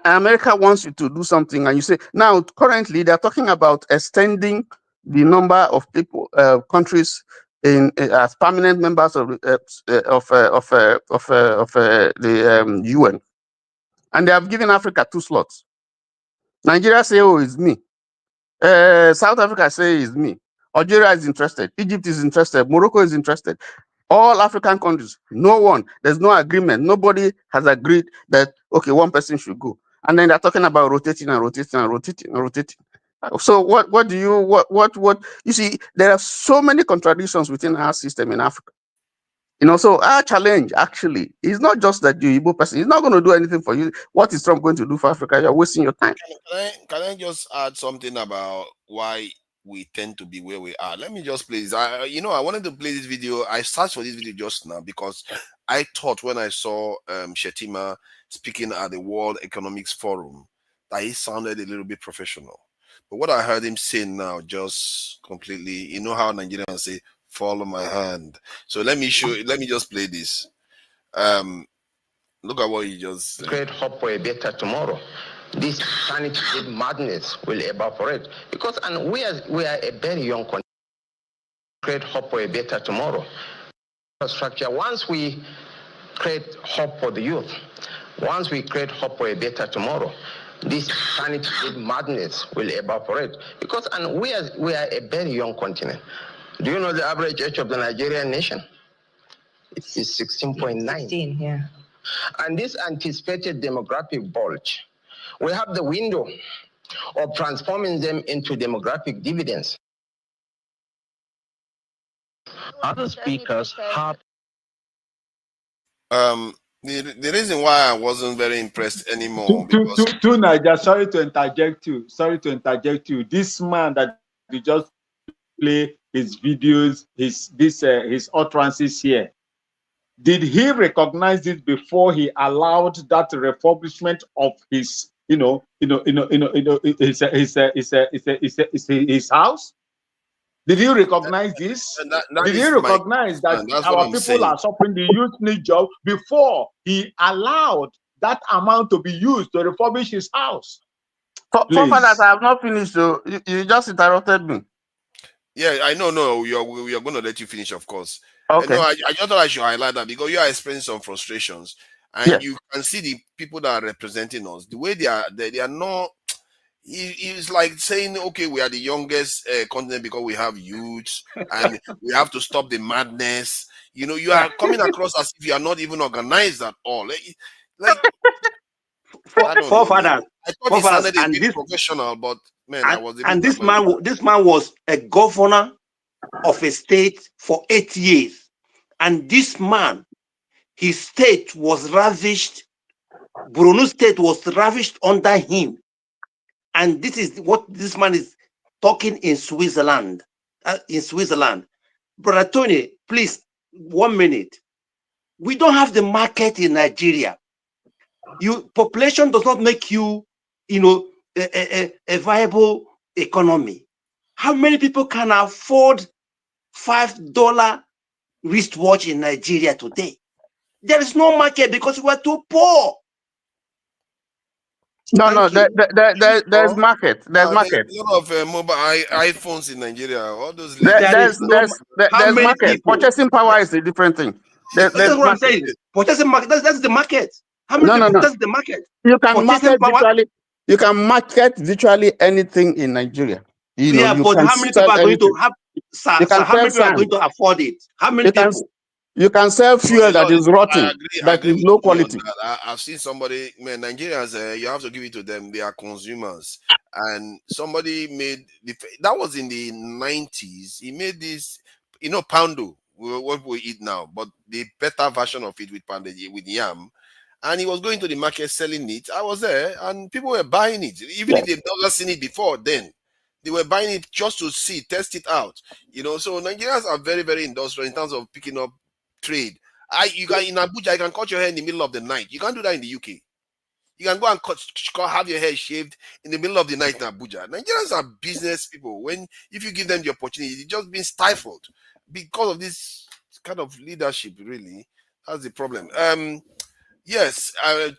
America wants you to do something, and you say, now currently they're talking about extending the number of people, countries as permanent members of the UN, and they have given Africa 2 slots. Nigeria say, "Oh, it's me." South Africa say, "It's me." Algeria is interested. Egypt is interested. Morocco is interested. All African countries, no one. There's no agreement. Nobody has agreed that okay, one person should go. And then they're talking about rotating and rotating and rotating and rotating. So what you see, there are so many contradictions within our system in Africa. So our challenge actually is not just that the Igbo person is not going to do anything for you. What is Trump going to do for Africa? You're wasting your time.
Can I just add something about why we tend to be where we are? Let me just play this. I wanted to play this video. I searched for this video just now because I thought when I saw Shetima speaking at the World Economics Forum that he sounded a little bit professional. But what I heard him say now just completely, how Nigerians say, follow my hand. So let me just play this. Look at what he just said.
Great hope for a better tomorrow. This sanity madness will evaporate because we are a very young country. Great hope for a better tomorrow. Infrastructure. Once we create hope for the youth, once we create hope for a better tomorrow, this sanity madness will evaporate because we are a very young continent. Do you know the average age of the Nigerian nation? It is 16.9. 16, yeah. And this anticipated demographic bulge, we have the window of transforming them into demographic dividends.
Other speakers have the reason why I wasn't very impressed anymore
to Niger, sorry to interject you. This man that you just play his videos, his utterances here. Did he recognize it before he allowed that refurbishment of his, his house? Did he recognize this? Did he recognize that our people are suffering the youth need job before he allowed that amount to be used to refurbish his house?
Forefathers, I have not finished. So you just interrupted me.
Yeah, I know. No, we are going to let you finish, of course.
Okay.
No, I just thought I should highlight that because you are experiencing some frustrations, and you can see the people that are representing us. The way they are not. It's like saying, okay, we are the youngest continent because we have youth, and we have to stop the madness. You are coming across as if you are not even organized at all.
Forefathers.
I thought it sounded a bit professional, but man, I was.
And this man was a governor of a state for 8 years, and this man, his state was ravished. Borno State was ravished under him, and this is what this man is talking in Switzerland. Brother Tony, please, 1 minute. We don't have the market in Nigeria. Population does not make you, a viable economy. How many people can afford $5 wristwatch in Nigeria today? There is no market because we are too poor.
No, no,
Thank you.
there's market. There's
There's
market.
a lot of mobile iPhones in Nigeria. All those
There,
latest.
There is no how
there's
many
market.
people?
Purchasing power is a different thing.
That's
There's
what I'm
market.
saying. Purchasing market. That's the market. How many
No, no,
people?
no.
That's the market.
You can
Purchasing
market
power.
virtually. You can market virtually anything in Nigeria.
Yeah,
You
but
can
how many people
sell
are going to
anything.
have?
You
Sir,
can
how
sell
many people are going
sand.
to afford it? How many
You can
people?
you can sell
No, a
fuel that
lot.
is
I
rotten,
agree. I
that
agree
is
with
low
Tony on
quality.
that. I've seen somebody, man, Nigerians. You have to give it to them. They are consumers. And somebody made that was in the 90s. He made this, poundo, what we eat now, but the better version of it with pounded with yam. And he was going to the market selling it. I was there, and people were buying it, even if they've never seen it before. Then they were buying it just to see, test it out. So Nigerians are very, very industrial in terms of picking up trade. You can in Abuja, you can cut your hair in the middle of the night. You can't do that in the UK. You can go and have your hair shaved in the middle of the night in Abuja. Nigerians are business people. If you give them the opportunity, it's just being stifled because of this kind of leadership. Really, that's the problem. Yes,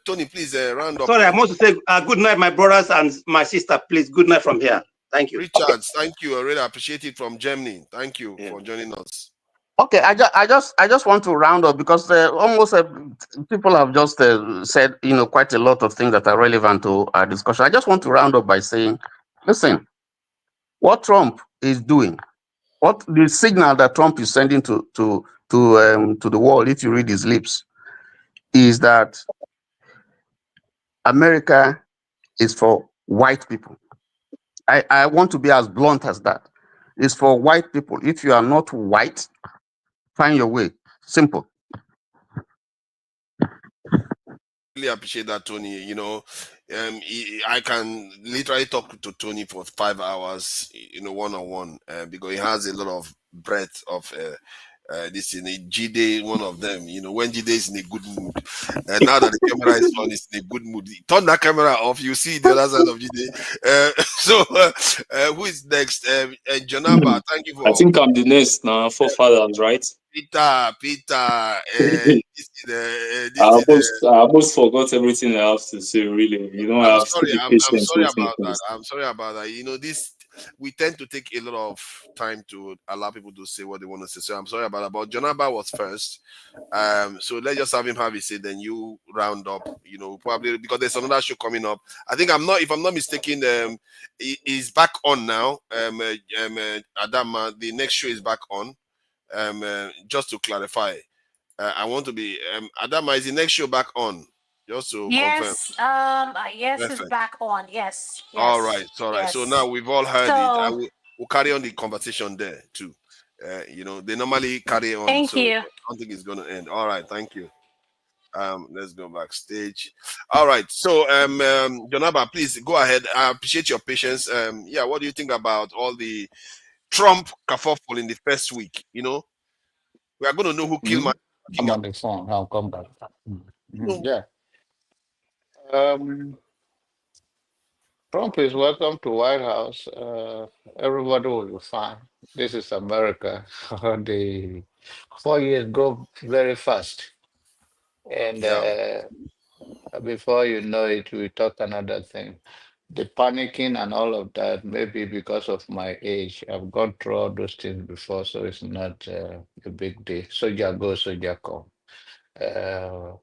Tony, please round up.
Sorry, I must say good night, my brothers and my sister. Please, good night from here. Thank you.
Richards, thank you. I really appreciate it from Germany. Thank you for joining us.
Okay, I just want to round up because almost people have just said quite a lot of things that are relevant to our discussion. I just want to round up by saying, listen, what Trump is doing, what the signal that Trump is sending to the world, if you read his lips, is that America is for white people. I want to be as blunt as that. It's for white people. If you are not white, find your way. Simple.
Really appreciate that, Tony. I can literally talk to Tony for 5 hours, one on one, because he has a lot of breadth of this in a G Day, one of them. When G Day is in a good mood, and now that the camera is on, it's in a good mood. Turn that camera off, you see the other side of G Day. Who is next? Jonaba, thank you
I
for
think I'm the next now, forefathers, right?
Peter.
I almost forgot everything I have to say, really. I
I'm
have to
sorry.
be
I'm
patient
sorry
with me
about that.
first.
I'm sorry about that. This we tend to take a lot of time to allow people to say what they want to say. So I'm sorry about that. But Jonaba was first. So let's just have him have his say. Then you round up. Probably because there's another show coming up. I think if I'm not mistaken, he's back on now. Adama, the next show is back on. Just to clarify, I want to be Adama, is the next show back on? Just to confirm.
Yes, yes, it's
Perfect.
back on. Yes,
All
yes,
right, all right. So now
yes.
we've all heard it.
So
We'll carry on the conversation there too. They normally carry on,
thank
so
you.
I don't think it's going to end. All right, thank you. Let's go backstage. All right. So, Jonaba, please go ahead. I appreciate your patience. Yeah, what do you think about all the Trump kerfuffle in the first week? We are going to know who killed
Hmm?
my
I'm
king.
on the phone. I'll come back.
No.
Yeah. Um, Trump is welcome to White House. Everybody will be fine. This is America. The 4 years go very fast. And
Yeah.
before you know it, we talk another thing. The panicking and all of that, maybe because of my age. I've gone through all those things before, so it's not a big deal. Soldier go, soldier come. Uh,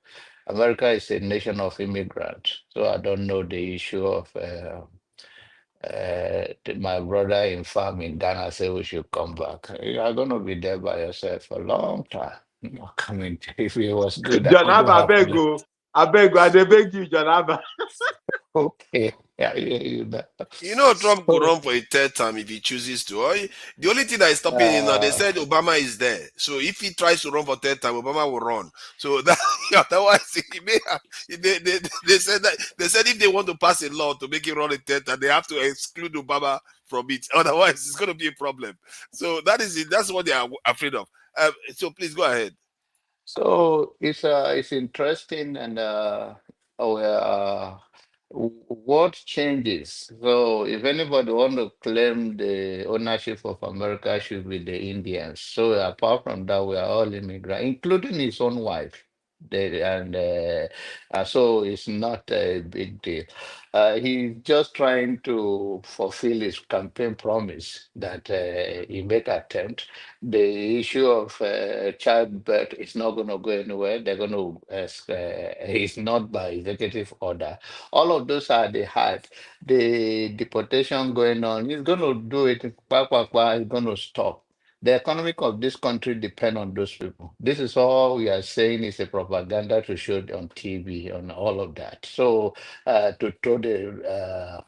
America is a nation of immigrants, so I don't know the issue of my brother in farm in Ghana say we should come back. You are going to be there by yourself for a long time. Not coming. If it was good, I
John
wouldn't
Abba,
have left.
I beg you, I dey beg you, John Abba.
Okay. Yeah, you know.
Trump could
So,
run for a third time if he chooses to. The only thing that is stopping him now, they said Obama is there. So if he tries to run for third time, Obama will run. So that otherwise he may have, they said that if they want to pass a law to make him run a third time, they have to exclude Obama from it. Otherwise, it's going to be a problem. So that is it. That's what they are afraid of. So please go ahead.
so it's interesting and oh, what changes? So if anybody want to claim the ownership of America should be the Indians. So apart from that, we are all immigrants, including his own wife. So it's not a big deal. He's just trying to fulfill his campaign promise that he make attempt. The issue of childbirth is not going to go anywhere. They're going to, it's not by executive order. All of those are the hard. The deportation going on, he's going to do it. It's going to stop. The economic of this country depend on those people. This is all we are saying is a propaganda to show on TV, on all of that. So to throw the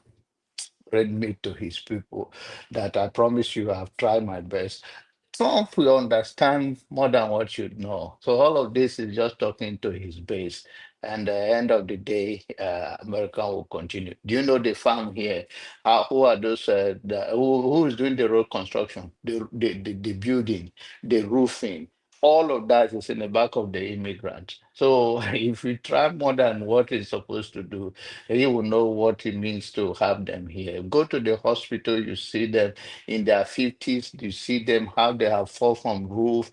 red meat to his people, that I promise you I've tried my best. Trump will understand more than what you know. So all of this is just talking to his base. And at the end of the day, America will continue. Do you know the farm here? Who are those? Who is doing the road construction, the building, the roofing? All of that is in the back of the immigrants. So if we try more than what is supposed to do, you will know what it means to have them here. Go to the hospital, you see them in their 50s, you see them how they have fall from roof,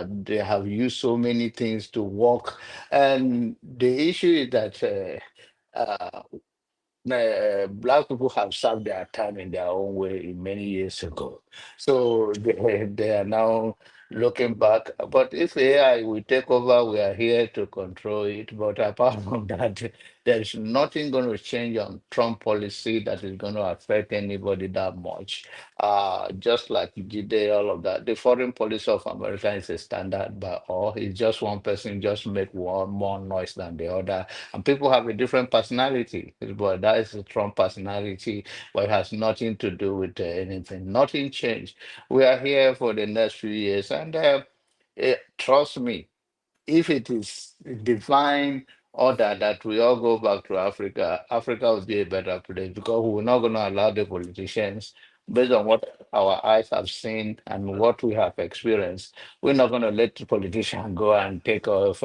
they have used so many things to walk. And the issue is that black people have served their time in their own way many years ago. So they are now looking back. But if AI will take over, we are here to control it. But apart from that, there's nothing going to change on Trump policy that is going to affect anybody that much. Just like Jide, all of that. The foreign policy of America is a standard by all. It's just one person just make one more noise than the other, and people have a different personality. But that is a Trump personality, but it has nothing to do with anything. Nothing changed. We are here for the next few years, and trust me, if it is divine order that we all go back to Africa, Africa will be a better place because we're not going to allow the politicians, based on what our eyes have seen and what we have experienced, we're not going to let the politician go and take off,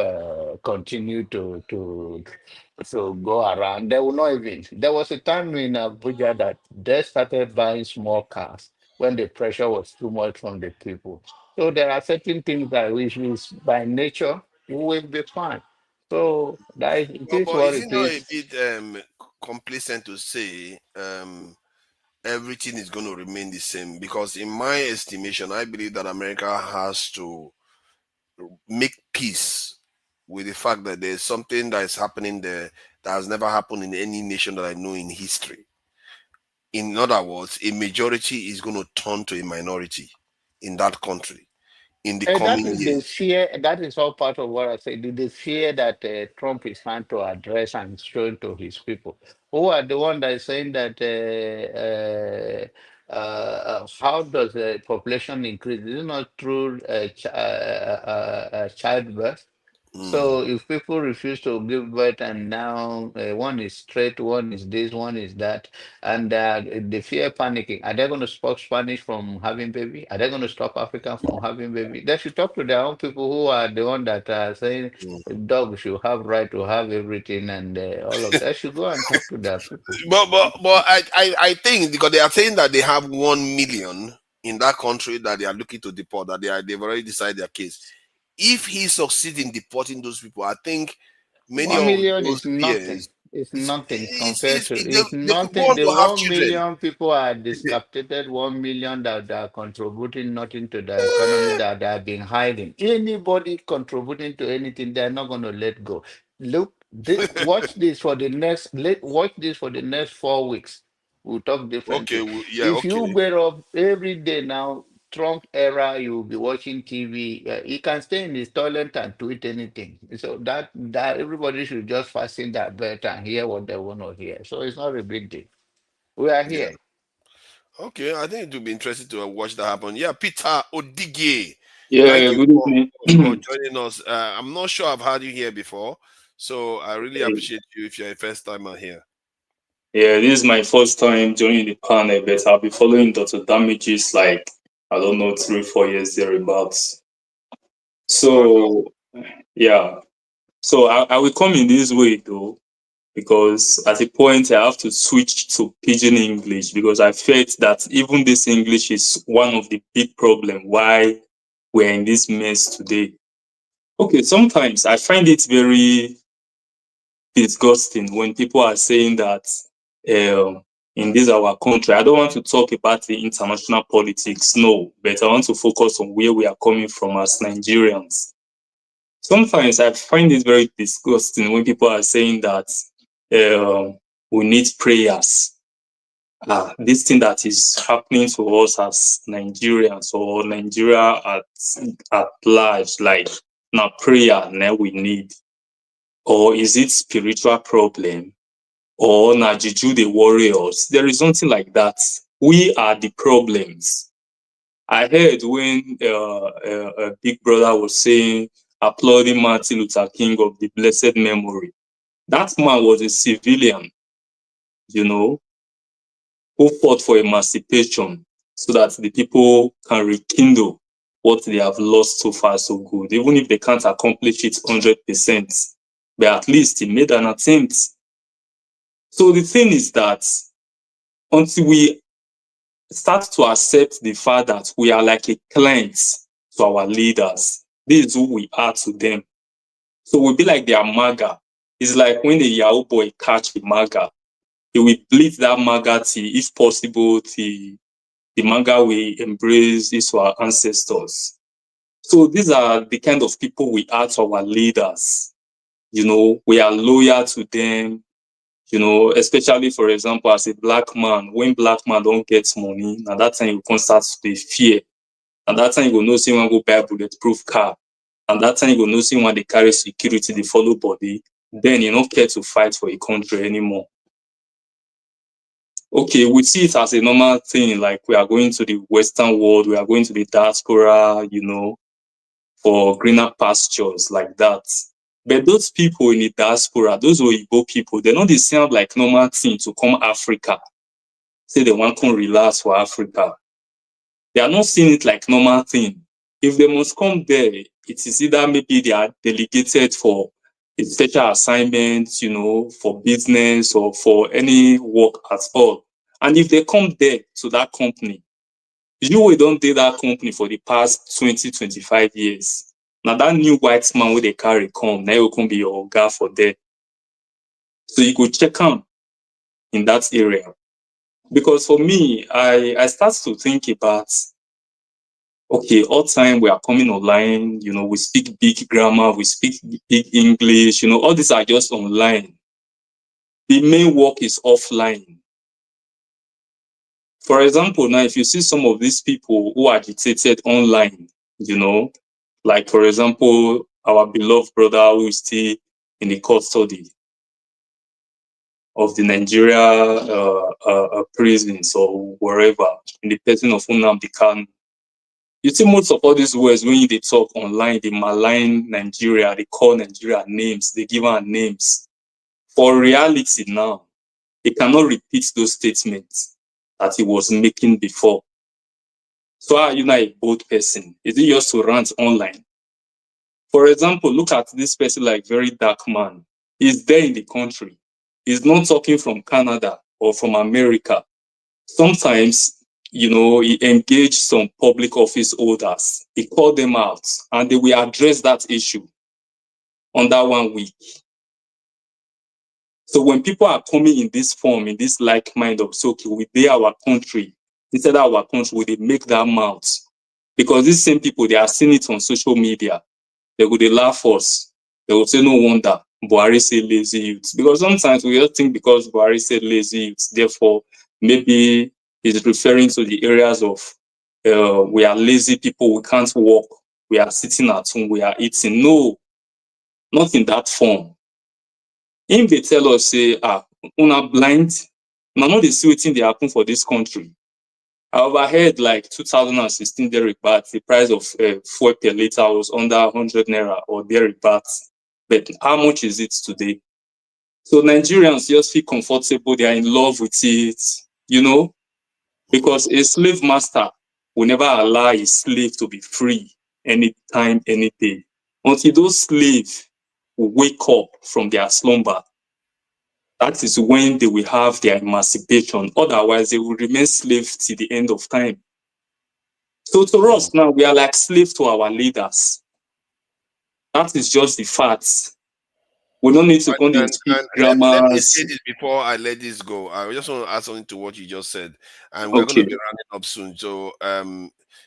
continue to go around. They will not even. There was a time in Abuja that they started buying small cars when the pressure was too much from the people. So there are certain things that which is by nature you will be fine. So it is
But
what
is it
it
not a
is.
bit complacent to say everything is going to remain the same? Because in my estimation, I believe that America has to make peace with the fact that there's something that is happening there that has never happened in any nation that I know in history. In other words, a majority is going to turn to a minority in that country in the
That
coming
is the
years.
fear. That is all part of what I said. The fear that Trump is trying to address and showing to his people, who are the one that is saying that how does the population increase? Is it not through childbirth?
Mm.
So if people refuse to give birth and now one is straight, one is this, one is that, and they fear panicking, are they going to stop Spanish from having baby? Are they going to stop African from having baby? They should talk to their own people who are the one that are saying dogs should have right to have everything and all of that. They should go and talk to their people.
But I think because they are saying that they have 1 million in that country that they are looking to deport, that they've already decided their case. If he succeeds in deporting those people, I think many
One
of
million
those
is nothing.
fears
It's nothing compared to
they,
it's
they could go
nothing.
on
The
to have
1 million
children.
people are discapitated, 1 million that are contributing nothing to the economy that they have been hiding. Anybody contributing to anything, they're not going to let go. Look, watch this for the watch this for the next 4 weeks. We'll talk
Okay,
differently.
yeah,
If you
okay.
were up every day now, Trump era, you'll be watching TV. He can stay in his toilet and tweet anything. So that everybody should just fasten their belt and hear what they want to hear. So it's not a big deal. We are
Yeah.
here.
Okay, I think it will be interesting to watch that happen. Yeah, Peter Odige, thank
Yeah,
you
good evening.
for joining us. I'm not sure I've had you here before, so I really appreciate you if you're a first timer here.
Yeah, this is my first time joining the panel, but I'll be following Dr. Damages like, I don't know, 3-4 years thereabouts. So, yeah. So I will come in this way though, because at a point I have to switch to Pidgin English because I felt that even this English is one of the big problem why we're in this mess today. Okay, sometimes I find it very disgusting when people are saying that in this our country, I don't want to talk about the international politics, no, but I want to focus on where we are coming from as Nigerians. Sometimes I find it very disgusting when people are saying that we need prayers. This thing that is happening to us as Nigerians or Nigeria at large, like now prayer now we need, or is it spiritual problem, or na juju the warriors? There is nothing like that. We are the problems. I heard when Big Brother was saying, applauding Martin Luther King of the blessed memory. That man was a civilian, you know, who fought for emancipation so that the people can rekindle what they have lost so far so good. Even if they can't accomplish it 100%, but at least he made an attempt. So the thing is that until we start to accept the fact that we are like a client to our leaders, this is who we are to them. So we'll be like their MAGA. It's like when the Yahoo boy catch the MAGA, he will bleed that MAGA till, if possible, the MAGA will embrace this our ancestors. So these are the kind of people we are to our leaders. You know, we are loyal to them. You know, especially, for example, as a black man, when black man don't get money, at that time you can start to dey fear. At that time you go know say one go buy bulletproof car. At that time you go know say one dey carry security, dey follow body. Then you don't care to fight for a country anymore. Okay, we see it as a normal thing, like we are going to the Western world, we are going to the diaspora, you know, for greener pastures like that. But those people in the diaspora, those Oyibo people, they don't sound like normal thing to come Africa. Say they want to relax for Africa. They are not seeing it like normal thing. If they must come there, it is either maybe they are delegated for a special assignment, you know, for business or for any work at all. And if they come there to that company, you don't do that company for the past 20, 25 years. Now that new white man with they carry come, now you can be your guy for there. So you could check them in that area. Because for me, I start to think about, okay, all time we are coming online, you know, we speak big grammar, we speak big English, you know, all these are just online. The main work is offline. For example, now, if you see some of these people who agitated online, you know, like, for example, our beloved brother who is still in the custody of the Nigeria prisons or wherever, in the person of Nnamdi Kanu. You see most of all these words when they talk online, they malign Nigeria, they call Nigeria names, they give her names. For reality now, he cannot repeat those statements that he was making before. So are you not a bold person? Is it just to rant online? For example, look at this person like very dark man. He's there in the country. He's not talking from Canada or from America. Sometimes, you know, he engaged some public office holders. He called them out and they will address that issue under 1 week. So when people are coming in this form, in this like mind of, so okay, we dey our country, instead of our country, we dey make that mouth. Because these same people, they are seeing it on social media. They would laugh us. They will say, no wonder Buhari said lazy youth. Because sometimes we just think because Buhari said lazy youth, therefore, maybe he's referring to the areas of we are lazy people, we can't walk, we are sitting at home, we are eating. No, not in that form. If they tell us, say, una blind, now not the see wetin dey happen for this country. I overheard like 2016 thereabout, the price of fuel per liter was under 100 naira or thereabout. But how much is it today? So Nigerians just feel comfortable, they are in love with it, you know, because a slave master will never allow his slave to be free anytime, any day. Until those slaves wake up from their slumber, that is when they will have their emancipation. Otherwise, they will remain slaves till the end of time. So to us now, we are like slaves to our leaders. That is just the facts. We don't need to go and speak
And let me say
grammars.
this before I let this go. I just want to add something to what you just said, and we're going to
Okay.
be rounding up soon.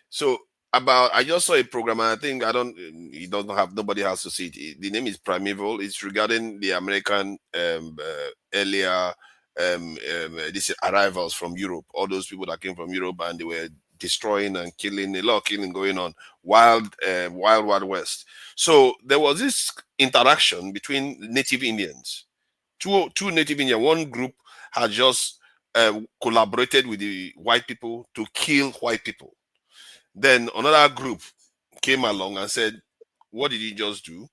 So about I just saw a program, and I think I don't. You don't have nobody has to see it. The name is Primeval. It's regarding the American earlier this arrivals from Europe. All those people that came from Europe and they were destroying and killing, a lot of killing going on, wild west. So there was this interaction between native Indians, two native Indian. One group had just collaborated with the white people to kill white people. Then another group came along and said, "What did you just do?"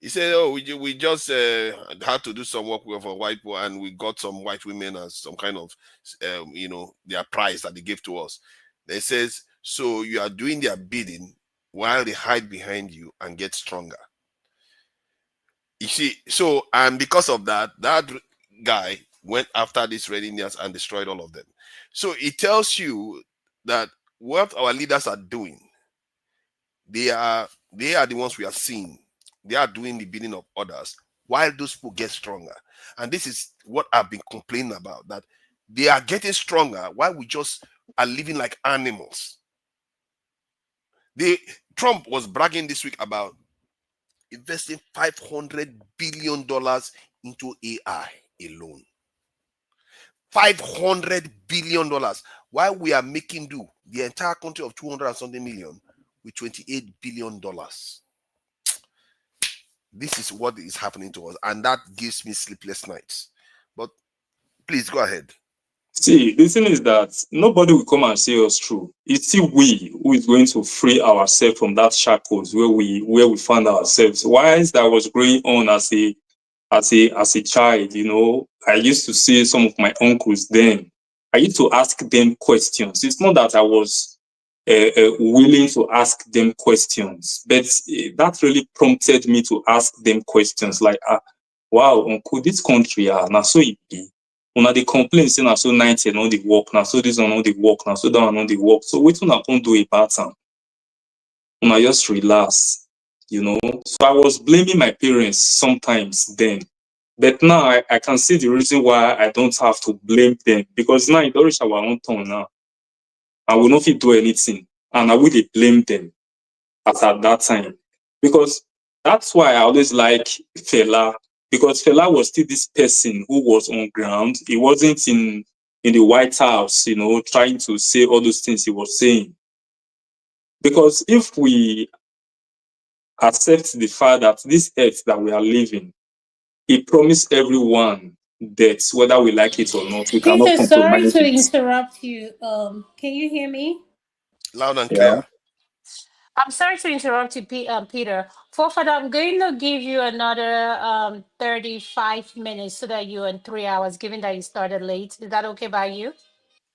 He said, "Oh, we just had to do some work with a white people, and we got some white women as some kind of, their prize that they gave to us." They says, "So you are doing their bidding while they hide behind you and get stronger." You see, so and because of that, that guy went after these red Indians and destroyed all of them. So it tells you that what our leaders are doing, they are the ones we are seeing. They are doing the bidding of others while those people get stronger. And this is what I've been complaining about, that they are getting stronger while we just are living like animals. Trump was bragging this week about investing $500 billion into AI alone. $500 billion. While we are making do, the entire country of 200 and something million with $28 billion. This is what is happening to us, and that gives me sleepless nights. But please go ahead.
See, the thing is that nobody will come and see us through. It's still we who is going to free ourselves from that shackles where we find ourselves. Whilst I was growing on as a child, I used to see some of my uncles then. I used to ask them questions. It's not that I was willing to ask them questions, but that really prompted me to ask them questions like, wow, uncle, this country, now so it be. Una dey complain say na so 90 no dey work, na so this one no dey work, na so that one no dey work. So wetin una come do about am? Una just relax, So I was blaming my parents sometimes then. But now I can see the reason why I don't have to blame them, because now it don't reach our own turn now. I will not fit do anything. And I will blame them at that time. Because that's why I always like Fela. Because Fela was still this person who was on ground. He wasn't in the White House, trying to say all those things he was saying. Because if we accept the fact that this earth that we are living, he promised everyone that whether we like it or not, we cannot
Peter, sorry
compromise
to
it.
interrupt you. Can you hear me?
Loud and
Yeah.
clear.
I'm sorry to interrupt you, Peter. Forefather, I'm going to give you another 35 minutes so that you're in 3 hours, given that you started late. Is that okay by you?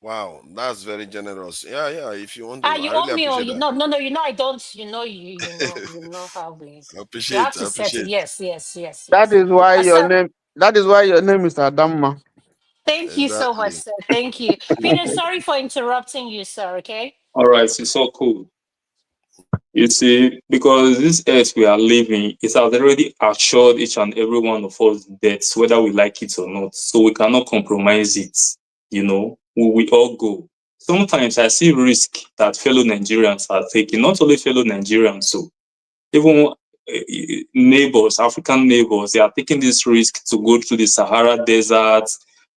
Wow, that's very generous. Yeah. If you want to,
You
I
owe
really
me or
appreciate
you
that.
no, I don't. You know how we
I
you have
appreciate.
to
I
set it.
appreciate.
That
Yes.
is why your
Sir,
name. That is why your name is Adamma.
thank you so much,
Exactly.
sir. Thank you. Peter, sorry for interrupting you, sir, okay?
All right, it's so cool. You see, because this earth we are living, it has already assured each and every one of us death, whether we like it or not. So we cannot compromise it. We all go. Sometimes I see risk that fellow Nigerians are taking, not only fellow Nigerians, so even neighbors, African neighbors, they are taking this risk to go through the Sahara Desert,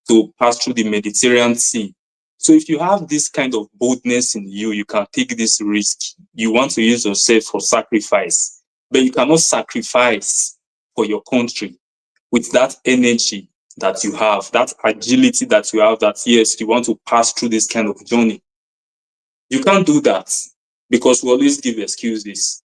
to pass through the Mediterranean Sea. So if you have this kind of boldness in you, you can take this risk. You want to use yourself for sacrifice, but you cannot sacrifice for your country with that energy that you have, that agility that you have, that yes, you want to pass through this kind of journey. You can't do that because we always give excuses.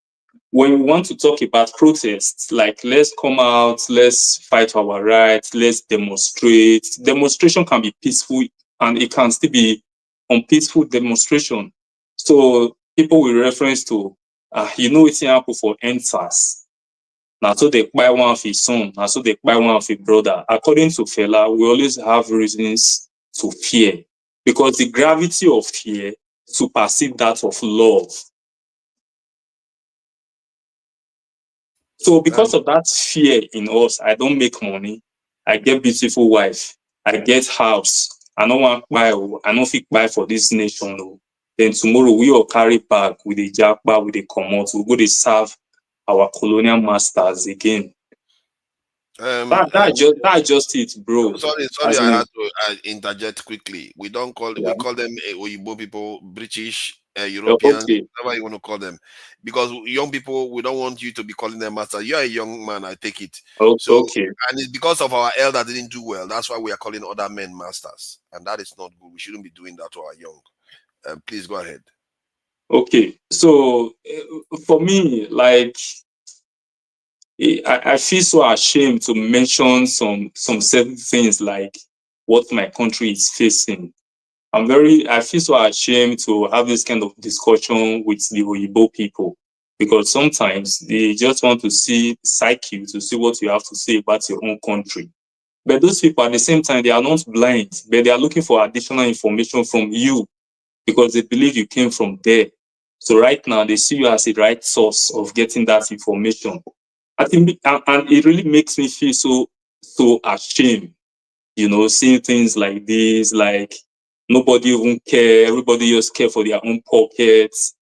When we want to talk about protests, like let's come out, let's fight our rights, let's demonstrate. Demonstration can be peaceful and it can still be unpeaceful demonstration. So people will reference to, it's happen for NSAS. Now, so they buy one of his son, now so they buy one of his brother. According to Fela, we always have reasons to fear because the gravity of fear supersedes that of love. So because of that fear in us, I don't make money. I get beautiful wife. I get house. I don't want buy. I don't think buy for this nation. No. Then tomorrow we all carry back with the jackpot, with the commot. We go to serve our colonial masters again. That's just it, bro.
Sorry, I had to interject quickly. We don't call we call them Oyibo people, British, Europeans,
Okay.
whatever you want to call them, because young people, we don't want you to be calling them master. You're a young man, I take it. So,
Okay.
and it's because of our elder didn't do well. That's why we are calling other men masters, and that is not good. We shouldn't be doing that to our young. Please go ahead.
Okay. So for me, like, I feel so ashamed to mention some certain things like what my country is facing. I feel so ashamed to have this kind of discussion with the Oyibo people, because sometimes they just want to see you to see what you have to say about your own country. But those people at the same time, they are not blind, but they are looking for additional information from you because they believe you came from there. So right now they see you as a right source of getting that information. I think, and it really makes me feel so ashamed, seeing things like this, like nobody even care, everybody just care for their own pockets.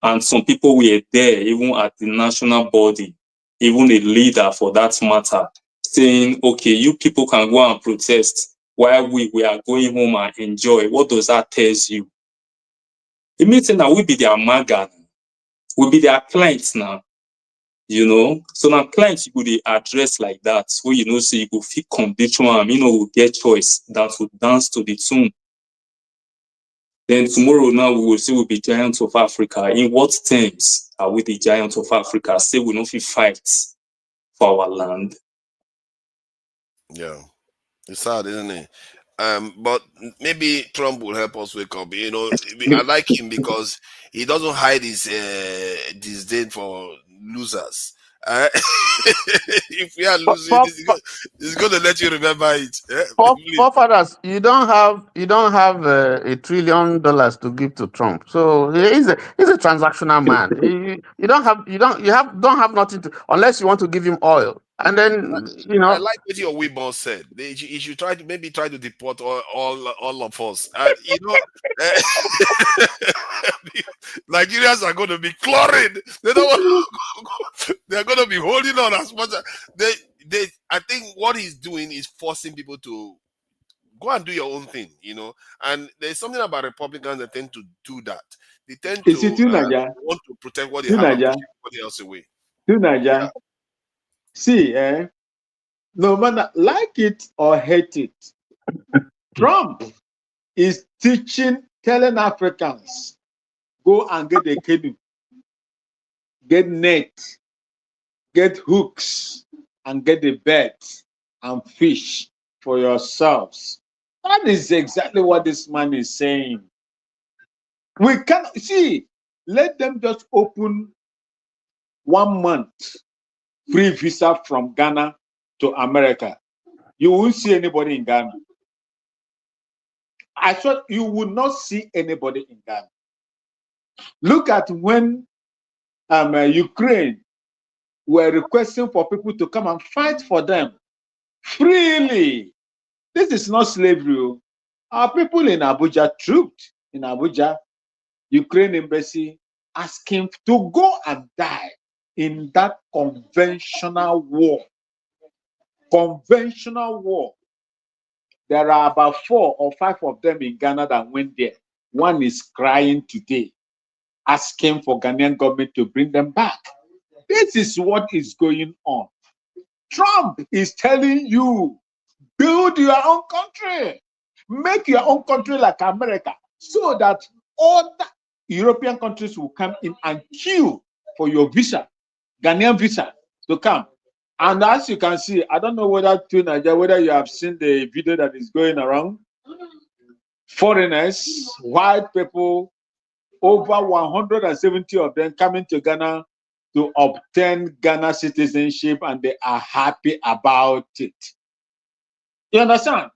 And some people were there, even at the national body, even a leader for that matter, saying, okay, you people can go and protest while we are going home and enjoy. What does that tell you? It means that we be their maga, we be their clients now. So now clients you go address like that, where say you go fit condition am, will get choice that will dance to the tune. Then tomorrow now we will say we'll be giants of Africa. In what terms are we the giants of Africa? Say we don't fit fight for our land.
Yeah, it's sad, isn't it? But maybe Trump will help us wake up. I like him because he doesn't hide his disdain for losers. If we are losing, he's going to let you remember it.
Forefathers, you don't have $1 trillion to give to Trump. So he's a transactional man. You don't have nothing to, unless you want to give him oil, and then
I like what your Weebon said. He should try to deport all of us. Nigerians are going to be clawing. They don't want they're going to be holding on as much as they. I think what he's doing is forcing people to go and do your own thing. And there's something about Republicans that tend to do that. They tend to want to protect what they have and push everybody else away.
Yeah. See, no matter like it or hate it, Trump is telling Africans, go and get a canoe, get net, get hooks, and get the bait and fish for yourselves. That is exactly what this man is saying. We cannot see, let them just open 1 month free visa from Ghana to America. You won't see anybody in Ghana. I thought you would not see anybody in Ghana. Look at when Ukraine were requesting for people to come and fight for them freely. This is not slavery. Our people in Abuja, trooped in Abuja, Ukraine embassy, asking to go and die in that conventional war. Conventional war. There are about 4 or 5 of them in Ghana that went there. One is crying today, asking for Ghanaian government to bring them back. This is what is going on. Trump is telling you, build your own country. Make your own country like America, so that other European countries will come in and queue for your visa, Ghanaian visa, to come. And as you can see, I don't know whether you have seen the video that is going around. Foreigners, white people, over 170 of them coming to Ghana to obtain Ghana citizenship, and they are happy about it. You understand?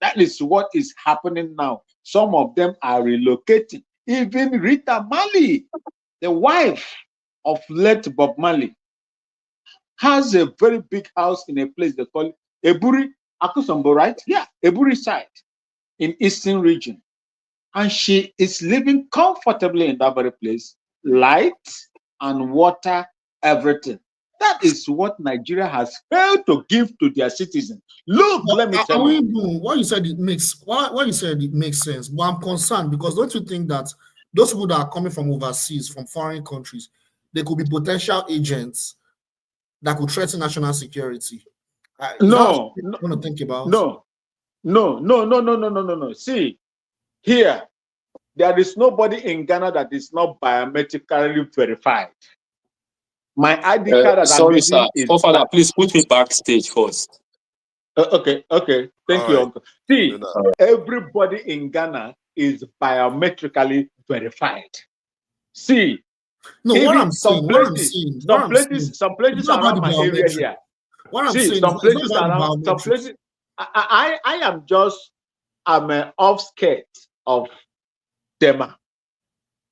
That is what is happening now. Some of them are relocating. Even Rita Marley, the wife of late Bob Marley, has a very big house in a place they call Eburi, Akusombo, right? Yeah, Eburi side in Eastern region. And she is living comfortably in that very place, light and water, everything. That is what Nigeria has failed to give to their citizens. Look, let me tell you.
What you said it makes what you said it makes sense, but I'm concerned because don't you think that those people that are coming from overseas, from foreign countries, they could be potential agents that could threaten national security? Is that what you want to think about?
No. See, here, there is nobody in Ghana that is not biometrically verified. My ID card that I'm
Sorry, sir.
using is
Father, please put me backstage first.
okay. Thank you, Uncle. See, everybody in Ghana is biometrically verified. See,
no, what I'm
some
saying,
places around my area here.
What I'm
See,
saying,
some places around, some places. I'm an offskirt of Tema,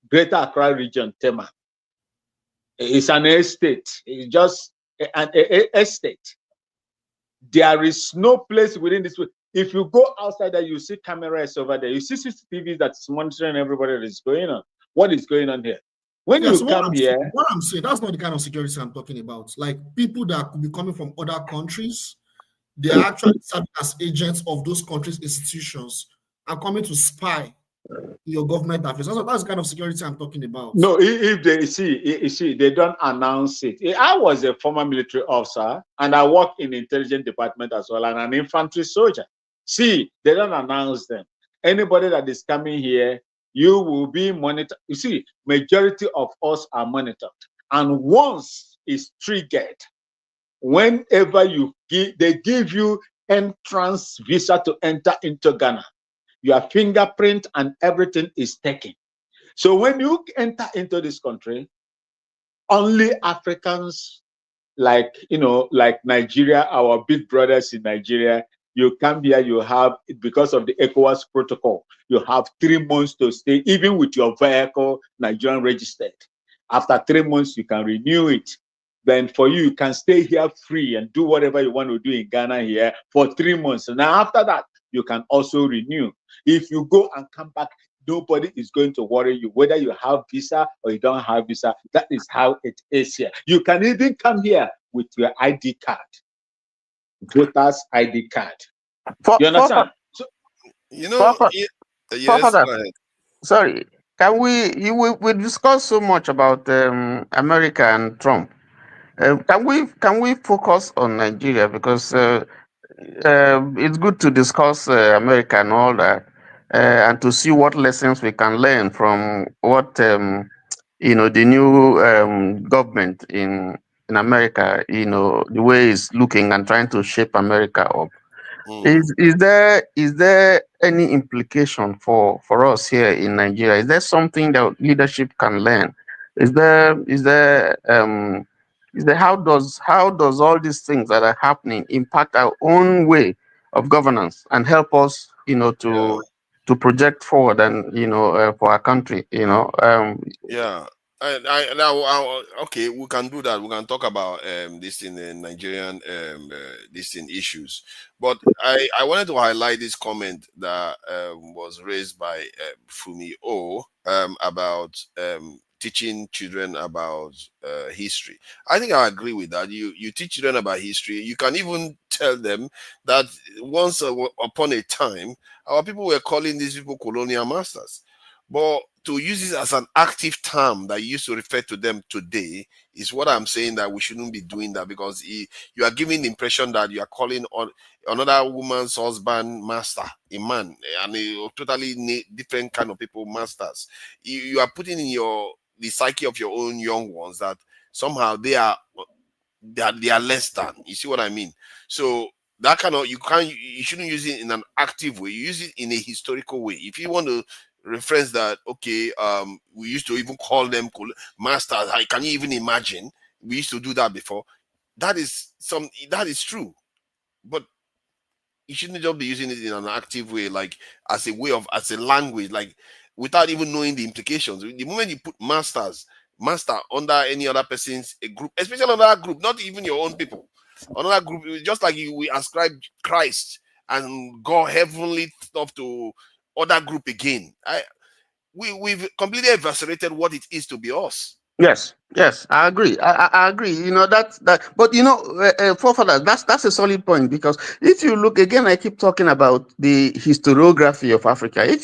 Greater Accra Region, Tema. It's an estate. It's just an estate. There is no place within this. If you go outside there, you see cameras over there. You see CCTVs that's monitoring everybody that is going on. What is going on here? When you come here,
what I'm saying, that's not the kind of security I'm talking about. Like people that could be coming from other countries, they are actually serving as agents of those countries' institutions and coming to spy your government affairs. That's the kind of security I'm talking about.
No, if they see, they don't announce it. I was a former military officer and I work in the intelligence department as well, and an infantry soldier. See, they don't announce them. Anybody that is coming here, you will be monitored. You see, majority of us are monitored. And once it's triggered, whenever they give you entrance visa to enter into Ghana, your fingerprint and everything is taken. So when you enter into this country, only Africans like Nigeria, our big brothers in Nigeria, you come here, you have, because of the ECOWAS protocol, you have 3 months to stay, even with your vehicle Nigerian registered. After 3 months, you can renew it. Then for you can stay here free and do whatever you want to do in Ghana here for 3 months. And now after that, you can also renew. If you go and come back, nobody is going to worry you whether you have visa or you don't have visa. That is how it is here. You can even come here with your ID card, voter's ID card. You understand?
Yes, go ahead.
Sorry, can we discuss so much about America and Trump? Can we focus on Nigeria because it's good to discuss America and all that, and to see what lessons we can learn from what the new government in America, the way it's looking and trying to shape America up. Is there any implication for us here in Nigeria? Is there something that leadership can learn? Is there how does all these things that are happening impact our own way of governance and help us to project forward and for our country?
Yeah. Okay, we can do that. We can talk about this in the Nigerian this in issues, but I wanted to highlight this comment that was raised by Fumi O about teaching children about history. I think I agree with that. You teach children about history. You can even tell them that once upon a time, our people were calling these people colonial masters. But to use it as an active term that used to refer to them today is what I'm saying, that we shouldn't be doing that, because you are giving the impression that you are calling on another woman's husband master, a man, and a totally different kind of people masters. You are putting in the psyche of your own young ones that somehow they are less than. You see what I mean? So that kind of you shouldn't use it in an active way. You use it in a historical way. If you want to reference that, okay, we used to even call them masters. Can you even imagine? We used to do that before. That is true, but you shouldn't just be using it in an active way, like as a language, like without even knowing the implications. The moment you put masters, master under any other person's a group, especially another group, not even your own people. Another group, just like you, we ascribe Christ and God heavenly stuff to other group again. We've completely eviscerated what it is to be us.
Yes, yes, I agree. I agree. You know that. But you know, forefathers, that's a solid point because if you look again, I keep talking about the historiography of Africa. If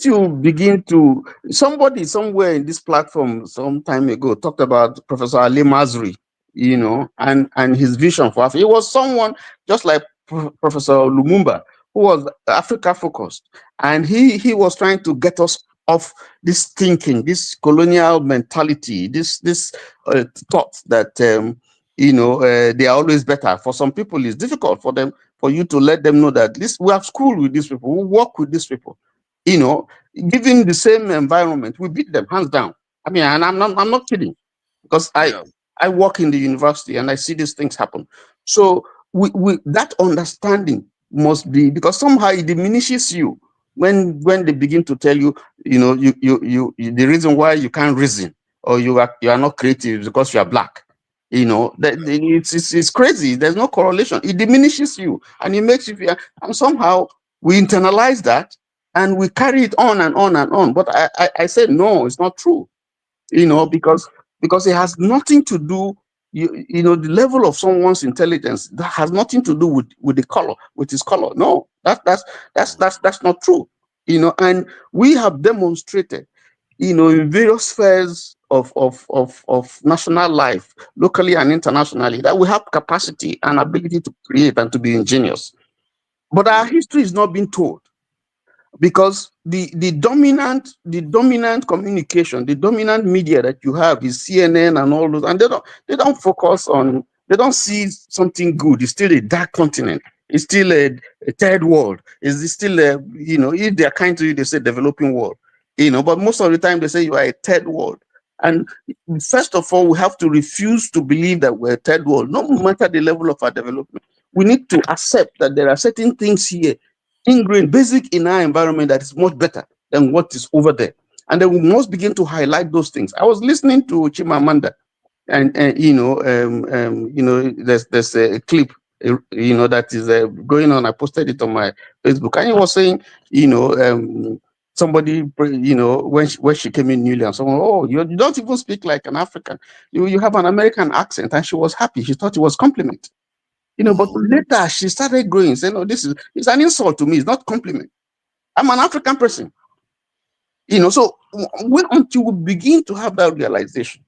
you begin to somebody somewhere in this platform some time ago talked about Professor Ali Mazrui, you know, and his vision for Africa. He was someone just like Professor Lumumba who was Africa focused, and he was trying to get us off this thinking, this colonial mentality, this thought that they are always better. For some people, it's difficult for you to let them know that this we have school with these people, we work with these people. You know, given the same environment, we beat them hands down. I mean, and I'm not kidding because
Yeah.
I work in the university and I see these things happen. So we that understanding must be, because somehow it diminishes you when they begin to tell you, the reason why you can't reason or you are not creative is because you are black. It's crazy. There's no correlation. It diminishes you and it makes you feel, and somehow we internalize that and we carry it on and on and on. But I said no, it's not true. Because it has nothing to do, the level of someone's intelligence, that has nothing to do with the color, with his color. No, that's not true. And we have demonstrated, in various spheres of national life, locally and internationally, that we have capacity and ability to create and to be ingenious. But our history is not being told, because the dominant communication, the dominant media that you have is CNN and all those, and they don't focus on, they don't see something good. It's still a dark continent. It's still a third world. It's still if they are kind to you, they say developing world. But most of the time they say you are a third world. And first of all, we have to refuse to believe that we're a third world, no matter the level of our development. We need to accept that there are certain things here ingrained, basic in our environment, that is much better than what is over there. And then we must begin to highlight those things. I was listening to Chimamanda, and there's a clip, that is going on. I posted it on my Facebook, and he was saying, somebody, when she came in newly, and someone, oh, you don't even speak like an African. You have an American accent, and she was happy. She thought it was compliment. But later she started growing, saying, no, it's an insult to me, it's not compliment. I'm an African person. So until we begin to have that realization,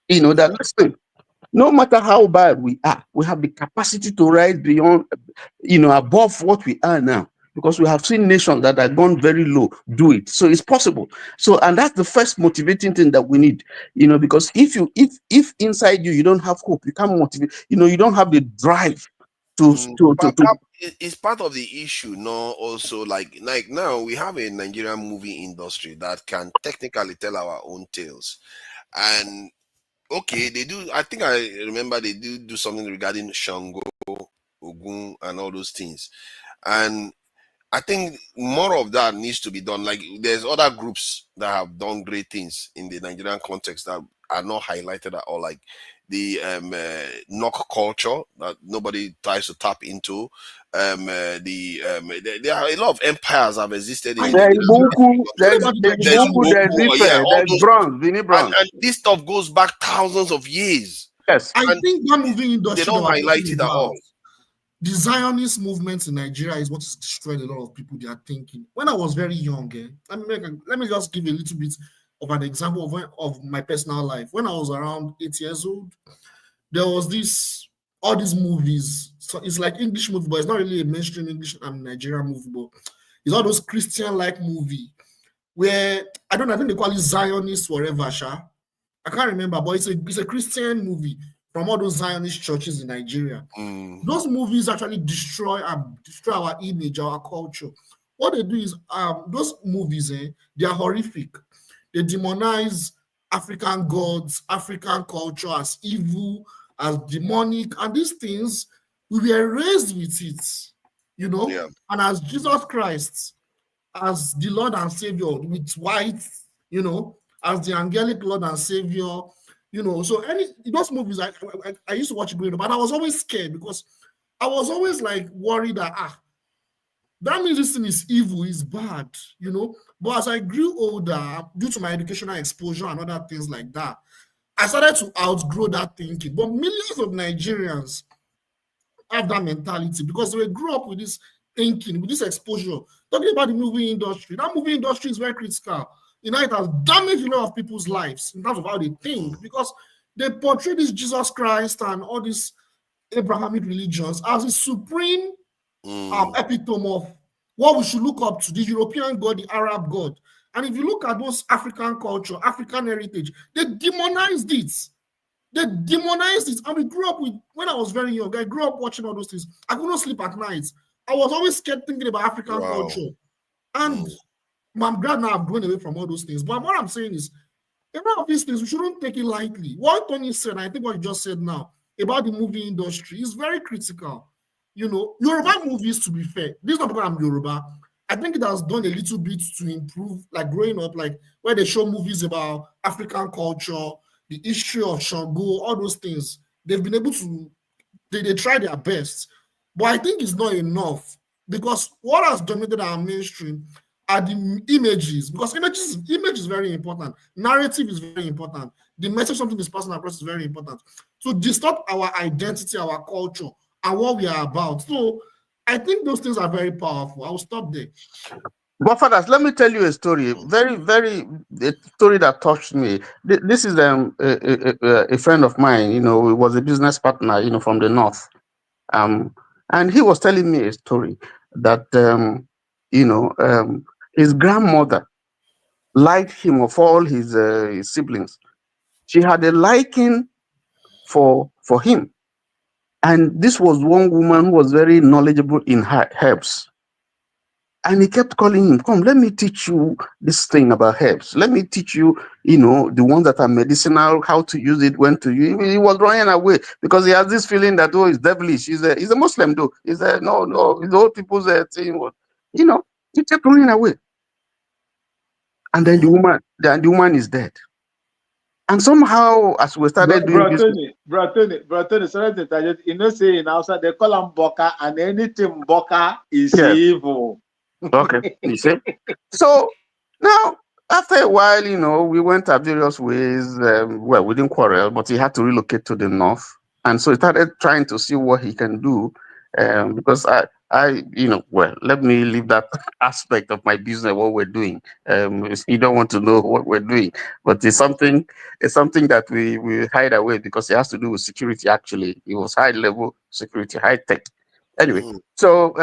that listen, no matter how bad we are, we have the capacity to rise beyond, above what we are now. Because we have seen nations that have gone very low do it. So it's possible. So, and that's the first motivating thing that we need, because if inside you don't have hope, you can't motivate, you don't have the drive to
But that is part of the issue. No, also like now we have a Nigerian movie industry that can technically tell our own tales, and okay, they do. I think I remember they do something regarding Shango, Ogun, and all those things, and I think more of that needs to be done. Like there's other groups that have done great things in the Nigerian context that are not highlighted at all, like the knock culture that nobody tries to tap into. There are a lot of empires have existed in the
there's
Nigerian
Buku, there's
there's
Buku, there's
Igbo, yeah,
Ife,
all
there's
those,
Bronze, Vinny Bronze.
and this stuff goes back thousands of years.
Yes.
I
And
think that movie
they
industry that
don't
we're
highlight
talking
it at all.
about, the Zionist movement in Nigeria is what has destroyed a lot of people. They are thinking. When I was very young, let me just give you a little bit of an example of my personal life. When I was around 8 years old, there was all these movies. So it's like English movie, but it's not really a mainstream English and Nigerian movie, but it's all those Christian-like movie where I think they call it Zionist whatever, Sha. I can't remember, but it's a Christian movie from all those Zionist churches in Nigeria. Those movies actually destroy our image, our culture. What they do is those movies, they are horrific. They demonize African gods, African culture as evil, as demonic, and these things, we were raised with it,
Yeah.
and as Jesus Christ, as the Lord and Savior with white, as the angelic Lord and Savior. So those movies I used to watch growing up, but I was always scared because I was always like worried that that means this thing is evil, is bad, But as I grew older, due to my educational exposure and other things like that, I started to outgrow that thinking. But millions of Nigerians have that mentality because they grew up with this thinking, with this exposure. Talking about the movie industry, that movie industry is very critical. It has damaged a lot of people's lives in terms of how they think because they portray this Jesus Christ and all these Abrahamic religions as a supreme epitome of what we should look up to, the European God, the Arab God. And if you look at those African culture, African heritage, they demonized it. They demonized it. And we grew up with, when I was very young, I grew up watching all those things. I couldn't sleep at night. I was always scared thinking about African culture. And I'm glad now I've grown away from all those things. But what I'm saying is, a lot of these things, we shouldn't take it lightly. What Tony said, I think what you just said now, about the movie industry is very critical. Yoruba movies, to be fair, this is not because I'm Yoruba. I think it has done a little bit to improve, like growing up, like where they show movies about African culture, the history of Shango, all those things. They've been able to, they try their best. But I think it's not enough because what has dominated our mainstream are the images, because image is very important. Narrative is very important. The message something is passing across is very important. To distort our identity, our culture, and what we are about. So I think those things are very powerful. I will stop there.
But fathers, let me tell you a story. Very, very a story that touched me. This is a friend of mine. He was a business partner. From the north. And he was telling me a story that his grandmother liked him of all his siblings. She had a liking for him, and this was one woman who was very knowledgeable in herbs. And he kept calling him, come, let me teach you this thing about herbs. Let me teach you, the ones that are medicinal, how to use it, when to use it. He was running away because he has this feeling that, it's devilish. He's a Muslim, though. He's no, the old people's thing. He kept running away. And then the woman is dead. And somehow, as we started doing this...
Tony, sorry to interject. Say in Hausa, they call him Boka, and anything Boka is evil.
Okay, you see? So now, after a while, we went our various ways. We didn't quarrel, but he had to relocate to the north. And so he started trying to see what he can do. Because let me leave that aspect of my business, what we're doing. You don't want to know what we're doing, but it's something that we hide away because it has to do with security. Actually, it was high level security, high tech. Anyway, so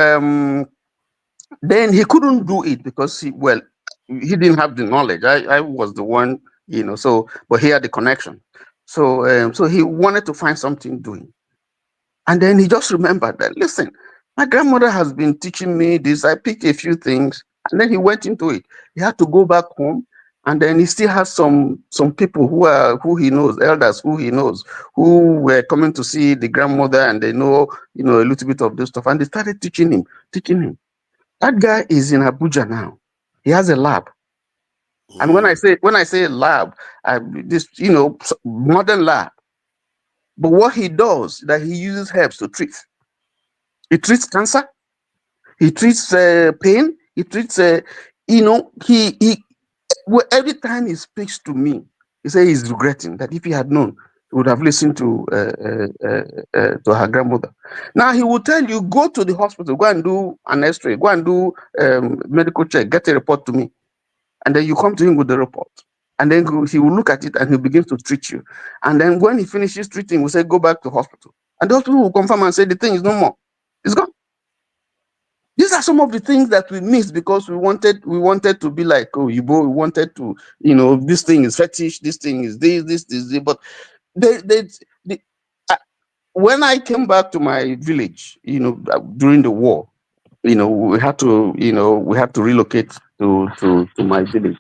then he couldn't do it because he didn't have the knowledge. I was the one, but he had the connection. So he wanted to find something doing. And then he just remembered that, listen, my grandmother has been teaching me this. I picked a few things, and then he went into it. He had to go back home, and then he still has some people who he knows, elders who he knows, who were coming to see the grandmother, and they know, a little bit of this stuff, and they started teaching him. That guy is in Abuja now. He has a lab. And when I say lab, this modern lab. But what he does, that he uses herbs to treat. He treats cancer. He treats pain. He treats every time he speaks to me, he says he's regretting that if he had known, he would have listened to her grandmother. Now he will tell you, go to the hospital, go and do an X-ray, go and do medical check, get a report to me, and then you come to him with the report, and then he will look at it and he'll begin to treat you. And then when he finishes treating, we'll say go back to hospital, and the hospital will confirm and say the thing is no more, it's gone. These are some of the things that we missed because we wanted to be like, we wanted to, this thing is fetish, this thing is this, but when I came back to my village, during the war, we had to relocate to my village.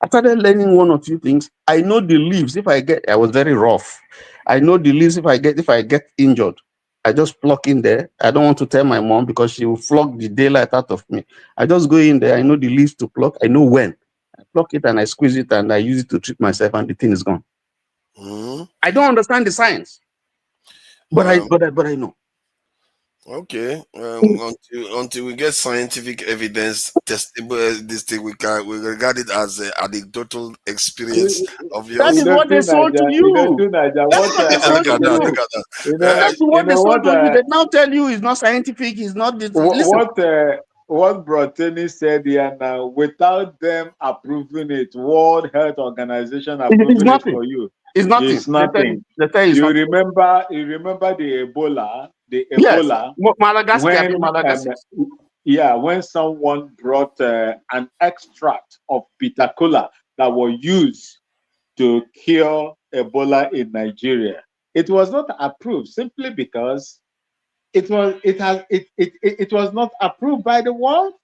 I started learning one or two things. I know the leaves. I was very rough. I know the leaves. If I get injured, I just pluck in there. I don't want to tell my mom because she will flog the daylight out of me. I just go in there. I know the leaves to pluck. I know when. I pluck it and I squeeze it and I use it to treat myself and the thing is gone. I don't understand the science, but I know.
Okay. Until we get scientific evidence, testable, this thing we regard it as an anecdotal experience of
That
yours.
is what they sold to you. That's what they sold to you.
Look at that.
That's what they sold to you. They now tell you it's not scientific. It's not this. Listen.
What Broteni said here now, without them approving it, World Health Organization approving it for you,
it's nothing.
It's nothing.
They tell you
you
nothing.
remember the Ebola,
yes. Madagascar,
when someone brought an extract of bitter kola that was used to cure Ebola in Nigeria, it was not approved simply because it was not approved by the World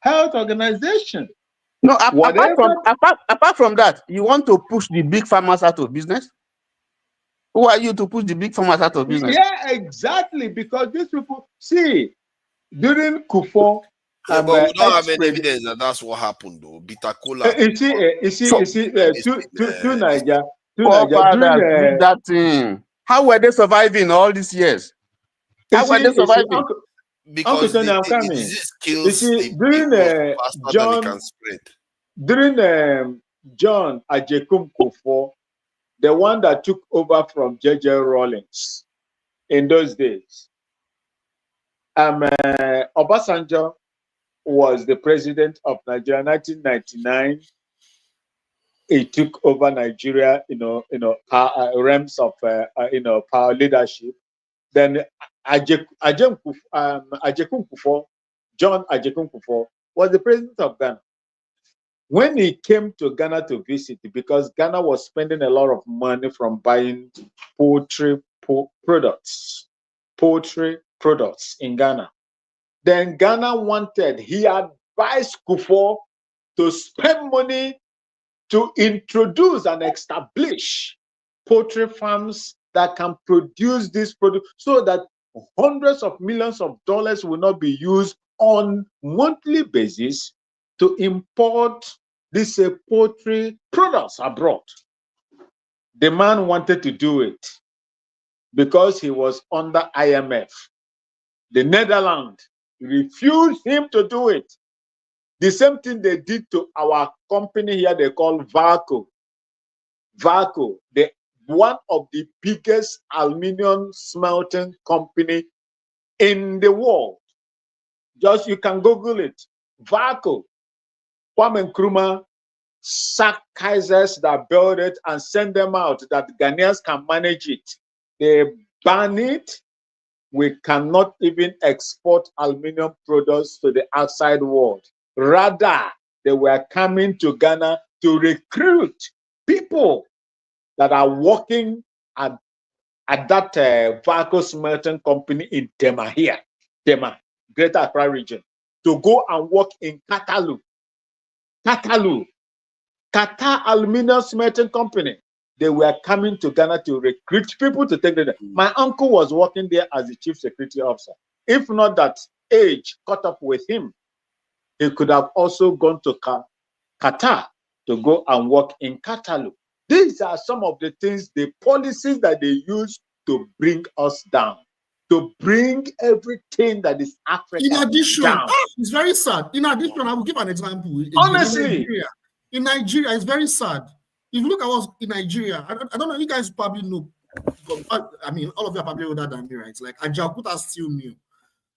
Health Organization.
No, apart from that, you want to push the big farmers out of business? Who are you to push the big farmers out of business?
Yeah, exactly. Because these people, see, during Kufo,
but we don't have any evidence that that's what happened, though. Bitter kola.
You see, to Niger,
during that thing. How were they surviving all these years? How were they surviving?
Because the disease kills the people faster than it can spread.
During John Ajekum Kufo, the one that took over from J.J. Rawlings in those days, Obasanjo was the president of Nigeria. 1999, he took over Nigeria, realms of power leadership. Then Ajekum Kufo, John Ajekum Kufo, was the president of Ghana. When he came to Ghana to visit, because Ghana was spending a lot of money from buying poultry products in Ghana, then Ghana he advised Kufo to spend money to introduce and establish poultry farms that can produce this product so that hundreds of millions of dollars will not be used on monthly basis to import these poultry products abroad. The man wanted to do it because he was under IMF. The Netherlands refused him to do it. The same thing they did to our company here, they call Vaco. Vaco, one of the biggest aluminium smelting company in the world. Just you can Google it. Vaco. Kwame Nkrumah sack Kaisers that build it and send them out that Ghanaians can manage it. They ban it. We cannot even export aluminium products to the outside world. Rather, they were coming to Ghana to recruit people that are working at that Vaco smelting company in Tema here, Tema, Greater Accra region, to go and work in Katalu. Qatar Aluminium Smelting Company. They were coming to Ghana to recruit people to take them. My uncle was working there as the chief security officer. If not that age caught up with him, he could have also gone to Qatar to go and work in Katalu. These are some of the things, the policies that they use to bring us down, to bring everything that is Africa
in addition,
down.
It's very sad. In addition, I will give an example.
Honestly,
in Nigeria, it's very sad. If you look at what's in Nigeria, I don't know, you guys probably know, I mean, all of you are probably older than me, right? It's like Ajaokuta Steel Mill.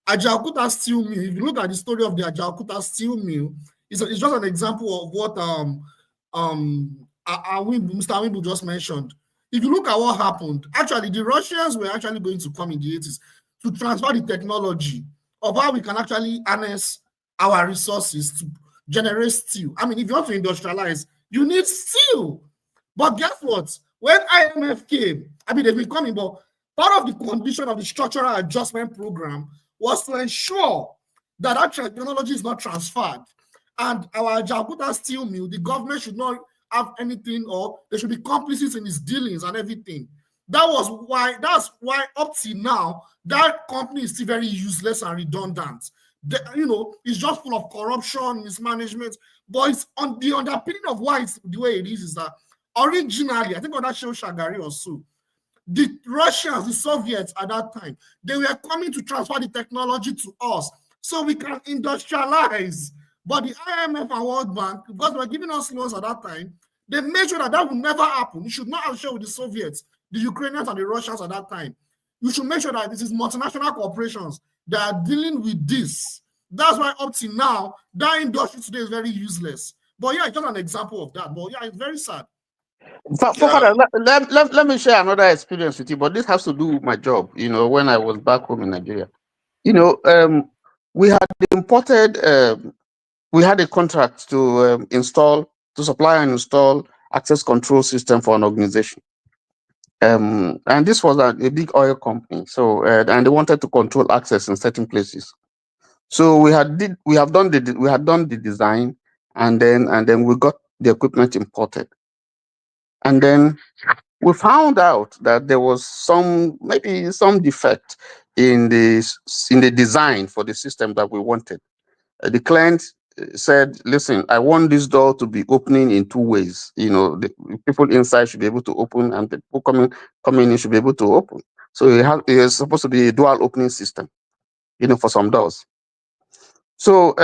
Ajaokuta Steel Mill, if you look at the story of the Ajaokuta Steel Mill, it's just an example of what Mr. Awimbu just mentioned. If you look at what happened, actually, the Russians were actually going to come in the 80s to transfer the technology of how we can actually harness our resources to generate steel. I mean, if you want to industrialize, you need steel. But guess what? When IMF came, I mean, they've been coming, but part of the condition of the structural adjustment program was to ensure that that technology is not transferred. And our Ajaokuta Steel Mill, the government should not have anything, or there should be complicit in its dealings and everything. That's why up till now, that company is still very useless and redundant. It's just full of corruption, mismanagement. But it's on the underpinning of why it's the way it is that originally, I think on that show Shagari or so, the Russians, the Soviets at that time, they were coming to transfer the technology to us so we can industrialize. But the IMF and World Bank, because they were giving us loans at that time, they made sure that that would never happen. You should not have shared with the Soviets, the Ukrainians, and the Russians at that time. You should make sure that this is multinational corporations that are dealing with this. That's why up to now, that industry today is very useless. But yeah, it's just an example of that. But yeah, it's very sad.
Father, let me share another experience with you, but this has to do with my job, when I was back home in Nigeria. We had imported, we had a contract to supply and install access control system for an organization. And this was a big oil company. So, and they wanted to control access in certain places. So we had done the design, and then we got the equipment imported. And then we found out that there was maybe some defect in the design for the system that we wanted. The client said, "Listen, I want this door to be opening in two ways. The people inside should be able to open, and the people coming in should be able to open. So it is supposed to be a dual opening system, for some doors." So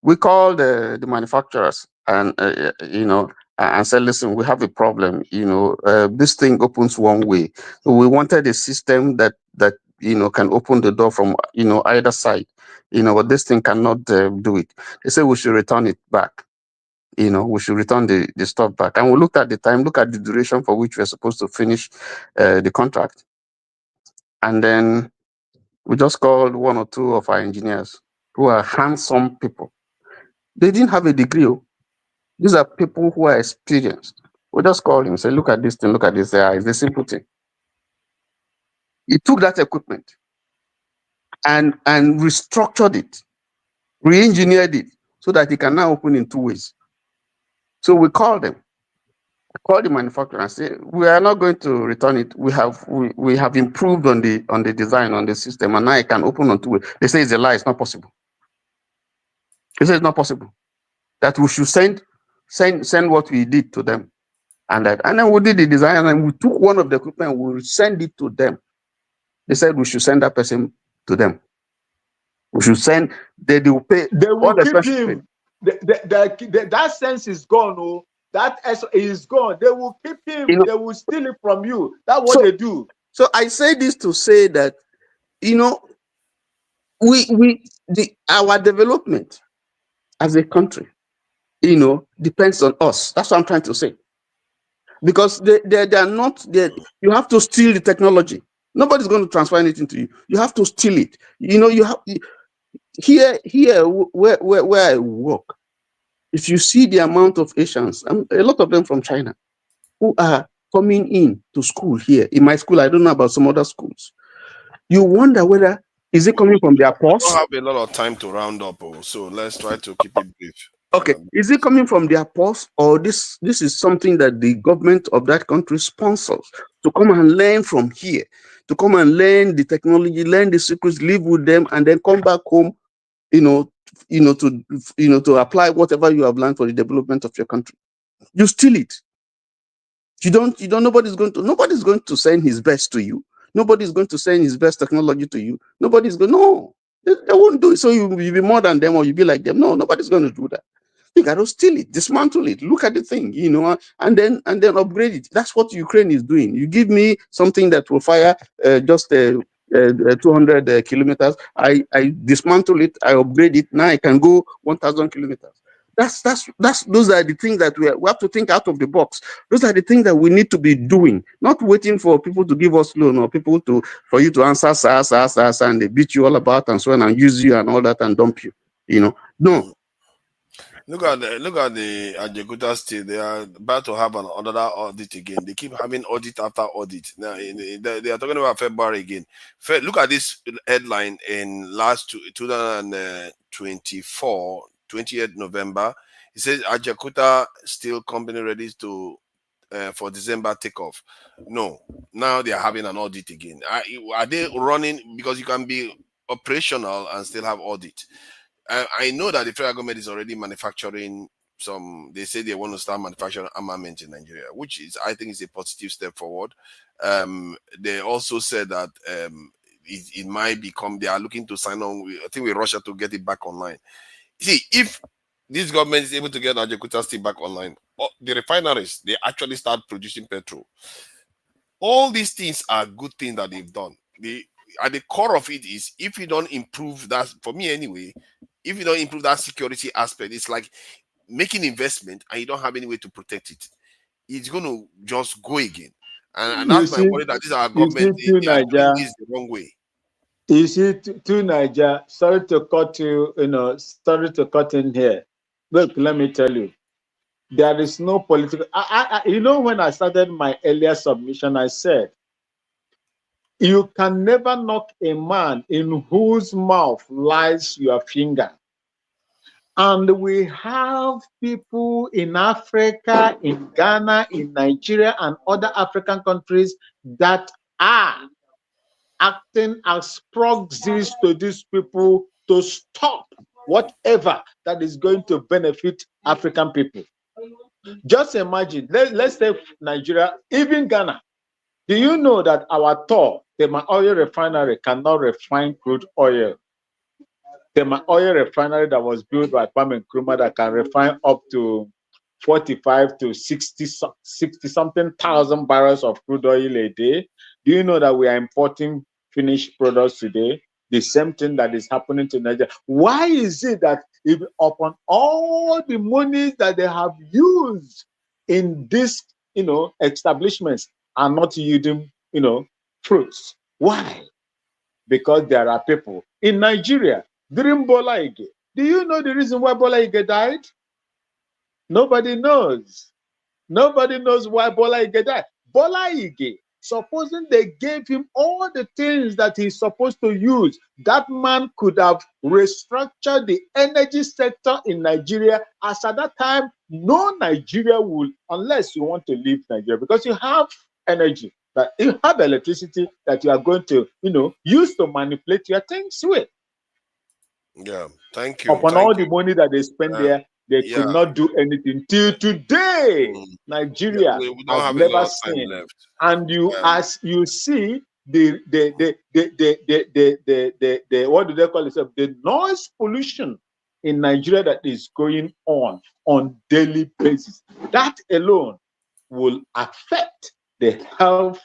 we called the manufacturers and said, "Listen, we have a problem. This thing opens one way. So we wanted a system that can open the door from either side. But this thing cannot do it." They said we should return it back. We should return the stuff back. And we looked at the time, look at the duration for which we're supposed to finish the contract. And then we just called one or two of our engineers who are handsome people. They didn't have a degree. These are people who are experienced. We just called him and said, "Look at this thing, look at this. It's a simple thing." He took that equipment and restructured it, re-engineered it so that it can now open in two ways. So we called them. I called the manufacturer and said, "We are not going to return it. We have improved on the design, on the system, and now it can open on two ways." They say it's a lie, it's not possible. They say it's not possible. That we should send what we did to them. And then we did the design, and we took one of the equipment, we will send it to them. They said we should send that person to them. We should send, they will pay.
They will
all the
keep
person
him. That sense is gone. Oh, that is gone. They will keep him. They will steal it from you. That's what they do.
So I say this to say that, our development as a country, depends on us. That's what I'm trying to say. Because they are not there. You have to steal the technology. Nobody's going to transfer anything to you. You have to steal it. You have here where I work. If you see the amount of Asians, a lot of them from China, who are coming in to school here. In my school, I don't know about some other schools. You wonder whether is it coming from their purse?
We don't have a lot of time to round up, so let's try to keep it brief.
Okay, is it coming from their purse, or this is something that the government of that country sponsors to come and learn from here, to come and learn the technology, learn the secrets, live with them, and then come back home, to apply whatever you have learned for the development of your country? You steal it. Nobody's going to send his best to you. Nobody's going to send his best technology to you. No, they won't do it. So you'll be more than them, or you'll be like them. No, nobody's going to do that. You got to steal it, dismantle it, look at the thing, and then upgrade it. That's what Ukraine is doing. You give me something that will fire just 200 kilometers. I dismantle it, I upgrade it. Now I can go 1,000 kilometers. Those are the things that we have to think out of the box. Those are the things that we need to be doing, not waiting for people to give us loan, or for you to answer and they beat you all about and so on, and use you and all that and dump you. No.
Look at the Ajakuta state. They are about to have another audit again. They keep having audit after audit. Now they are talking about February again. Look at this headline in last 2024, 20th November. It says Ajakuta Steel Company ready to for December takeoff. No, now they are having an audit again. Are they running? Because you can be operational and still have audit. I know that the federal government is already manufacturing some. They say they want to start manufacturing armament in Nigeria, which is, I think, is a positive step forward. They also said that it might become. They are looking to sign on. I think with Russia to get it back online. See, if this government is able to get Ajakuta Steel back online, the refineries, they actually start producing petrol. All these things are good things that they've done. At the core of it is, if you don't improve that, for me anyway, if you don't improve that security aspect, it's like making investment and you don't have any way to protect it. It's going to just go again. And
You
that's my
see,
worry, that this our
you see,
government,
to
they are doing
Niger,
this the wrong way.
you see, to Niger, sorry to cut you, sorry to cut in here. Look, let me tell you, there is no political. When I started my earlier submission, I said, you can never knock a man in whose mouth lies your finger. And we have people in Africa, in Ghana, in Nigeria, and other African countries that are acting as proxies to these people to stop whatever that is going to benefit African people. Just imagine, let's say Nigeria, even Ghana. Do you know that our Tema oil refinery cannot refine crude oil? Tema oil refinery that was built by Kwame Nkrumah that can refine up to 45 to 60 something thousand barrels of crude oil a day. Do you know that we are importing finished products today? The same thing that is happening to Nigeria. Why is it that if upon all the monies that they have used in these, establishments are not yielding, fruits? Why? Because there are people in Nigeria during Bola Ige. Do you know the reason why Bola Ige died? Nobody knows. Nobody knows why Bola Ige died. Bola Ige, supposing they gave him all the things that he's supposed to use, that man could have restructured the energy sector in Nigeria. As at that time, no Nigeria will, unless you want to leave Nigeria, because you have energy, that you have electricity that you are going to, use to manipulate your things with.
Yeah, thank you.
Upon all the money that they spend there, they could
Yeah.
not do anything till today. Nigeria
We don't
has
have a
never
lot of time
seen.
left.
And as you see, the what do they call it? The noise pollution in Nigeria that is going on daily basis. That alone will affect the health,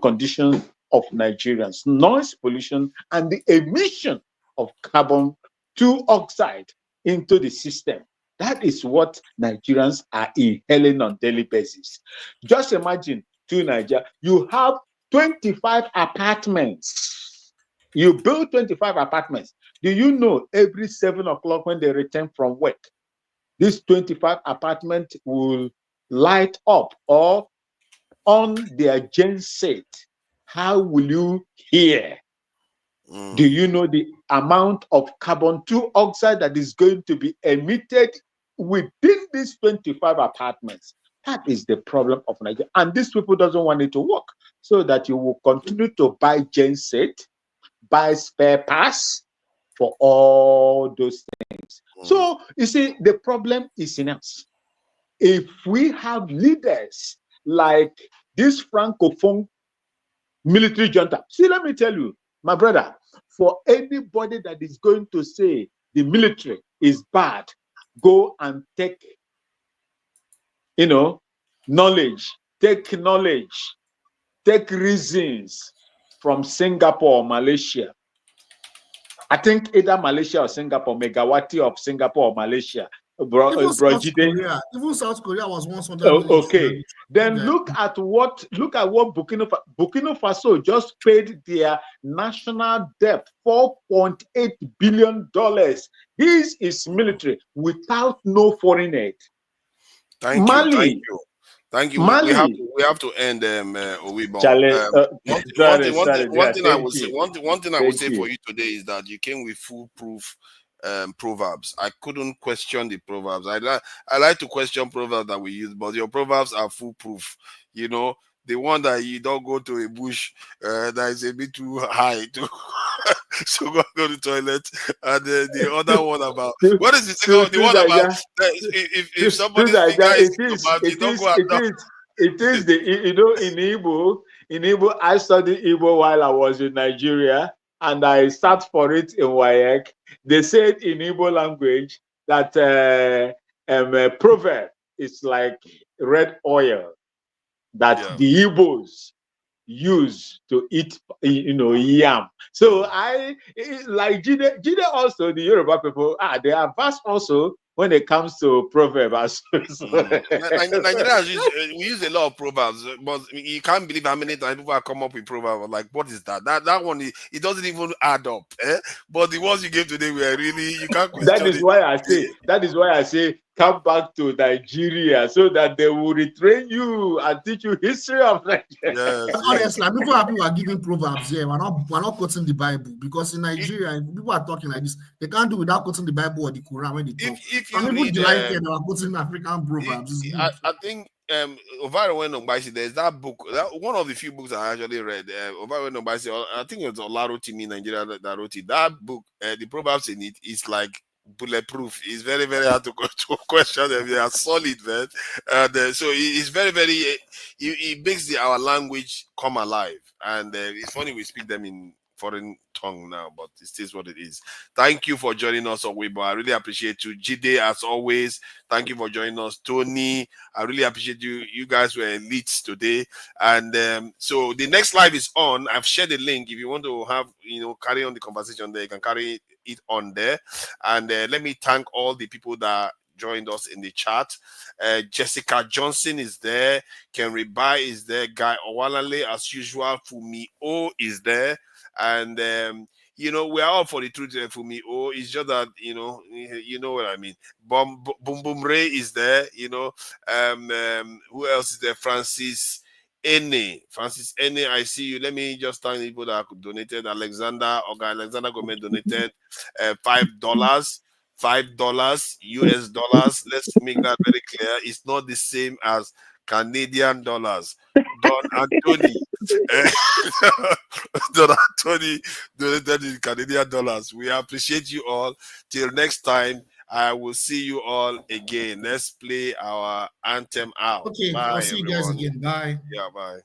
conditions of Nigerians. Noise pollution and the emission of carbon dioxide into the system. That is what Nigerians are inhaling on daily basis. Just imagine, to Nigeria, you have 25 apartments. You build 25 apartments. Do you know every 7 o'clock when they return from work, this 25 apartment will light up or on their gen set? How will you hear? Do you know the amount of carbon dioxide that is going to be emitted within these 25 apartments? That is the problem of Nigeria. And these people doesn't want it to work. So that you will continue to buy genset, buy spare parts for all those things. So you see, the problem is in us. If we have leaders like this Francophone military junta, see, let me tell you, my brother, for anybody that is going to say the military is bad, go and take, knowledge, take reasons from Singapore or Malaysia. I think either Malaysia or Singapore, Megawati of Singapore or Malaysia.
Even South Korea was once under military.
Okay. Then look at what Burkina Faso just paid their national debt, $4.8 billion. This is military without no foreign aid.
Thank you. Thank you.
Mali.
We have to end Owibon. One thing I would say for you today is that you came with foolproof proverbs. I couldn't question the proverbs. I like to question proverbs that we use, but your proverbs are foolproof. The one that you don't go to a bush that is a bit too high So go to the toilet. And the other one about
to
what is the second? The
to
one about
Naija,
if
to
somebody's finger
Naija,
is in your mouth, you don't go and knock.
it is the you know in Igbo I studied Igbo while I was in Nigeria and I sat for it in WAEC. They said in Igbo language that a proverb is like red oil that
Yeah.
the Igbos use to eat, yam. So like Jide also, the Yoruba people, they are vast also when it comes to proverbs.
Nigeria we use a lot of proverbs, but you can't believe how many times people have come up with proverbs. Like, what is that? That one, it doesn't even add up. But the ones you gave today were really, you can't
That
question
is
it.
why I say come back to Nigeria so that they will retrain you and teach you history of Nigeria.
Yes,
Honestly, I'm even happy we're giving proverbs here. We're not quoting the Bible, because in Nigeria, people are talking like this. They can't do without quoting the Bible or the Quran when they talk.
If
Some
you
people
read,
delight it and are quoting African proverbs. It's good.
I think Ovaro Nogbaisi, there's that book, that one of the few books I actually read. Ovaro Nogbaisi, I think it was Olaro Timi Nigeria that wrote it. That book, the proverbs in it is like bulletproof. It's very, very hard to to question them. They are solid, man. And so it's very, very. It makes our language come alive, and it's funny we speak them in foreign tongue now, but it is what it is. Thank you for joining us on Weibo. I really appreciate you, Jide, as always. Thank you for joining us, Tony. I really appreciate you. You guys were elites today, and so the next live is on. I've shared the link. If you want to have carry on the conversation there, you can carry it on there. And let me thank all the people that joined us in the chat. Jessica Johnson is there. Kenry Bai is there. Guy Owalale, as usual. Fumi O is there. And we're all for the truth, Fumi O. It's just that you know what I mean. Boom Boom Ray is there. Who else is there? Francis Ene, I see you. Let me just thank the people that donated. Alexander Gomez donated $5. US dollars. Let's make that very clear. It's not the same as Canadian dollars. Don Anthony. Don Anthony donated in Canadian dollars. We appreciate you all. Till next time, I will see you all again. Let's play our anthem out.
Okay, I'll
Bye,
see you guys
everyone.
again. Bye.
Yeah, bye.